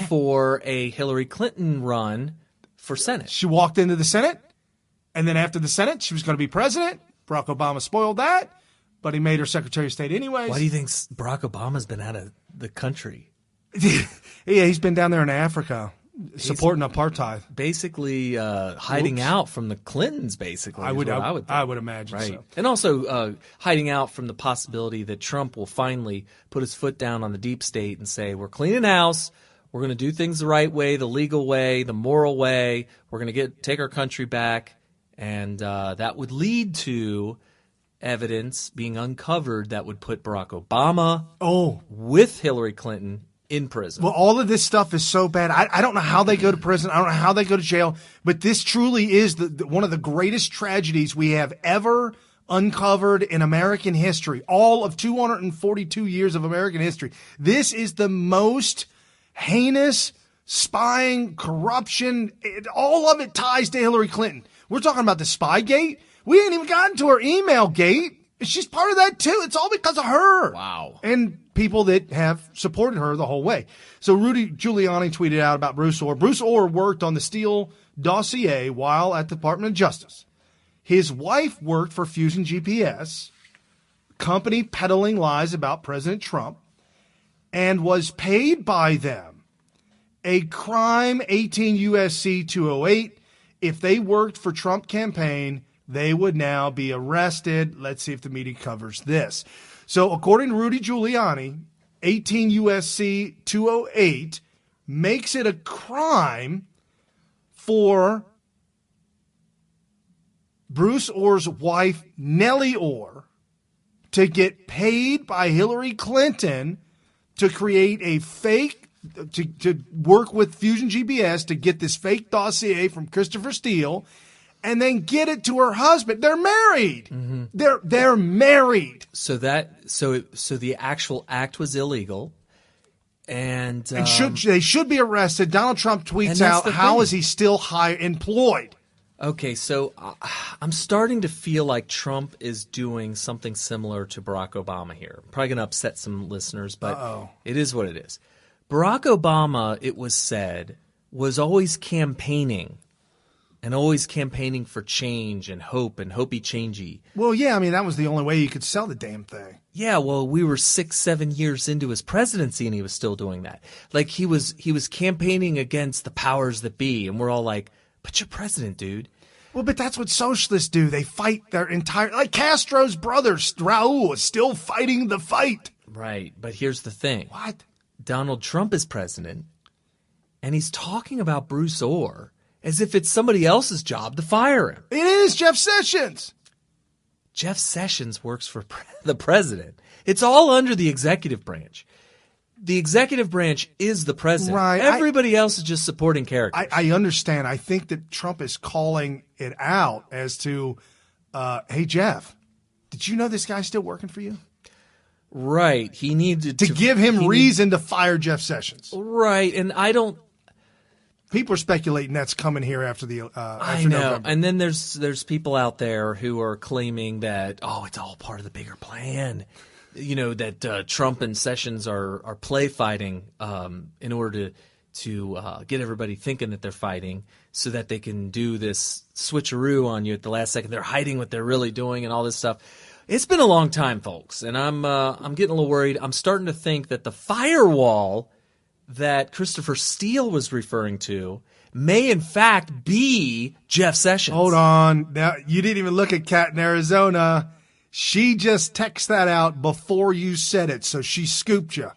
for a Hillary Clinton run for Senate. She walked into the Senate. And then after the Senate, she was going to be president. Barack Obama spoiled that, but he made her Secretary of State anyways. Why do you think Barack Obama's been out of the country? Yeah, he's been down there in Africa supporting apartheid. Basically hiding out from the Clintons, basically. I would imagine right. so. And also hiding out from the possibility that Trump will finally put his foot down on the deep state and say, we're cleaning house. We're going to do things the right way, the legal way, the moral way. We're going to take our country back. And that would lead to evidence being uncovered that would put Barack Obama with Hillary Clinton in prison. Well, all of this stuff is so bad. I don't know how they go to prison. I don't know how they go to jail. But this truly is one of the greatest tragedies we have ever uncovered in American history. All of 242 years of American history. This is the most heinous spying, corruption. All of it ties to Hillary Clinton. We're talking about the Spygate. We ain't even gotten to her email gate. She's part of that too. It's all because of her. Wow. And people that have supported her the whole way. So Rudy Giuliani tweeted out about Bruce Orr. Bruce Orr worked on the Steele dossier while at the Department of Justice. His wife worked for FusionGPS, company peddling lies about President Trump, and was paid by them. A crime 18 U.S.C. 208. If they worked for Trump campaign, they would now be arrested. Let's see if the media covers this. So according to Rudy Giuliani, 18 U.S.C. 208 makes it a crime for Bruce Orr's wife, Nellie Orr, to get paid by Hillary Clinton to create a fake to work with FusionGPS to get this fake dossier from Christopher Steele and then get it to her husband. They're married. Mm-hmm. They're married. So the actual act was illegal. And they should be arrested. Donald Trump tweets out, how is he still employed? Okay, so I'm starting to feel like Trump is doing something similar to Barack Obama here. I'm probably going to upset some listeners, but it is what it is. Barack Obama, it was said, was always campaigning for change and hopey changey. Well, yeah, I mean, that was the only way you could sell the damn thing. Yeah, well, we were 6-7 years into his presidency and he was still doing that. Like he was campaigning against the powers that be, and we're all like, but you're president, dude. Well, but that's what socialists do. They fight their entire, like Castro's brother, Raul, is still fighting the fight. Right, but here's the thing. What? Donald Trump is president, and he's talking about Bruce Orr as if it's somebody else's job to fire him. It is Jeff Sessions. Jeff Sessions works for the president. It's all under the executive branch. The executive branch is the president. Right. Everybody else is just supporting characters. I understand. I think that Trump is calling it out as to, hey, Jeff, did you know this guy's still working for you? Right. He needed to give him reason to fire Jeff Sessions. Right. And I don't. People are speculating that's coming here after the I know. November. And then there's people out there who are claiming that, it's all part of the bigger plan. You know, that Trump and Sessions are play fighting in order to get everybody thinking that they're fighting so that they can do this switcheroo on you at the last second. They're hiding what they're really doing and all this stuff. It's been a long time, folks, and I'm getting a little worried. I'm starting to think that the firewall that Christopher Steele was referring to may in fact be Jeff Sessions. Hold on. Now, you didn't even look at Kat in Arizona. She just texted that out before you said it, so she scooped you.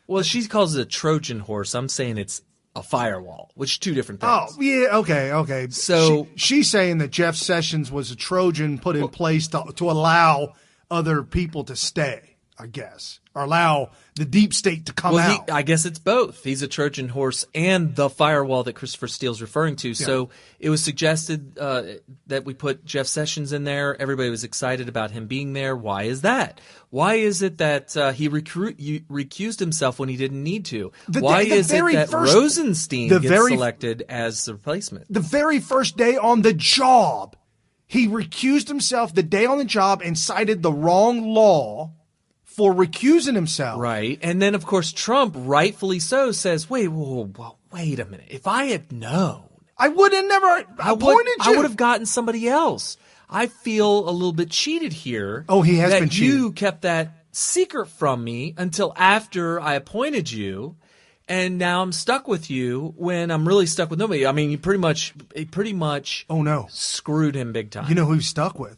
Well, she calls it a Trojan horse. I'm saying it's a firewall, which are two different things. Oh, yeah, okay. So she's saying that Jeff Sessions was a Trojan put in place to allow other people to stay, I guess, or allow the deep state to come out. I guess it's both. He's a Trojan horse and the firewall that Christopher Steele's referring to. Yeah. So it was suggested that we put Jeff Sessions in there. Everybody was excited about him being there. Why is that? Why is it that he recused himself when he didn't need to? Why is it that Rosenstein gets selected as the replacement? The very first day on the job, he recused himself the day on the job and cited the wrong law for recusing himself. Right. And then, of course, Trump, rightfully so, says, wait a minute. If I had known, I would have never appointed you. I would have gotten somebody else. I feel a little bit cheated here. Oh, he has been cheated. You kept that secret from me until after I appointed you, and now I'm stuck with you when I'm really stuck with nobody. I mean, he pretty much screwed him big time. You know who he's stuck with?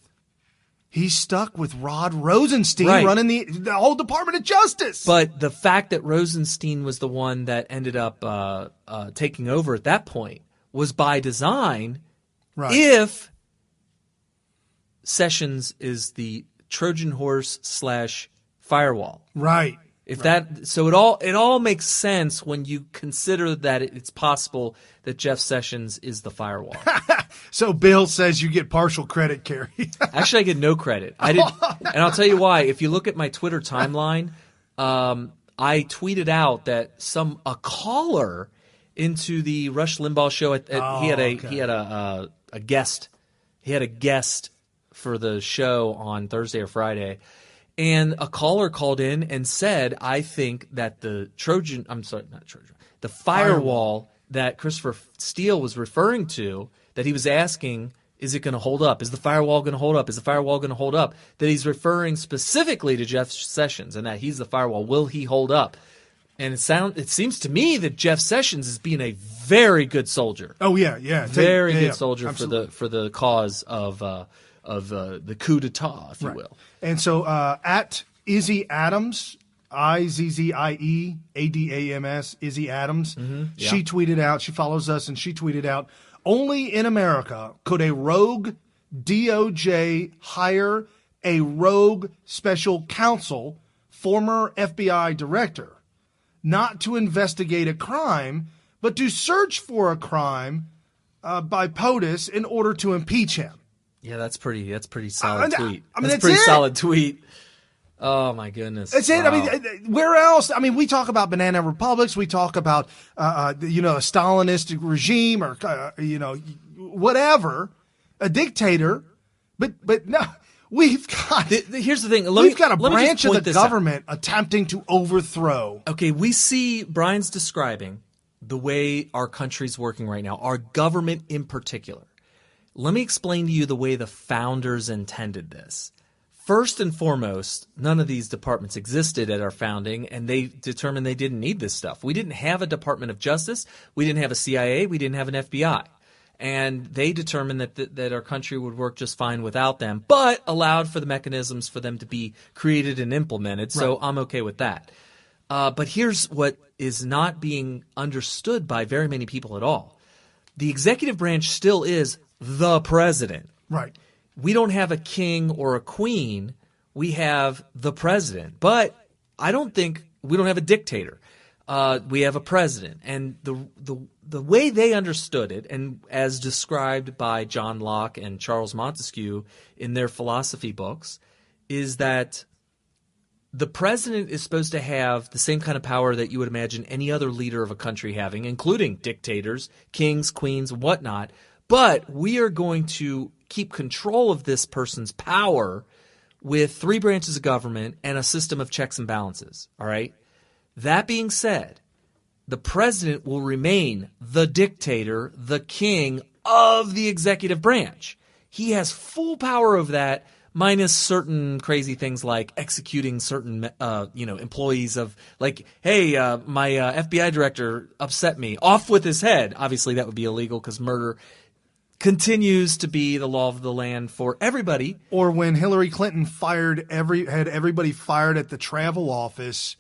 He's stuck with Rod Rosenstein running the whole Department of Justice. But the fact that Rosenstein was the one that ended up taking over at that point was by design. Right. If Sessions is the Trojan horse / firewall. Right. So it all makes sense when you consider that it's possible that Jeff Sessions is the firewall. So Bill says you get partial credit, Kerry. Actually, I get no credit. I did, and I'll tell you why. If you look at my Twitter timeline, I tweeted out that a caller into the Rush Limbaugh show. He had a guest. He had a guest for the show on Thursday or Friday. And a caller called in and said, I think that the firewall that Christopher Steele was referring to, that he was asking, is it going to hold up? Is the firewall going to hold up? Is the firewall going to hold up? That he's referring specifically to Jeff Sessions and that he's the firewall. Will he hold up? And it seems to me that Jeff Sessions is being a very good soldier. Oh, yeah. Very good soldier for the cause of the coup d'etat, if you will. And so at Izzy Adams, IZZIEADAMS, Izzy Adams, she tweeted out, she follows us, and she tweeted out, only in America could a rogue DOJ hire a rogue special counsel, former FBI director, not to investigate a crime, but to search for a crime by POTUS in order to impeach him. Yeah, that's pretty solid tweet. I mean, that's a pretty solid tweet. Oh my goodness. That's it. I mean, where else? I mean, we talk about banana republics. We talk about, a Stalinistic regime or, whatever, a dictator. But no, We've got. Here's the thing. We've got a branch of the government attempting to overthrow. Okay, we see Brian's describing the way our country's working right now, our government in particular. Let me explain to you the way the founders intended this. First and foremost, none of these departments existed at our founding, and they determined they didn't need this stuff. We didn't have a Department of Justice. We didn't have a CIA. We didn't have an FBI. And they determined that our country would work just fine without them, but allowed for the mechanisms for them to be created and implemented. So I'm okay with that. But here's what is not being understood by very many people at all. The executive branch still is the president. Right. We don't have a king or a queen. We have the president. But I don't think we don't have a dictator. We have a president. And the way they understood it, and as described by John Locke and Charles Montesquieu in their philosophy books, is that the president is supposed to have the same kind of power that you would imagine any other leader of a country having, including dictators, kings, queens, whatnot. But we are going to keep control of this person's power with 3 branches of government and a system of checks and balances. All right? That being said, the president will remain the dictator, the king of the executive branch. He has full power over that, minus certain crazy things like executing certain, employees of, like, hey, my FBI director upset me. Off with his head. Obviously, that would be illegal because murder continues to be the law of the land for everybody. Or when Hillary Clinton had everybody fired at the travel office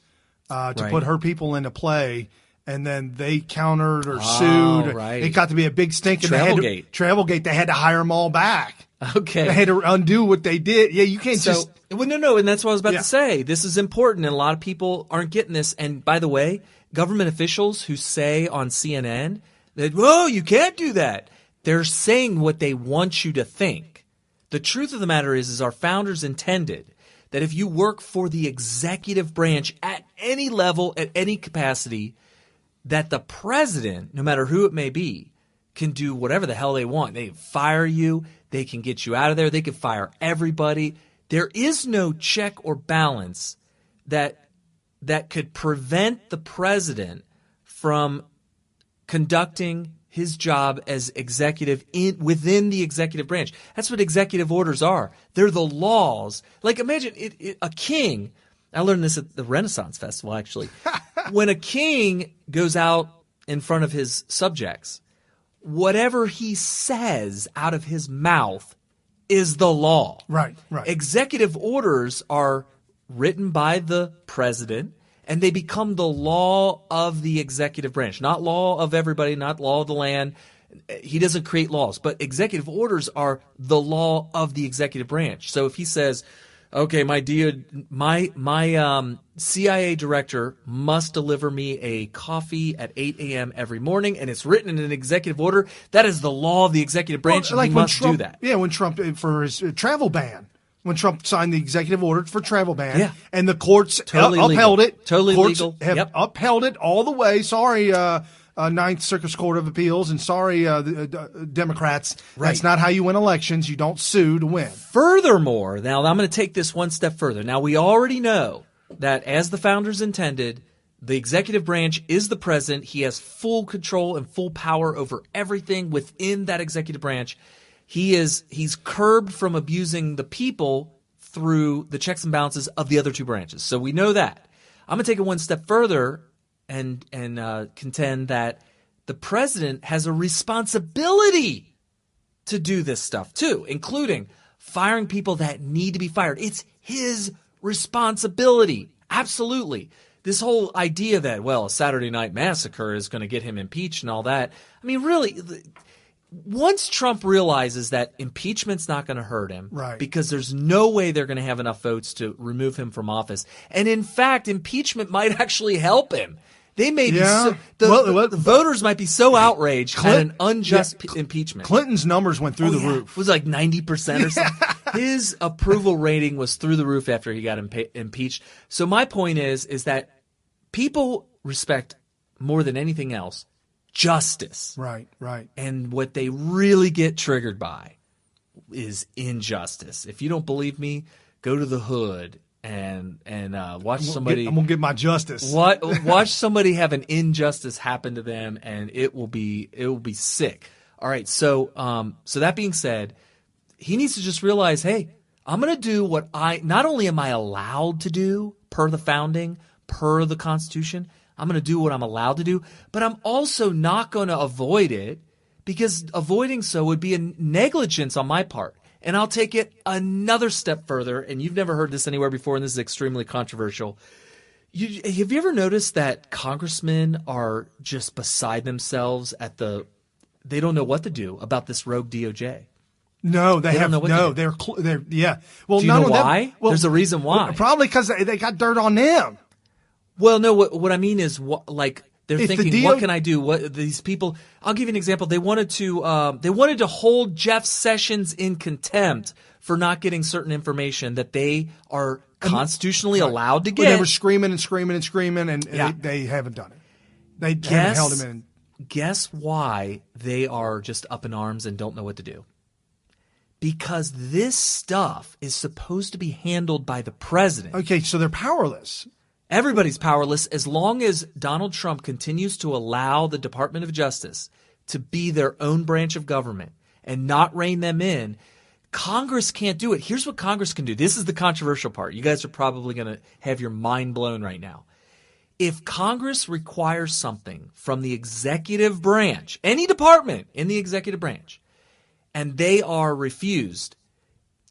to put her people into play, and then they countered or sued. Right. It got to be a big stink. Travelgate. They had to hire them all back. Okay. They had to undo what they did. Yeah, you can't just. Well, no, and that's what I was about to say. This is important, and a lot of people aren't getting this. And by the way, government officials who say on CNN that, whoa, you can't do that, they're saying what they want you to think. The truth of the matter is our founders intended that if you work for the executive branch at any level, at any capacity, that the president, no matter who it may be, can do whatever the hell they want. They can fire you. They can get you out of there. They can fire everybody. There is no check or balance that could prevent the president from conducting his job as executive within the executive branch. That's what executive orders are. They're the laws. Like, imagine a king. I learned this at the Renaissance Festival, actually. When a king goes out in front of his subjects, whatever he says out of his mouth is the law. Right. Executive orders are written by the president, and they become the law of the executive branch. Not law of everybody, not law of the land. He doesn't create laws, but executive orders are the law of the executive branch. So if he says, okay, my CIA director must deliver me a coffee at 8 a.m. every morning, and it's written in an executive order, that is the law of the executive branch, and he must do that. Yeah, when Trump, for his travel ban, when Trump signed the executive order for travel ban, and the courts upheld it. Totally courts legal. Have upheld it all the way. Sorry, Ninth Circuit Court of Appeals, and sorry, the Democrats. Right. That's not how you win elections. You don't sue to win. Furthermore, now I'm going to take this one step further. Now, we already know that as the founders intended, the executive branch is the president. He has full control and full power over everything within that executive branch. He's curbed from abusing the people through the checks and balances of the other 2 branches. So we know that. I'm going to take it one step further and contend that the president has a responsibility to do this stuff too, including firing people that need to be fired. It's his responsibility. Absolutely. This whole idea that, well, a Saturday Night Massacre is going to get him impeached and all that. I mean, really, once Trump realizes that impeachment's not going to hurt him, because there's no way they're going to have enough votes to remove him from office, and in fact, impeachment might actually help him. They may be the voters might be so outraged at an unjust impeachment. Clinton's numbers went through the roof. It was like 90% or something. His approval rating was through the roof after he got impeached. So my point is that people respect more than anything else justice. Right. And what they really get triggered by is injustice. If you don't believe me, go to the hood and watch somebody. I'm gonna get my justice. Watch somebody have an injustice happen to them, and it will be sick. All right, so that being said, he needs to just realize, hey, I'm going to do what not only am I allowed to do per the founding, per the Constitution, I'm going to do what I'm allowed to do, but I'm also not going to avoid it, because avoiding so would be a negligence on my part. And I'll take it another step further, and you've never heard this anywhere before, and this is extremely controversial. Have you ever noticed that congressmen are just beside themselves they don't know what to do about this rogue DOJ? No, they have no. They're yeah. Well, do you know why? Well, there's a reason why. Probably because they got dirt on them. Well, no. What I mean is, they're thinking, what can I do? What these people? I'll give you an example. They wanted to hold Jeff Sessions in contempt for not getting certain information that they are constitutionally allowed to get. They were screaming and screaming and screaming, and they haven't done it. They haven't held him in. Guess why they are just up in arms and don't know what to do? Because this stuff is supposed to be handled by the president. Okay, so they're powerless. Everybody's powerless as long as Donald Trump continues to allow the Department of Justice to be their own branch of government and not rein them in. Congress can't do it. Here's what Congress can do. This is the controversial part. You guys are probably going to have your mind blown right now. If Congress requires something from the executive branch, any department in the executive branch, and they are refused,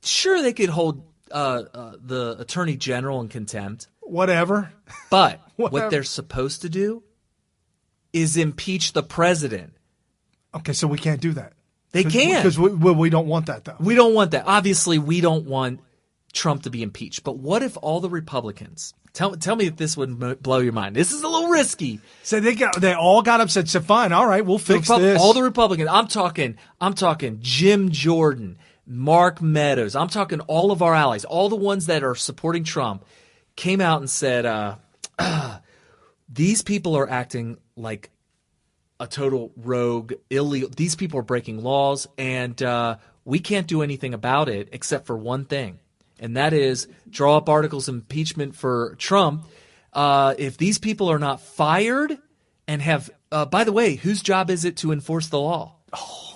sure, they could hold the attorney general in contempt. Whatever. But what they're supposed to do is impeach the president. Okay, so we can't do that. They can't. Because we don't want that, though. We don't want that. Obviously, we don't want Trump to be impeached. But what if all the Republicans... Tell me if this would blow your mind. This is a little risky. So they all got upset. Said, "Fine, all right, we'll fix this." All the Republicans. I'm talking Jim Jordan, Mark Meadows. I'm talking all of our allies, all the ones that are supporting Trump, came out and said, "These people are acting like a total rogue, illegal. These people are breaking laws, and we can't do anything about it except for one thing." And that is draw up articles of impeachment for Trump. If these people are not fired and have, by the way, whose job is it to enforce the law?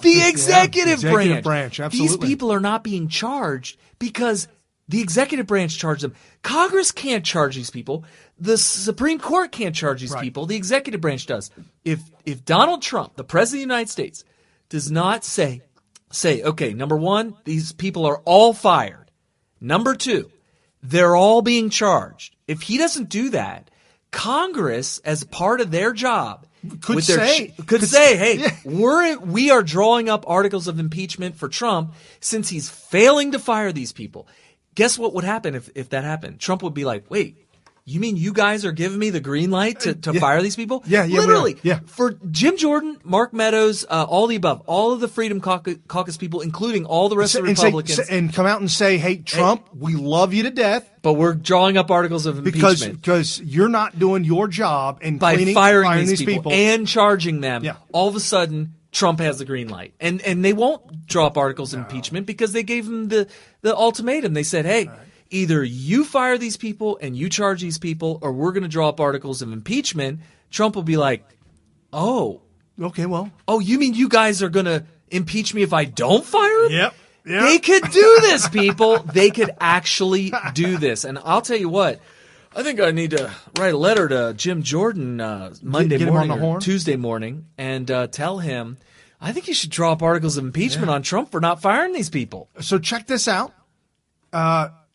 The executive branch. Absolutely. These people are not being charged because the executive branch charged them. Congress can't charge these people. The Supreme Court can't charge these people. The executive branch does. If Donald Trump, the president of the United States, does not say, okay, number one, these people are all fired. Number two, they're all being charged. If he doesn't do that, Congress, as part of their job, could say, "Hey, we are drawing up articles of impeachment for Trump since he's failing to fire these people." Guess what would happen if that happened? Trump would be like, "Wait, you mean you guys are giving me the green light to fire these people?" Literally. For Jim Jordan, Mark Meadows, all the above, all of the Freedom Caucus people, including all the rest of the Republicans. And come out and say, "Hey, Trump, we love you to death, but we're drawing up articles of impeachment. Because you're not doing your job in by firing these people and charging them." Yeah. All of a sudden, Trump has the green light. And they won't draw up articles of impeachment because they gave him the ultimatum. They said, "Hey, either you fire these people and you charge these people, or we're going to draw up articles of impeachment." Trump will be like, "Oh, okay, well, you mean you guys are going to impeach me if I don't fire him?" Yep. They could do this, people. They could actually do this. And I'll tell you what, I think I need to write a letter to Jim Jordan Monday morning or Tuesday morning and tell him, I think you should draw up articles of impeachment on Trump for not firing these people. So check this out.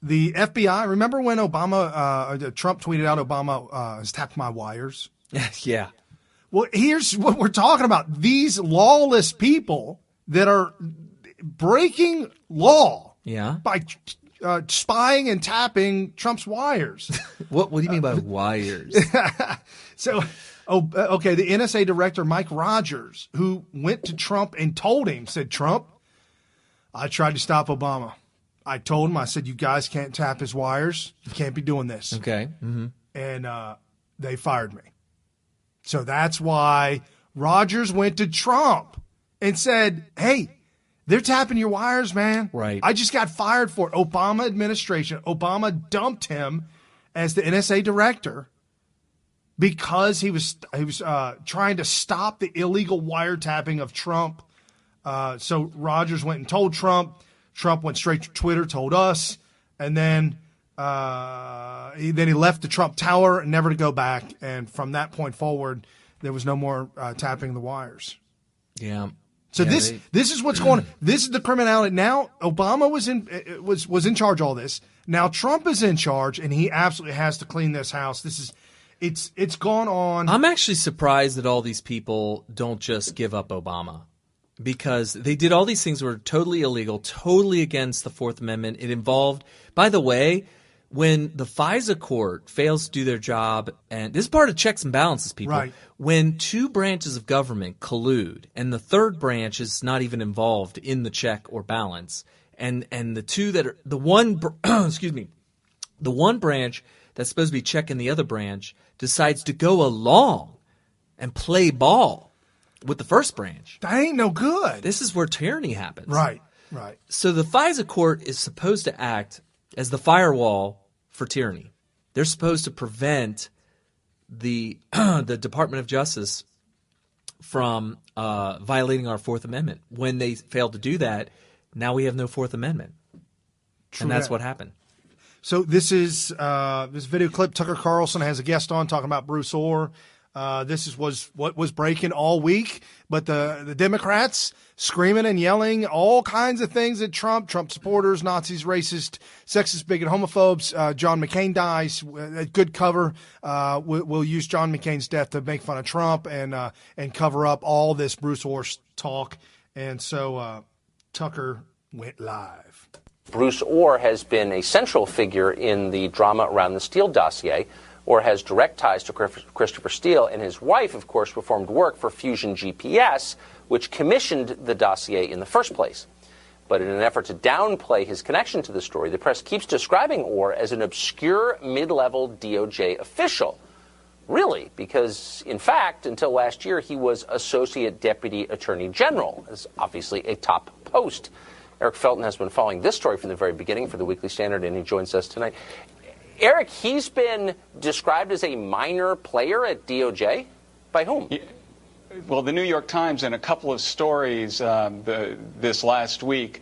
The FBI, remember when Trump tweeted out Obama has tapped my wires? Yeah. Well, here's what we're talking about. These lawless people that are breaking law by spying and tapping Trump's wires. What do you mean by wires? So, okay, the NSA director, Mike Rogers, who went to Trump and said, "Trump, I tried to stop Obama. I told him, I said, you guys can't tap his wires. You can't be doing this." Okay. Mm-hmm. And they fired me. So that's why Rogers went to Trump and said, "Hey, They're tapping your wires, man. Right. I just got fired for it. Obama administration. Obama dumped him as the NSA director because he was trying to stop the illegal wiretapping of Trump. So Rogers went and told Trump. Trump went straight to Twitter, told us, and then he left the Trump Tower, never to go back. And from that point forward, there was no more tapping the wires. Yeah. So this is what's going on. This is the criminality. Now Obama was in charge of all this. Now Trump is in charge, and he absolutely has to clean this house. It's gone on. I'm actually surprised that all these people don't just give up Obama, because they did all these things that were totally illegal, totally against the Fourth Amendment. It involved, by the way, when the FISA court fails to do their job, and this is part of checks and balances, people. Right. When two branches of government collude and the third branch is not even involved in the check or balance, and the two that are the one excuse me, the one branch that's supposed to be checking the other branch decides to go along and play ball with the first branch. That ain't no good. This is where tyranny happens. Right. So the FISA court is supposed to act as the firewall for tyranny. They're supposed to prevent the Department of Justice from violating our Fourth Amendment. When they failed to do that, now we have no Fourth Amendment. True and that's that. what happened. So this is this video clip. Tucker Carlson has a guest on talking about Bruce Orr. This was what was breaking all week, but the Democrats screaming and yelling all kinds of things at Trump supporters, Nazis, racist, sexist, bigot, homophobes. John McCain dies. A good cover. We'll use John McCain's death to make fun of Trump and cover up all this Bruce Orr talk. And so Tucker went live. Bruce Orr has been a central figure in the drama around the Steele dossier. Orr has direct ties to Christopher Steele, and his wife, of course, performed work for FusionGPS, which commissioned the dossier in the first place. But in an effort to downplay his connection to the story, the press keeps describing Orr as an obscure mid-level DOJ official. Really, because, in fact, until last year, he was Associate Deputy Attorney General, as obviously a top post. Eric Felton has been following this story from the very beginning for the Weekly Standard, and he joins us tonight. Eric, he's been described as a minor player at DOJ. By whom? Well, the New York Times, in a couple of stories this last week,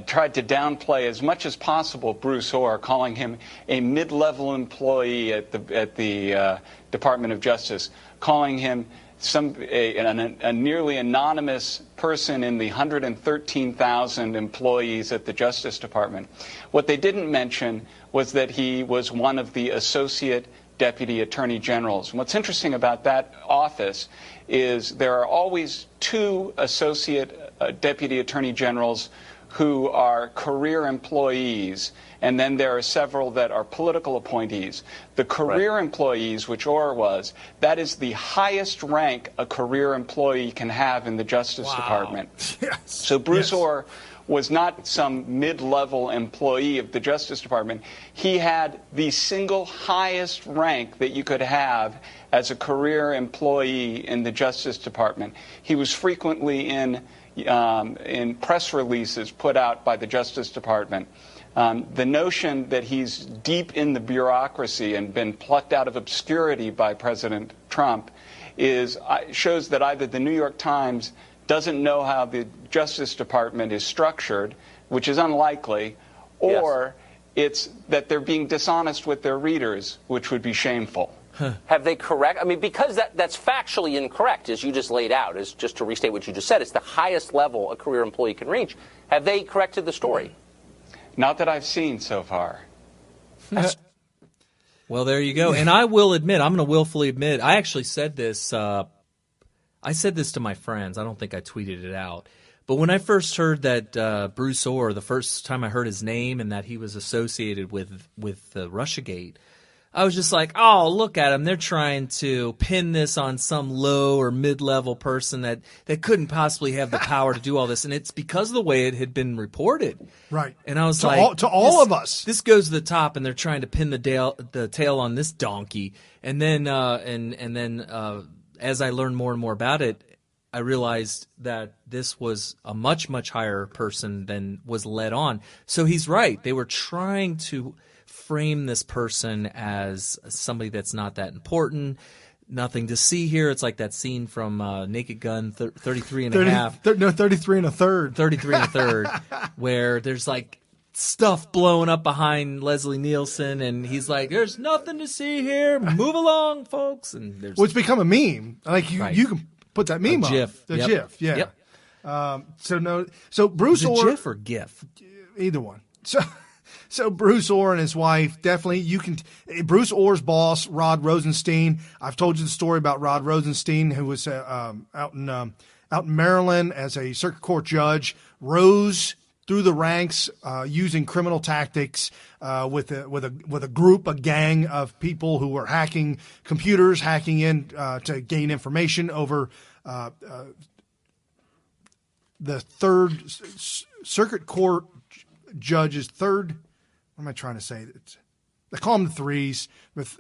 tried to downplay as much as possible Bruce Orr, calling him a mid-level employee at the Department of Justice, calling him a nearly anonymous person in the 113,000 employees at the Justice Department. What they didn't mention was that he was one of the Associate Deputy Attorney Generals. And what's interesting about that office is there are always two Associate Deputy Attorney Generals who are career employees, and then there are several that are political appointees. The career employees, which Orr was, that is the highest rank a career employee can have in the Justice Department. Yes. So Bruce Orr was not some mid-level employee of the Justice Department. He had the single highest rank that you could have as a career employee in the Justice Department. He was frequently in press releases put out by the Justice Department. The notion that he's deep in the bureaucracy and been plucked out of obscurity by President Trump shows that either the New York Times doesn't know how the Justice Department is structured, which is unlikely, or it's that they're being dishonest with their readers, which would be shameful. Have they correct? I mean, because that's factually incorrect, as you just laid out, is just to restate what you just said. It's the highest level a career employee can reach. Have they corrected the story? Not that I've seen so far. Well, there you go. And I will admit, I'm going to willfully admit, I actually said this. I said this to my friends. I don't think I tweeted it out. But when I first heard that Bruce Orr, the first time I heard his name and that he was associated with Russiagate, I was just like, oh, look at him. They're trying to pin this on some low or mid-level person that couldn't possibly have the power to do all this. And it's because of the way it had been reported. Right. And I was to like, all of us. This goes to the top, and they're trying to pin the tail on this donkey. And then as I learned more and more about it, I realized that this was a much, much higher person than was led on. So he's right. They were trying to frame this person as somebody that's not that important. Nothing to see here. It's like that scene from Naked Gun 33 and a half. 33 and a third. 33 and a third, where there's like stuff blowing up behind Leslie Nielsen, and he's like, "There's nothing to see here. Move along, folks." And there's it's become a meme. Like you can put that meme a on. GIF. The Yep. GIF, yeah. Yep. So Bruce Is it Orr, GIF or GIF? either one. So Bruce Orr and his wife, definitely Bruce Orr's boss, Rod Rosenstein. I've told you the story about Rod Rosenstein, who was out in Maryland as a circuit court judge, rose through the ranks using criminal tactics with a group, a gang of people who were hacking computers, hacking in to gain information over the third circuit court judge's third. What am I trying to say? They call them the threes.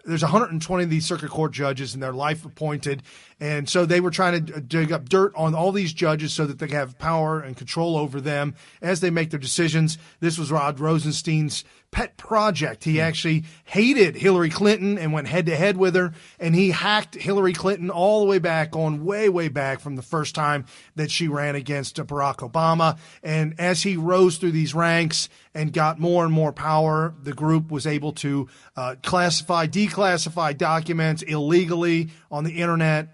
There's 120 of these circuit court judges, and they're life appointed. And so they were trying to dig up dirt on all these judges so that they have power and control over them as they make their decisions. This was Rod Rosenstein's pet project. He actually hated Hillary Clinton and went head-to-head with her, and he hacked Hillary Clinton all the way back way back from the first time that she ran against Barack Obama. And as he rose through these ranks and got more and more power, the group was able to declassify documents illegally on the internet,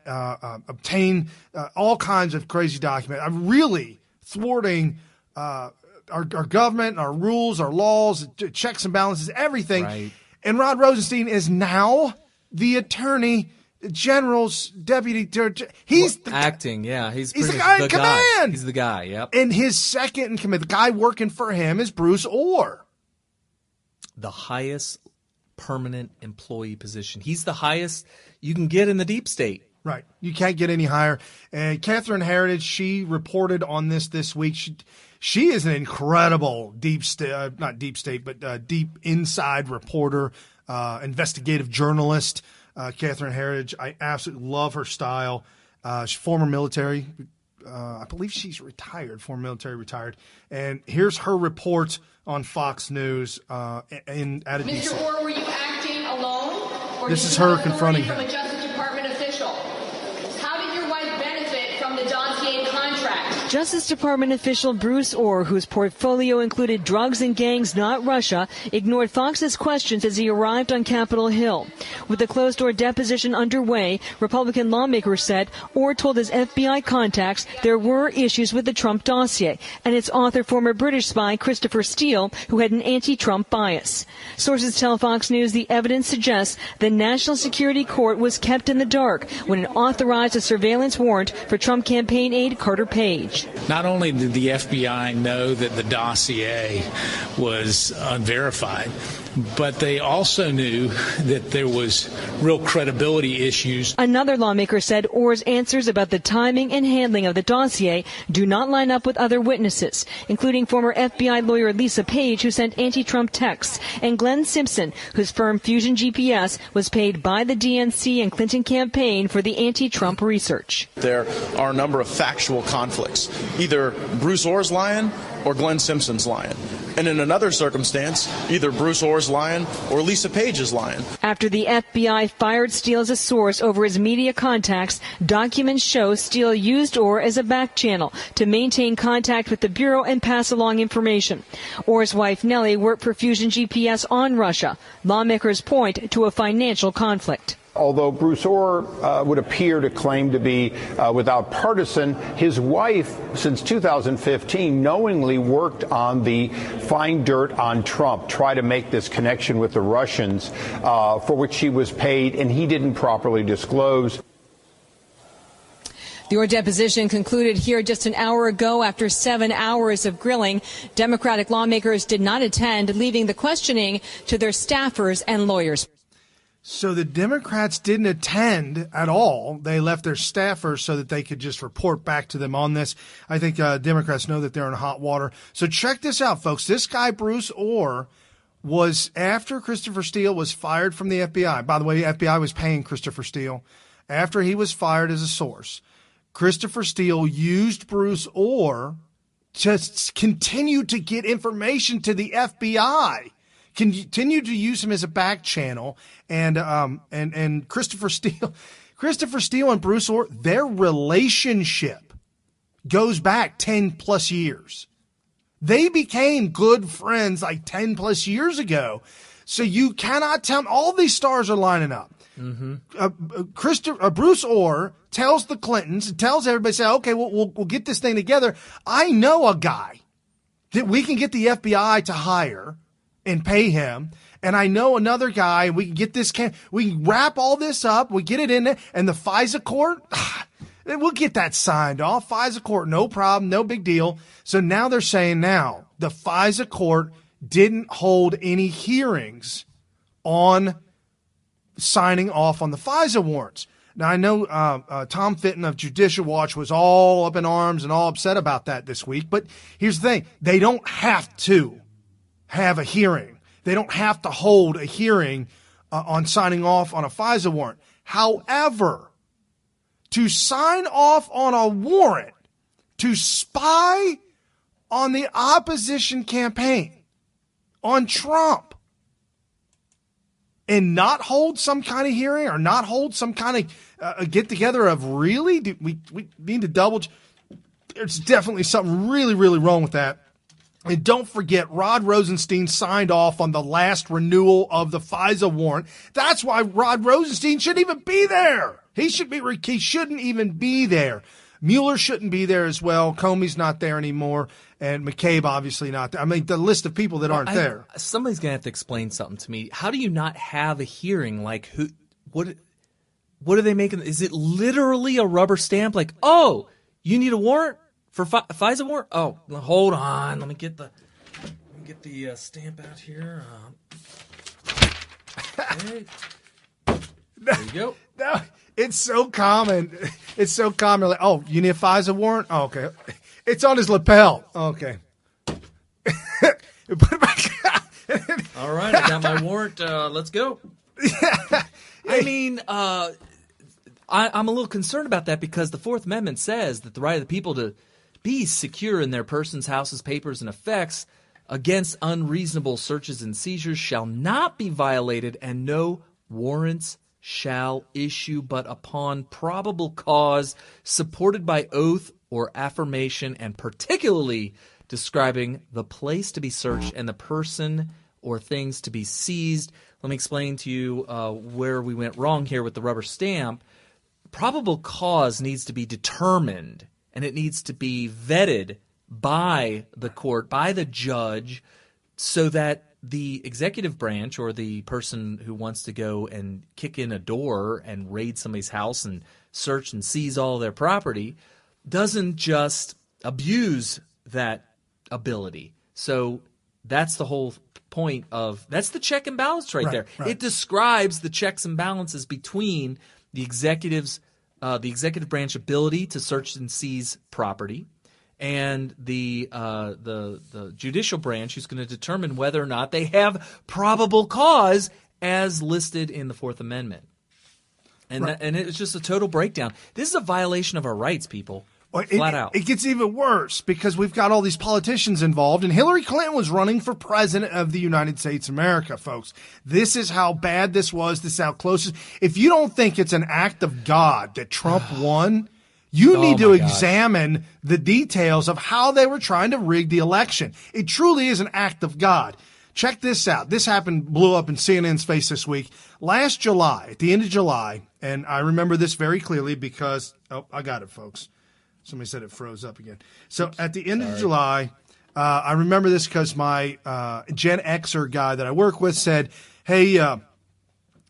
obtain all kinds of crazy documents. I'm really thwarting our government, our rules, our laws, checks and balances, everything. Right. And Rod Rosenstein is now the Attorney General's deputy. He's acting. Yeah, he's the guy in command. He's the guy. Yep. And his second in command, the guy working for him, is Bruce Orr. The highest permanent employee position. He's the highest you can get in the deep state. Right. You can't get any higher. And Catherine Herridge, she reported on this week. She is an incredible deep inside reporter, investigative journalist. Catherine Herridge, I absolutely love her style. She's former military. I believe she's retired, former military retired. And here's her report on Fox News at a Mr. Orr, were you acting alone? Or this did is you her have confronting authority him. from a Justice Department official? How did your wife benefit from the dossier contract? Justice Department official Bruce Orr, whose portfolio included drugs and gangs, not Russia, ignored Fox's questions as he arrived on Capitol Hill. With the closed-door deposition underway, Republican lawmakers said Orr told his FBI contacts there were issues with the Trump dossier and its author, former British spy Christopher Steele, who had an anti-Trump bias. Sources tell Fox News the evidence suggests the National Security Court was kept in the dark when it authorized a surveillance warrant for Trump campaign aide Carter Page. Not only did the FBI know that the dossier was unverified, but they also knew that there was real credibility issues. Another lawmaker said Orr's answers about the timing and handling of the dossier do not line up with other witnesses, including former FBI lawyer Lisa Page, who sent anti-Trump texts, and Glenn Simpson, whose firm FusionGPS was paid by the DNC and Clinton campaign for the anti-Trump research. There are a number of factual conflicts. Either Bruce Orr's lying or Glenn Simpson's lying. And in another circumstance, either Bruce Orr's lying or Lisa Page is lying. After the FBI fired Steele as a source over his media contacts, documents show Steele used Orr as a back channel to maintain contact with the Bureau and pass along information. Orr's wife, Nellie, worked for FusionGPS on Russia. Lawmakers point to a financial conflict. Although Bruce Orr would appear to claim to be without partisan, his wife, since 2015, knowingly worked on the fine dirt on Trump, try to make this connection with the Russians, for which she was paid, and he didn't properly disclose. Your deposition concluded here just an hour ago after 7 hours of grilling. Democratic lawmakers did not attend, leaving the questioning to their staffers and lawyers. So the Democrats didn't attend at all. They left their staffers so that they could just report back to them on this. I think Democrats know that they're in hot water. So check this out, folks. This guy, Bruce Orr, was after Christopher Steele was fired from the FBI. By the way, the FBI was paying Christopher Steele. After he was fired as a source, Christopher Steele used Bruce Orr to continue to get information to the FBI, continue to use him as a back channel. And Christopher Steele and Bruce Orr, their relationship goes back 10 plus years. They became good friends like 10 plus years ago. So you cannot tell me, all these stars are lining up. Mm-hmm. Bruce Orr tells the Clintons, tells everybody, say, okay, we'll get this thing together. I know a guy that we can get the FBI to hire and pay him. And I know another guy, we can get this, we can wrap all this up, we get it in there, and the FISA court, we'll get that signed off. FISA court, no problem, no big deal. So now they're saying the FISA court didn't hold any hearings on signing off on the FISA warrants. Now, I know Tom Fitton of Judicial Watch was all up in arms and all upset about that this week. But here's the thing. They don't have to have a hearing. They don't have to hold a hearing on signing off on a FISA warrant. However, to sign off on a warrant to spy on the opposition campaign, on Trump, and not hold some kind of hearing or not hold some kind of get-together of really? Do we need to double? There's definitely something really, really wrong with that. And don't forget, Rod Rosenstein signed off on the last renewal of the FISA warrant. That's why Rod Rosenstein shouldn't even be there. He shouldn't even be there. Mueller shouldn't be there as well. Comey's not there anymore. And McCabe obviously not there. I mean, the list of people that aren't there. Somebody's going to have to explain something to me. How do you not have a hearing? Like, what are they making? Is it literally a rubber stamp? Like, oh, you need a warrant for FISA warrant? Oh, hold on. Let me get the stamp out here. Okay. There you go. No, it's so common. It's so common. Like, oh, you need a FISA warrant? Oh, okay. It's on his lapel. Okay. Put it back. All right, I got my warrant. Let's go. I mean, I'm a little concerned about that because the Fourth Amendment says that the right of the people to be secure in their persons, houses, papers, and effects against unreasonable searches and seizures shall not be violated, and no warrants shall issue but upon probable cause supported by oath or affirmation, and particularly describing the place to be searched and the person or things to be seized. Let me explain to you where we went wrong here with the rubber stamp. Probable cause needs to be determined, and it needs to be vetted by the court, by the judge, so that the executive branch or the person who wants to go and kick in a door and raid somebody's house and search and seize all their property doesn't just abuse that ability. So that's the whole point of – that's the check and balance right there. Right. It describes the checks and balances between the executive branch ability to search and seize property and the judicial branch who's going to determine whether or not they have probable cause as listed in the Fourth Amendment. And and it's just a total breakdown. This is a violation of our rights, people. Flat out. It gets even worse because we've got all these politicians involved, and Hillary Clinton was running for president of the United States of America, folks. This is how bad this was. This is how close. If you don't think it's an act of God that Trump won, you need to examine the details of how they were trying to rig the election. It truly is an act of God. Check this out. This blew up in CNN's face this week. Last July, at the end of July, and I remember this very clearly because, I got it, folks. Somebody said it froze up again. So at the end of July, I remember this because my Gen Xer guy that I work with said, hey,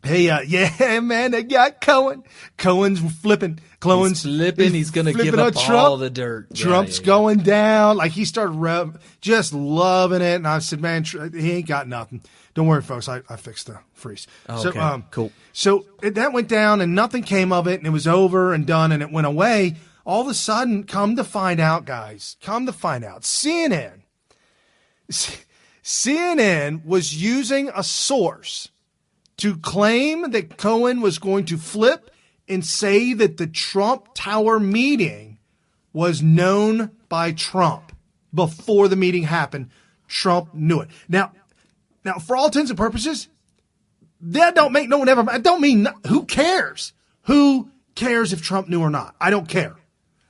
yeah, man, they got Cohen. Cohen's flipping. He's flipping. He's going to give up all the dirt. Trump's going down. Like, he started just loving it. And I said, man, he ain't got nothing. Don't worry, folks. I fixed the freeze. Okay, so, cool. So that went down and nothing came of it. And it was over and done and it went away. All of a sudden, come to find out, guys, CNN was using a source to claim that Cohen was going to flip and say that the Trump Tower meeting was known by Trump before the meeting happened. Trump knew it. Now, for all intents and purposes, that don't make no one ever. I don't mean who cares? Who cares if Trump knew or not? I don't care.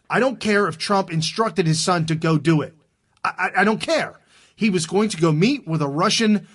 I don't care if Trump instructed his son to go do it. I don't care. He was going to go meet with a Russian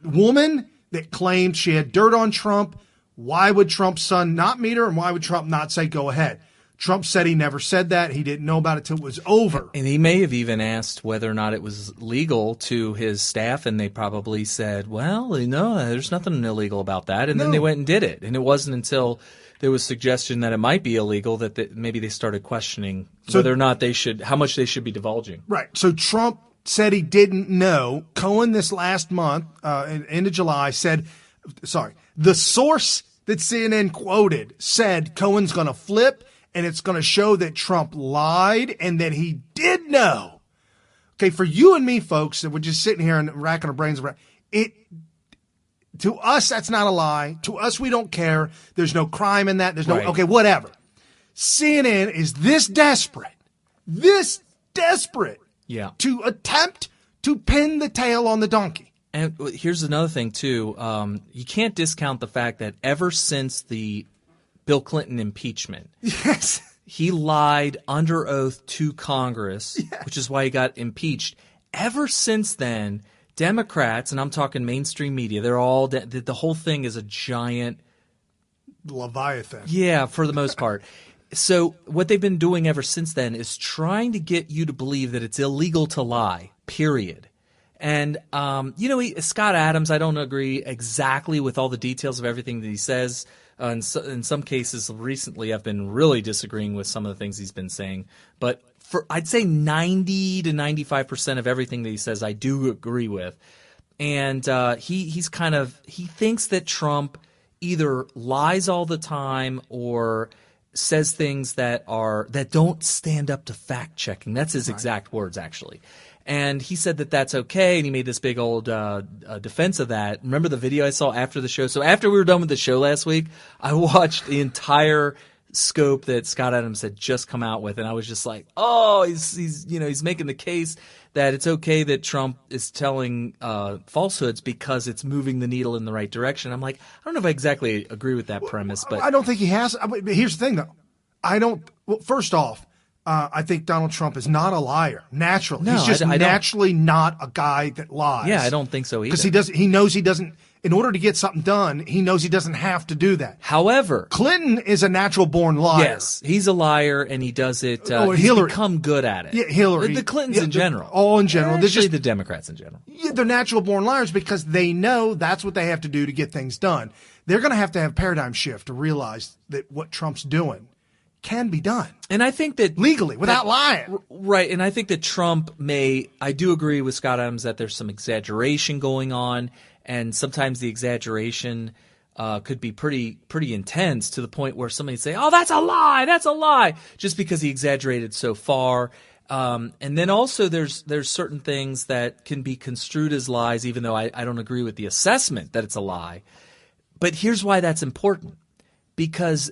woman that claimed she had dirt on Trump. Why would Trump's son not meet her, and why would Trump not say go ahead? Trump said he never said that. He didn't know about it till it was over. And he may have even asked whether or not it was legal to his staff, and they probably said, well, no, there's nothing illegal about that. And then they went and did it. And it wasn't until there was suggestion that it might be illegal that maybe they started questioning whether or not how much they should be divulging. Right. So Trump said he didn't know. Cohen this last month, end of July, said, the source that CNN quoted said Cohen's going to flip and it's going to show that Trump lied and that he did know. Okay, for you and me, folks, that we're just sitting here and racking our brains around, to us, that's not a lie. To us, we don't care. There's no crime in that. There's no, okay, whatever. CNN is this desperate to attempt to pin the tail on the donkey. And here's another thing, too. You can't discount the fact that ever since the Bill Clinton impeachment, yes, he lied under oath to Congress, which is why he got impeached. Ever since then, Democrats, and I'm talking mainstream media, they're all the whole thing is a giant Leviathan. Yeah, for the most part. So what they've been doing ever since then is trying to get you to believe that it's illegal to lie, period. And, Scott Adams, I don't agree exactly with all the details of everything that he says. In some cases recently, I've been really disagreeing with some of the things he's been saying. But I'd say 90 to 95% of everything that he says I do agree with. And he thinks that Trump either lies all the time or says things that don't stand up to fact checking. That's his exact words, actually. And he said that that's okay, and he made this big old defense of that. Remember the video I saw after the show? So after we were done with the show last week, I watched the entire scope that Scott Adams had just come out with, and I was just like, oh, he's making the case that it's okay that Trump is telling falsehoods because it's moving the needle in the right direction. I'm like, I don't know if I exactly agree with that premise, but I don't think he has. Here's the thing, though. First off, I think Donald Trump is not a liar naturally. No, he's just I naturally not a guy that lies. Yeah, I don't think so either. Because he knows he doesn't. In order to get something done, he knows he doesn't have to do that. However, Clinton is a natural-born liar. Yes, he's a liar, and he does it. He's Hillary become good at it. Yeah, Hillary. The Clintons in general. All in general. Actually, the Democrats in general. Yeah, they're natural-born liars because they know that's what they have to do to get things done. They're going to have a paradigm shift to realize that what Trump's doing can be done. And I think that legally, without lying. Right, and I think that Trump I do agree with Scott Adams that there's some exaggeration going on, and sometimes the exaggeration could be pretty intense to the point where somebody say, oh, that's a lie, just because he exaggerated so far. And then also there's certain things that can be construed as lies, even though I don't agree with the assessment that it's a lie. But here's why that's important. Because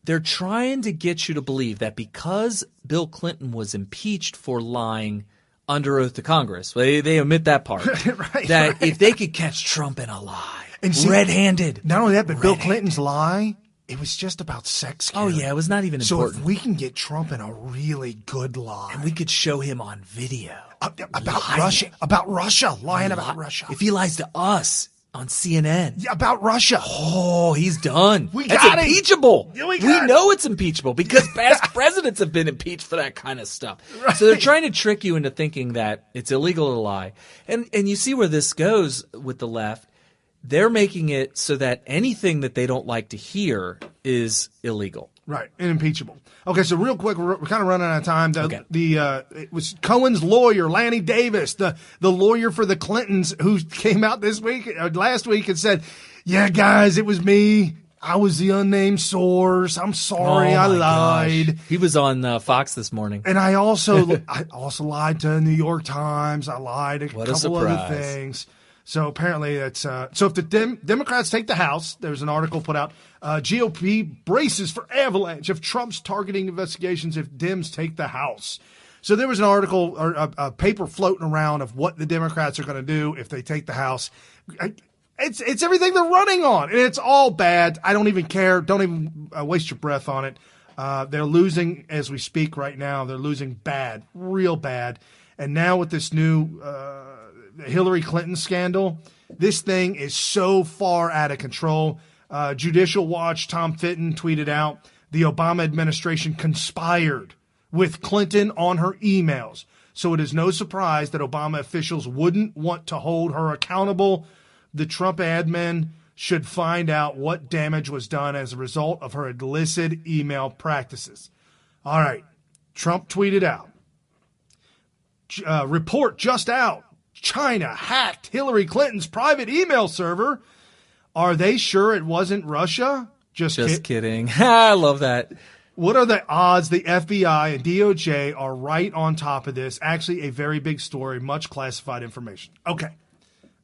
they're trying to get you to believe that because Bill Clinton was impeached for lying under oath to Congress, they omit that part, if they could catch Trump in a lie, and red-handed. Not only that, but Bill Clinton's lie, it was just about sex care. Oh, yeah, it was not even important. So if we can get Trump in a really good lie. And we could show him on video. About Russia, lying about Russia. If he lies to us on CNN. Yeah, about Russia. Oh, he's done. That's impeachable. Yeah, we know it's impeachable because past presidents have been impeached for that kind of stuff. Right. So they're trying to trick you into thinking that it's illegal to lie. And you see where this goes with the left. They're making it so that anything that they don't like to hear is illegal. Right, and impeachable. Okay, so real quick, we're kind of running out of time. It was Cohen's lawyer, Lanny Davis, the lawyer for the Clintons, who came out last week and said, "Yeah, guys, it was me. I was the unnamed source. I'm sorry, I lied." Gosh. He was on Fox this morning, and I also lied to New York Times. I lied a couple other things. So apparently it's so if the Democrats take the House, there's an article put out, GOP braces for avalanche of Trump's targeting investigations if Dems take the House. So there was an article or a paper floating around of what the Democrats are going to do if they take the House. It's everything they're running on, and it's all bad. I don't even care. Don't even waste your breath on it. They're losing as we speak right now. They're losing bad, real bad. And now with this new Hillary Clinton scandal, this thing is so far out of control. Judicial Watch, Tom Fitton tweeted out, the Obama administration conspired with Clinton on her emails. So it is no surprise that Obama officials wouldn't want to hold her accountable. The Trump admin should find out what damage was done as a result of her illicit email practices. All right. Trump tweeted out, report just out. China hacked Hillary Clinton's private email server. Are they sure it wasn't Russia? Just kidding. I love that. What are the odds the FBI and DOJ are right on top of this? Actually, a very big story, much classified information. Okay.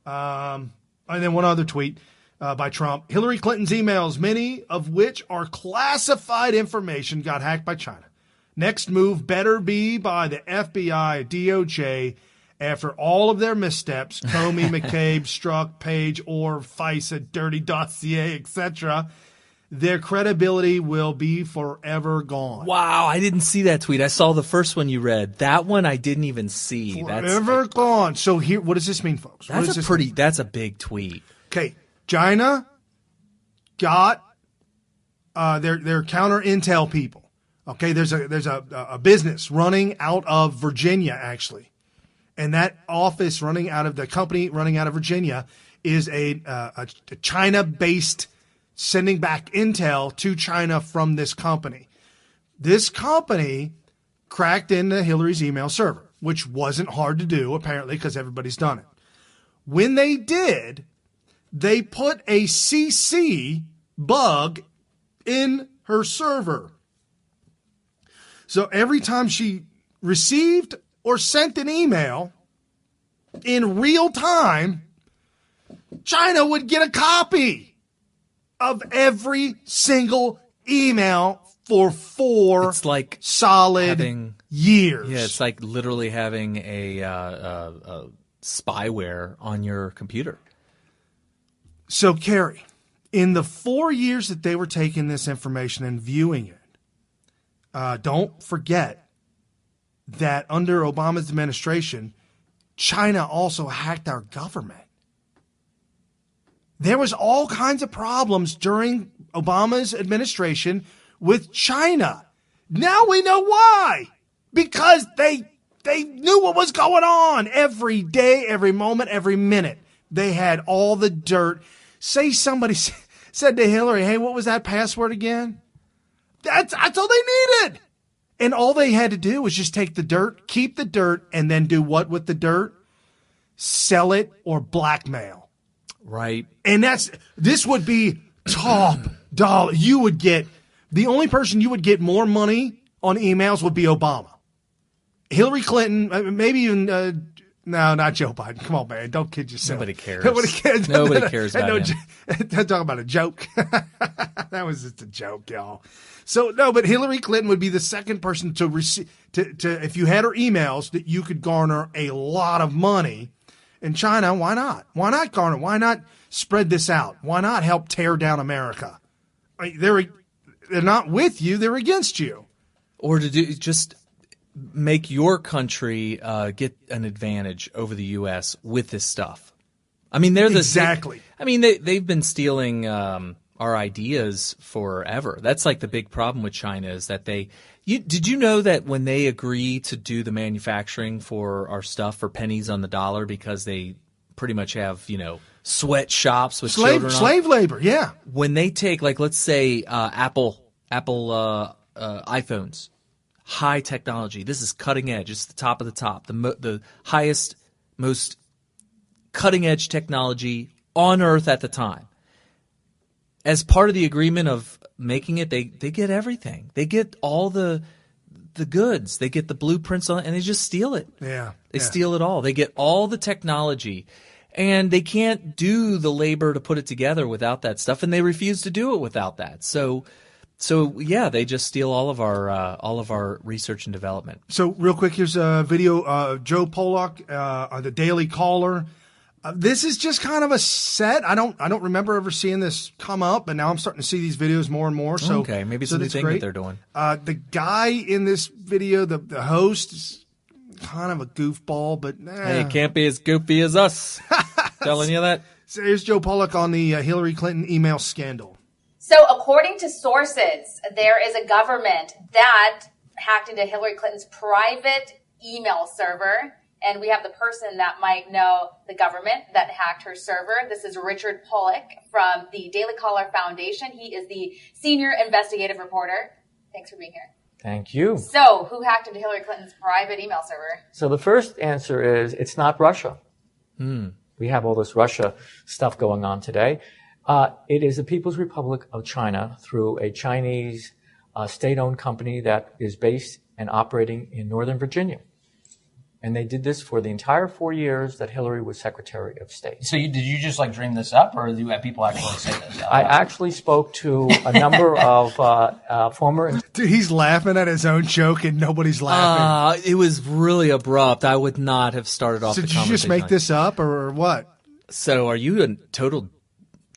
And then one other tweet by Trump. Hillary Clinton's emails, many of which are classified information, got hacked by China. Next move better be by the FBI, DOJ, after all of their missteps, Comey, McCabe, Strzok, Page, Orr, FISA, dirty dossier, etc., their credibility will be forever gone. Wow, I didn't see that tweet. I saw the first one you read. That one I didn't even see. Forever gone. So here, what does this mean, folks? That's a big tweet. Okay, China got their counter intel people. Okay, there's a business running out of Virginia, actually. And that office running out of the company running out of Virginia is a China-based sending back intel to China from this company. This company cracked into Hillary's email server, which wasn't hard to do, apparently, because everybody's done it. When they did, they put a CC bug in her server. So every time she received or sent an email in real time, China would get a copy of every single email for four solid years. Yeah, it's like literally having a spyware on your computer. So, Carrie, in the 4 years that they were taking this information and viewing it, don't forget that under Obama's administration, China also hacked our government. There was all kinds of problems during Obama's administration with China. Now we know why. Because they knew what was going on every day, every moment, every minute. They had all the dirt. Say somebody said to Hillary, hey, what was that password again? That's all they needed. And all they had to do was just take the dirt, keep the dirt, and then do what with the dirt? Sell it or blackmail. Right. And this would be top dollar. You would get, the only person you would get more money on emails would be Obama. Hillary Clinton, maybe even, no, not Joe Biden. Come on, man. Don't kid yourself. Nobody cares. Nobody cares. Nobody cares about him. Talk about a joke. That was just a joke, y'all. So, no, but Hillary Clinton would be the second person to receive, if you had her emails, that you could garner a lot of money. In China, why not? Why not garner? Why not spread this out? Why not help tear down America? They're not with you. They're against you. Or to just make your country get an advantage over the U.S. with this stuff. I mean, they've been stealing our ideas forever. That's like the big problem with China is that did you know that when they agree to do the manufacturing for our stuff for pennies on the dollar because they pretty much have, sweatshops with children slave labor, yeah. When they take, like, let's say Apple iPhones, high technology. This is cutting edge. It's the top of the top, the highest, most cutting edge technology on Earth at the time. As part of the agreement of making it, they get everything. They get all the goods. They get the blueprints on it, and they just steal it. Yeah. They steal it all. They get all the technology. And they can't do the labor to put it together without that stuff, and they refuse to do it without that. So yeah, they just steal all of our research and development. So real quick, here's a video of Joe Pollock, the Daily Caller. This is just kind of a set. I don't remember ever seeing this come up, but now I'm starting to see these videos more and more. So okay, maybe it's a new thing that they're doing. The guy in this video, the host, is kind of a goofball, but hey, it can't be as goofy as us. Telling you that. So here's Joe Pollock on the Hillary Clinton email scandal. So according to sources, there is a government that hacked into Hillary Clinton's private email server. And we have the person that might know the government that hacked her server. This is Richard Pollock from the Daily Caller Foundation. He is the senior investigative reporter. Thanks for being here. Thank you. So who hacked into Hillary Clinton's private email server? So the first answer is it's not Russia. We have all this Russia stuff going on today. It is the People's Republic of China through a Chinese state-owned company that is based and operating in Northern Virginia. And they did this for the entire 4 years that Hillary was Secretary of State. So did you just like dream this up, or do you have people actually say this? I actually spoke to a number of former... Dude, he's laughing at his own joke and nobody's laughing. It was really abrupt. I would not have started off the conversation. Did you just make this up or what? So are you a total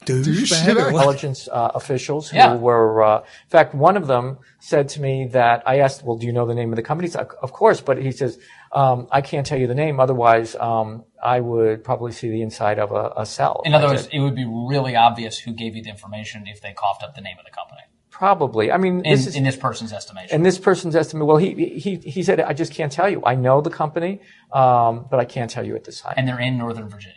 douchebag? Intelligence officials who were... in fact, one of them said to me that... I asked, well, do you know the name of the company? He said, of course, but he says... I can't tell you the name. Otherwise, I would probably see the inside of a cell. In other words, it would be really obvious who gave you the information if they coughed up the name of the company. Probably. I mean, in this person's estimation. In this person's estimate, well, he said, I just can't tell you. I know the company, but I can't tell you at this time. And they're in Northern Virginia.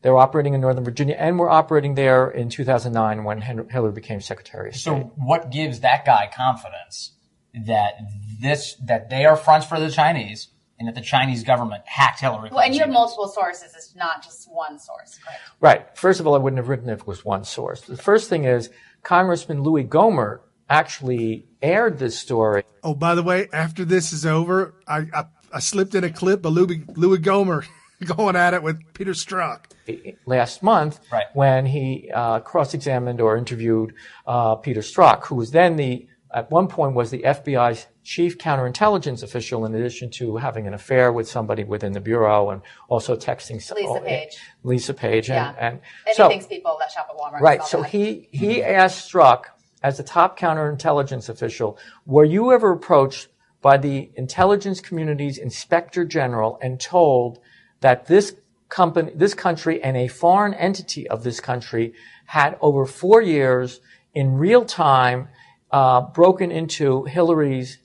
They were operating in Northern Virginia, and were operating there in 2009 when Hillary became Secretary of State. So what gives that guy confidence that they are fronts for the Chinese, and that the Chinese government hacked Hillary Clinton? Well, and you have multiple sources. It's not just one source, correct? Right. First of all, I wouldn't have written if it was one source. The first thing is Congressman Louis Gohmert actually aired this story. Oh, by the way, after this is over, I slipped in a clip of Louis Gohmert going at it with Peter Strzok last month, when he cross-examined or interviewed Peter Strzok, who was then at one point was the FBI's chief counterintelligence official, in addition to having an affair with somebody within the bureau and also texting Lisa Page. And he thinks people that shop at Walmart. Right. So he asked Strzok, as the top counterintelligence official, were you ever approached by the intelligence community's inspector general and told that this country and a foreign entity of this country had over 4 years in real time broken into Hillary's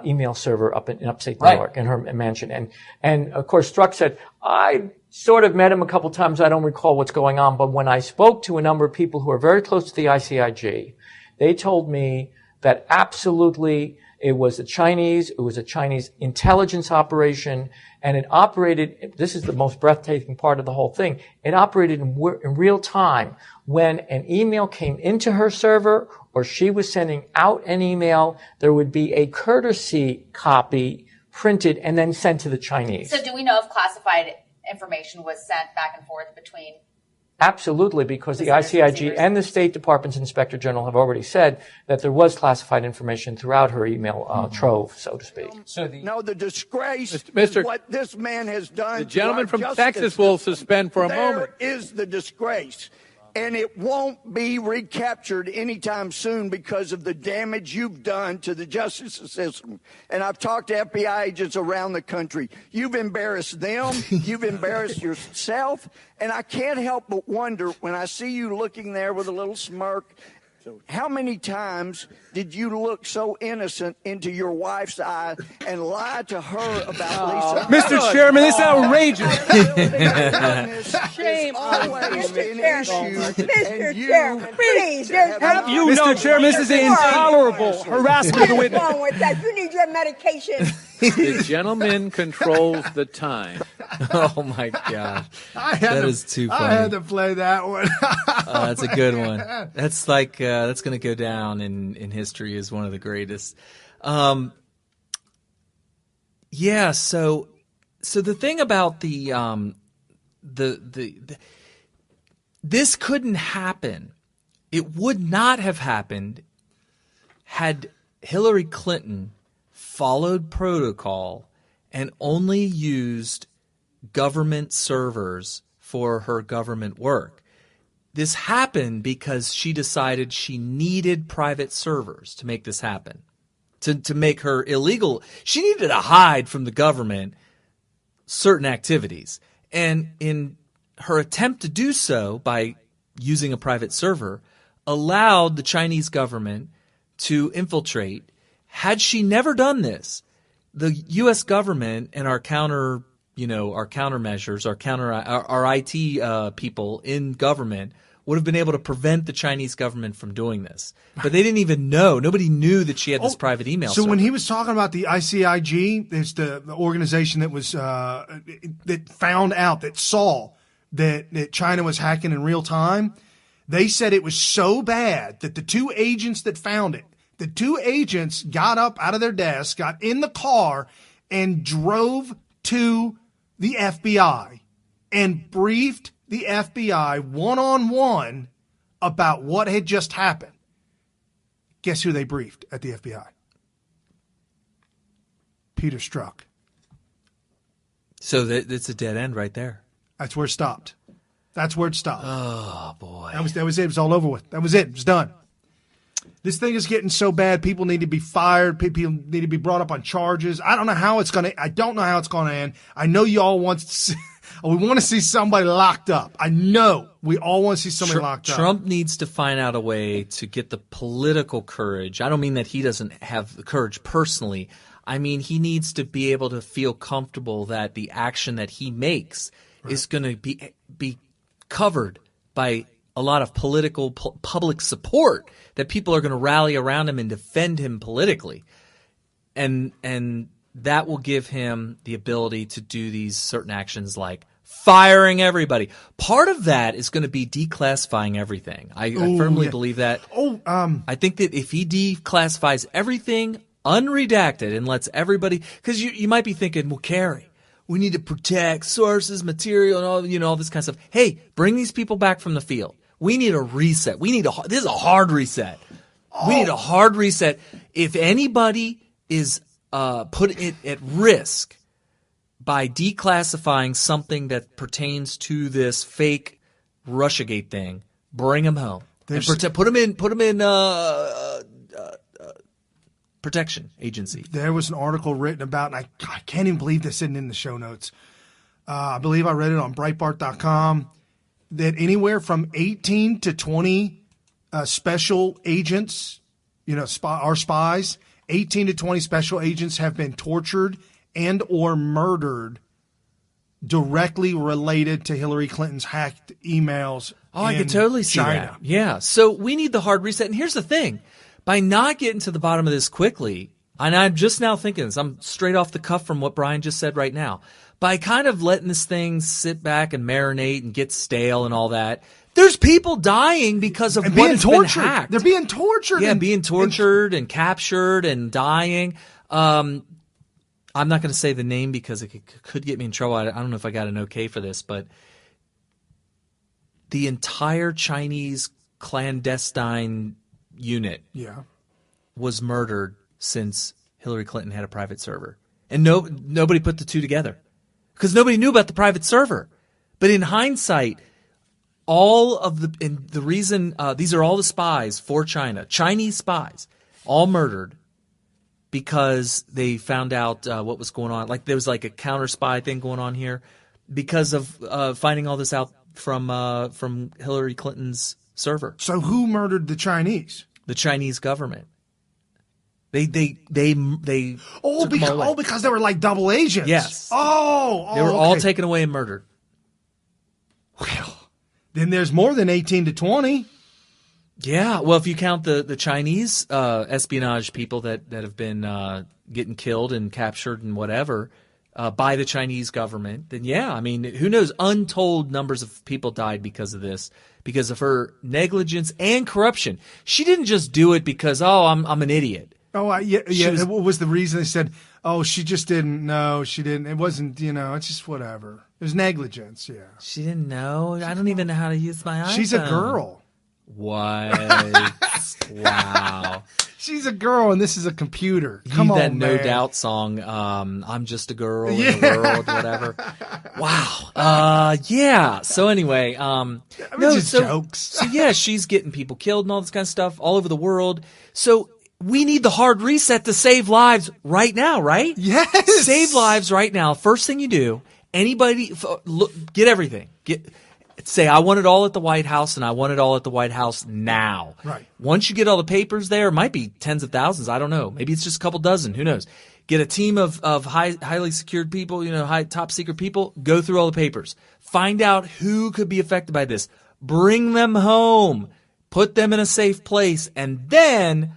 email server up in upstate New York in her mansion. And of course, Strzok said, I sort of met him a couple times. I don't recall what's going on. But when I spoke to a number of people who are very close to the ICIG, they told me that absolutely it was a Chinese intelligence operation, and it operated, this is the most breathtaking part of the whole thing, it operated in real time. When an email came into her server or she was sending out an email, there would be a courtesy copy printed and then sent to the Chinese. So do we know if classified information was sent back and forth between? Absolutely, because the ICIG and the State Department's Inspector General have already said that there was classified information throughout her email trove, so to speak. The disgrace Mr. what this man has done. The gentleman from Texas will suspend for a moment. There is the disgrace. And it won't be recaptured anytime soon because of the damage you've done to the justice system. And I've talked to FBI agents around the country. You've embarrassed them. You've embarrassed yourself. And I can't help but wonder, when I see you looking there with a little smirk, how many times did you look so innocent into your wife's eye and lie to her about Lisa? Mr. Chairman, this is outrageous. Shame on Mr. Chairman, please. Have you Mr. Chairman, this is intolerable harassment of the witness. What's wrong with that? You need your medication. The gentleman controls the time. Oh my gosh, that is too funny. I had to play that one. That's a good one. That's like that's going to go down in history as one of the greatest. Yeah. So the thing about the this couldn't happen. It would not have happened had Hillary Clinton followed protocol and only used government servers for her government work. This happened because she decided she needed private servers to make this happen, to make her illegal. She needed to hide from the government certain activities. And in her attempt to do so by using a private server, allowed the Chinese government to infiltrate. Had she never done this, the U.S. government and our countermeasures, our IT people in government would have been able to prevent the Chinese government from doing this. But they didn't even know. Nobody knew that she had this private email server. When he was talking about the ICIG, there's the organization that was that found out, that saw that China was hacking in real time. They said it was so bad that the two agents that found it, the two agents got up out of their desk, got in the car, and drove to the FBI and briefed the FBI one-on-one about what had just happened. Guess who they briefed at the FBI? Peter Strzok. So it's a dead end right there. That's where it stopped. That's where it stopped. Oh, boy. That was it. It was all over with. That was it. It was done. This thing is getting so bad. People need to be fired. People need to be brought up on charges. I don't know how it's going to end. I know you all want to see, we want to see somebody locked up. I know we all want to see somebody locked up. Trump needs to find out a way to get the political courage. I don't mean that he doesn't have the courage personally. I mean, he needs to be able to feel comfortable that the action that he makes is going to be covered by a lot of political public support, that people are going to rally around him and defend him politically. And that will give him the ability to do these certain actions like firing everybody. Part of that is going to be declassifying everything. I firmly believe that. I think that if he declassifies everything unredacted and lets everybody – because you might be thinking, well, Carrie, we need to protect sources, material, and all this kind of stuff. Hey, bring these people back from the field. We need a reset. This is a hard reset. We need a hard reset. If anybody is put at risk by declassifying something that pertains to this fake Russiagate thing, bring them home. And put them in protection agency. There was an article written about, and I can't even believe this isn't in the show notes. I believe I read it on Breitbart.com. That anywhere from 18 to 20 special agents, our spies, 18 to 20 special agents have been tortured and or murdered directly related to Hillary Clinton's hacked emails. I can totally see China. that. Yeah. So we need the hard reset. And here's the thing. By not getting to the bottom of this quickly, and I'm just now thinking this, I'm straight off the cuff from what Brian just said right now. By kind of letting this thing sit back and marinate and get stale and all that, there's people dying because of what's been hacked. They're being tortured. Yeah, being tortured and captured and dying. I'm not going to say the name because it could get me in trouble. I don't know if I got an okay for this, but the entire Chinese clandestine unit was murdered since Hillary Clinton had a private server. And nobody put the two together. Because nobody knew about the private server. But in hindsight, the reason these are all the spies for China, Chinese spies, all murdered because they found out what was going on. Like there was like a counter spy thing going on here because of finding all this out from Hillary Clinton's server. So who murdered the Chinese? The Chinese government. They took them away. Because they were like double agents. Yes. They were all taken away and murdered. Well, then there's more than 18 to 20. Yeah. Well, if you count the Chinese espionage people that have been getting killed and captured and whatever by the Chinese government, then yeah. I mean, who knows? Untold numbers of people died because of this, because of her negligence and corruption. She didn't just do it because, I'm an idiot. Oh, yeah. What was the reason? They said, oh, she just didn't know. She didn't. It wasn't, it's just whatever. It was negligence, yeah. She didn't know? I don't even know how to use my iPhone. She's a girl. What? Wow. She's a girl, and this is a computer. Come on, that man. No Doubt song, I'm just a girl in the world, whatever. Wow. Yeah. So anyway, jokes. So yeah, she's getting people killed and all this kind of stuff all over the world. So we need the hard reset to save lives right now, right? Yes. Save lives right now. First thing you do, anybody, look, get everything. Say, I want it all at the White House, and I want it all at the White House now. Right. Once you get all the papers there, it might be tens of thousands. I don't know. Maybe it's just a couple dozen. Who knows? Get a team of highly secured people, top secret people. Go through all the papers. Find out who could be affected by this. Bring them home. Put them in a safe place. And then,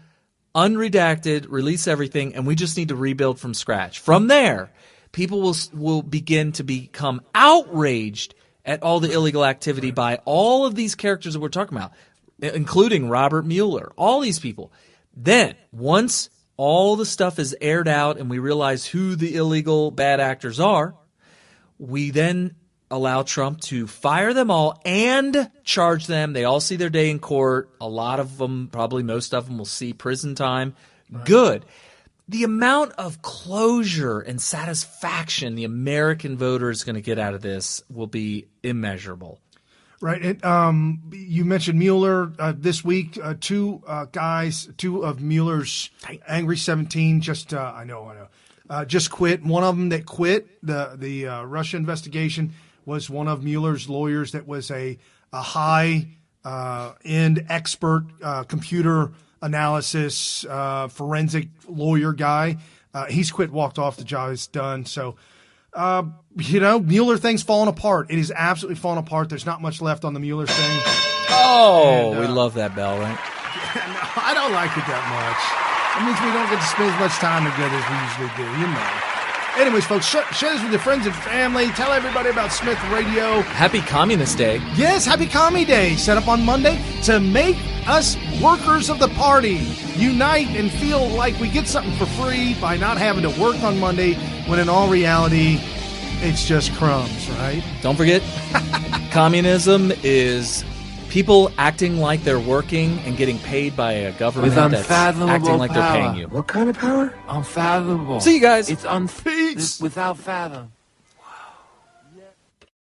unredacted, release everything, and we just need to rebuild from scratch. From there, people will begin to become outraged at all the illegal activity by all of these characters that we're talking about, including Robert Mueller, all these people. Then, once all the stuff is aired out and we realize who the illegal bad actors are, we then allow Trump to fire them all and charge them. They all see their day in court. A lot of them, probably most of them, will see prison time. Right. Good. The amount of closure and satisfaction the American voter is going to get out of this will be immeasurable. Right. You mentioned Mueller this week. Two of Mueller's Angry 17 just quit. One of them that quit the Russia investigation was one of Mueller's lawyers that was a high end expert computer analysis, forensic lawyer guy. He's quit, walked off, the job is done. So, Mueller thing's falling apart. It is absolutely falling apart. There's not much left on the Mueller thing. Oh, we love that bell, right? No, I don't like it that much. That means we don't get to spend as much time together as we usually do, Anyways, folks, share this with your friends and family. Tell everybody about Smith Radio. Happy Communist Day. Yes, Happy Commie Day. Set up on Monday to make us workers of the party unite and feel like we get something for free by not having to work on Monday, when in all reality, it's just crumbs, right? Don't forget, communism is people acting like they're working and getting paid by a government that's acting like they're paying you. What kind of power? Unfathomable. See you guys. It's without fathom.